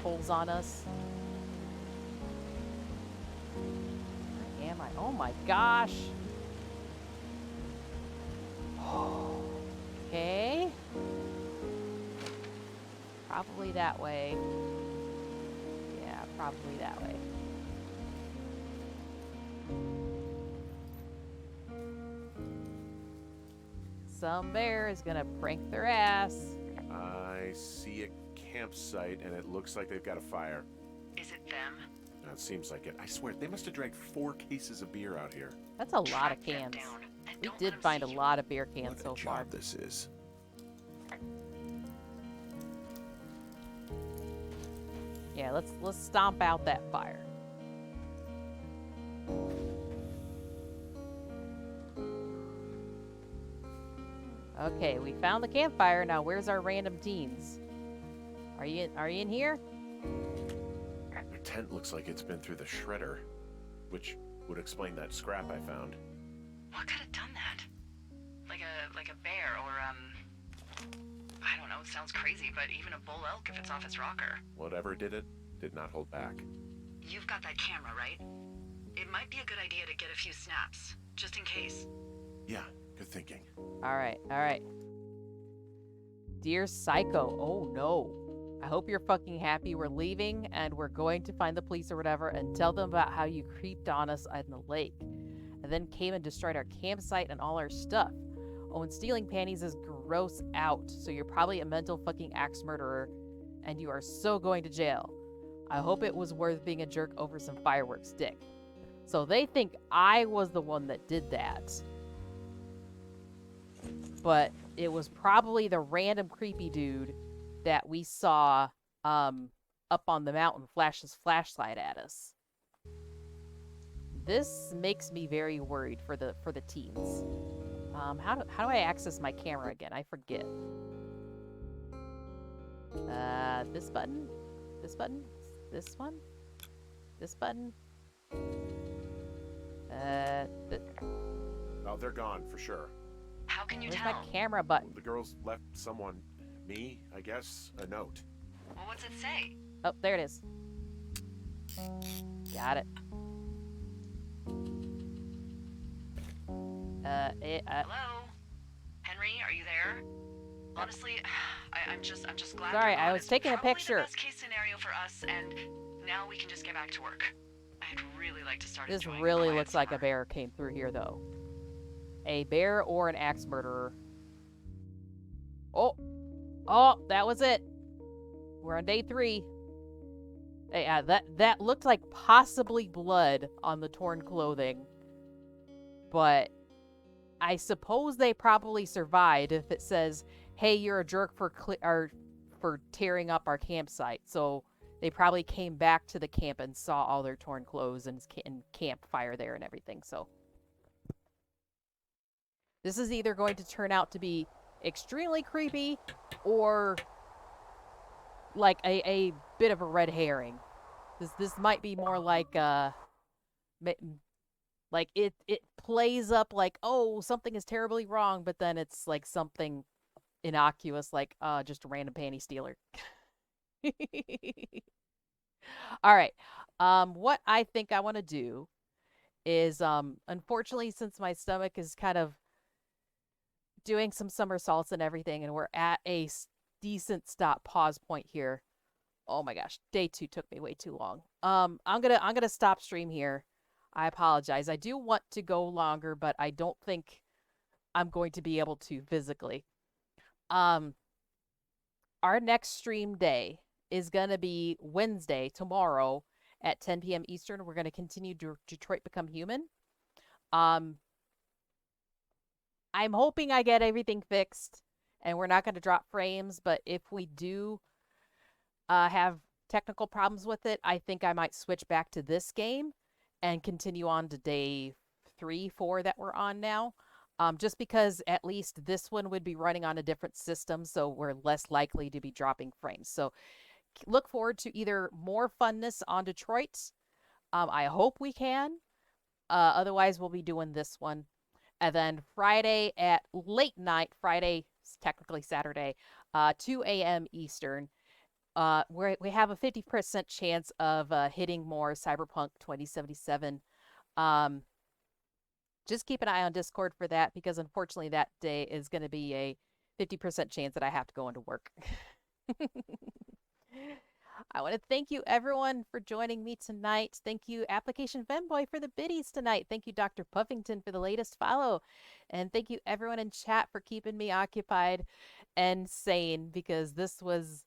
Speaker 1: pulls on us? Where am I? Oh my gosh. Okay. Probably that way. Yeah, probably that way. Some bear is gonna prank their ass.
Speaker 7: I see a campsite, and it looks like they've got a fire.
Speaker 6: Is it them?
Speaker 7: No, it seems like it. I swear, they must have dragged 4 cases of beer out here.
Speaker 1: That's a lot of
Speaker 6: Track them
Speaker 1: cans.
Speaker 6: down, and
Speaker 1: We
Speaker 6: don't let
Speaker 1: did
Speaker 6: 'em
Speaker 1: find a
Speaker 6: see you.
Speaker 1: lot of beer cans
Speaker 7: What
Speaker 1: so
Speaker 7: a
Speaker 1: far.
Speaker 7: job this is.
Speaker 1: Yeah, let's stomp out that fire. Okay, we found the campfire. Now where's our random teens? Are you in here?
Speaker 7: Their tent looks like it's been through the shredder, which would explain that scrap I found.
Speaker 6: What could have done that? Like a bear or I don't know, it sounds crazy, but even a bull elk if it's off its rocker.
Speaker 7: Whatever did it, did not hold back.
Speaker 6: You've got that camera, right? It might be a good idea to get a few snaps, just in case.
Speaker 7: Yeah, good thinking.
Speaker 1: All right. Dear Psycho, oh no. I hope you're fucking happy we're leaving and we're going to find the police or whatever and tell them about how you creeped on us in the lake and then came and destroyed our campsite and all our stuff. Oh, and stealing panties is gross out, so you're probably a mental fucking axe murderer and you are so going to jail. I hope it was worth being a jerk over some fireworks, dick. So they think I was the one that did that. But it was probably the random creepy dude that we saw up on the mountain flash his flashlight at us. This makes me very worried for the teens. How do I access my camera again? I forget. This button? This button? This one? This button?
Speaker 7: Oh, they're gone for sure.
Speaker 6: How can you
Speaker 1: Where's
Speaker 6: tell?
Speaker 1: my camera button?
Speaker 7: The girls left someone, me, I guess, a note.
Speaker 6: Well, what's it say?
Speaker 1: Oh, there it is. Got it.
Speaker 6: Hello? Henry, are you there? Honestly, I'm just glad.
Speaker 1: Sorry,
Speaker 6: you're gone.
Speaker 1: I was
Speaker 6: It's
Speaker 1: taking a
Speaker 6: probably
Speaker 1: picture.
Speaker 6: The best case scenario for us, and now we can just get back to work. I'd really like to start.
Speaker 1: This
Speaker 6: enjoying
Speaker 1: really
Speaker 6: the quiet
Speaker 1: looks like a
Speaker 6: summer.
Speaker 1: bear came through here, though. A bear or an axe murderer. Oh, that was it. We're on day 3. Hey, that looked like possibly blood on the torn clothing, but I suppose they probably survived if it says, "Hey, you're a jerk for tearing up our campsite." So they probably came back to the camp and saw all their torn clothes and campfire there and everything. So this is either going to turn out to be extremely creepy or like a bit of a red herring. This might be more like like it plays up like, oh, something is terribly wrong, but then it's like something innocuous, like just a random panty stealer. All right. What I think I want to do is unfortunately, since my stomach is kind of doing some somersaults and everything, and we're at a decent stop pause point here. Oh my gosh, day 2 took me way too long. I'm gonna stop stream here. I apologize. I do want to go longer, but I don't think I'm going to be able to physically. Um, our next stream day is gonna be Wednesday, tomorrow at 10 p.m. Eastern. We're gonna continue Detroit Become Human. Um, I'm hoping I get everything fixed and we're not going to drop frames, but if we do have technical problems with it, I think I might switch back to this game and continue on to day 3, 4 that we're on now. Just because at least this one would be running on a different system, so we're less likely to be dropping frames. So look forward to either more funness on Detroit. I hope we can. Otherwise, we'll be doing this one. And then Friday at late night, Friday, technically Saturday, 2 a.m. Eastern, we have a 50% chance of hitting more Cyberpunk 2077. Just keep an eye on Discord for that, because unfortunately that day is going to be a 50% chance that I have to go into work. I want to thank you, everyone, for joining me tonight. Thank you, Application Femboy, for the biddies tonight. Thank you, Dr. Puffington, for the latest follow. And thank you, everyone in chat, for keeping me occupied and sane, because this was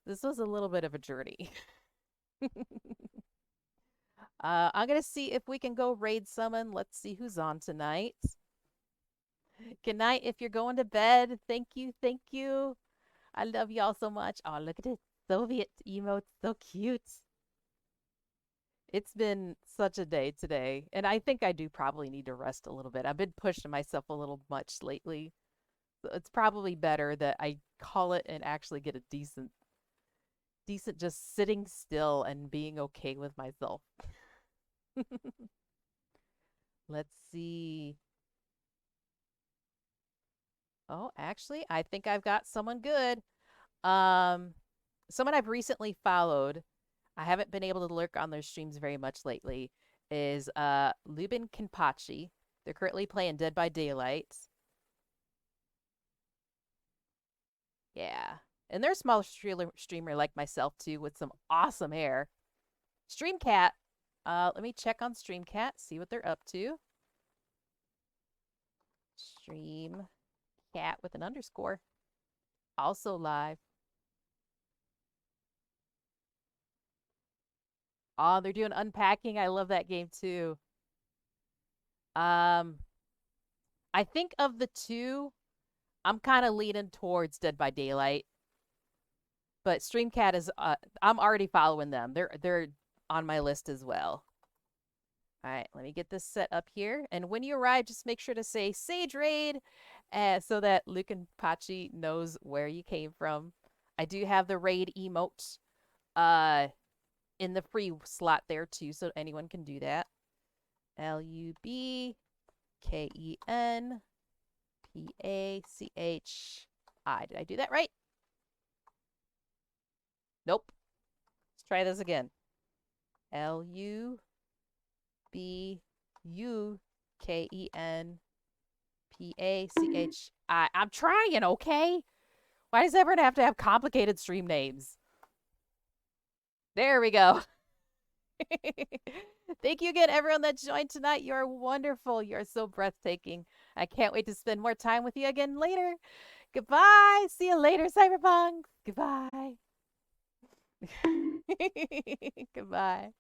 Speaker 1: a little bit of a journey. I'm going to see if we can go raid summon. Let's see who's on tonight. Good night if you're going to bed. Thank you. Thank you. I love y'all so much. Oh, look at it. Soviet emote, so cute. It's been such a day today, and I think I do probably need to rest a little bit. I've been pushing myself a little much lately. So it's probably better that I call it and actually get a decent just sitting still and being okay with myself. Let's see. Oh, actually, I think I've got someone good. Someone I've recently followed, I haven't been able to lurk on their streams very much lately, is Lubin Kenpachi. They're currently playing Dead by Daylight. Yeah. And they're a small streamer like myself, too, with some awesome hair. Streamcat. Let me check on Streamcat, see what they're up to. Streamcat with an underscore. Also live. Oh, they're doing unpacking. I love that game too. I think of the two, I'm kind of leaning towards Dead by Daylight. But Streamcat is I'm already following them. They're on my list as well. All right, let me get this set up here. And when you arrive, just make sure to say Sage Raid so that Luke and Pachi knows where you came from. I do have the raid emote in the free slot there too, so anyone can do that. LUBKENPACHI. Did I do that right? Nope. Let's try this again. LUBUKENPACHI. I'm trying, okay? Why does everyone have to have complicated stream names? There we go. Thank you again, everyone that joined tonight. You're wonderful. You're so breathtaking. I can't wait to spend more time with you again later. Goodbye. See you later, Cyberpunk. Goodbye. Goodbye.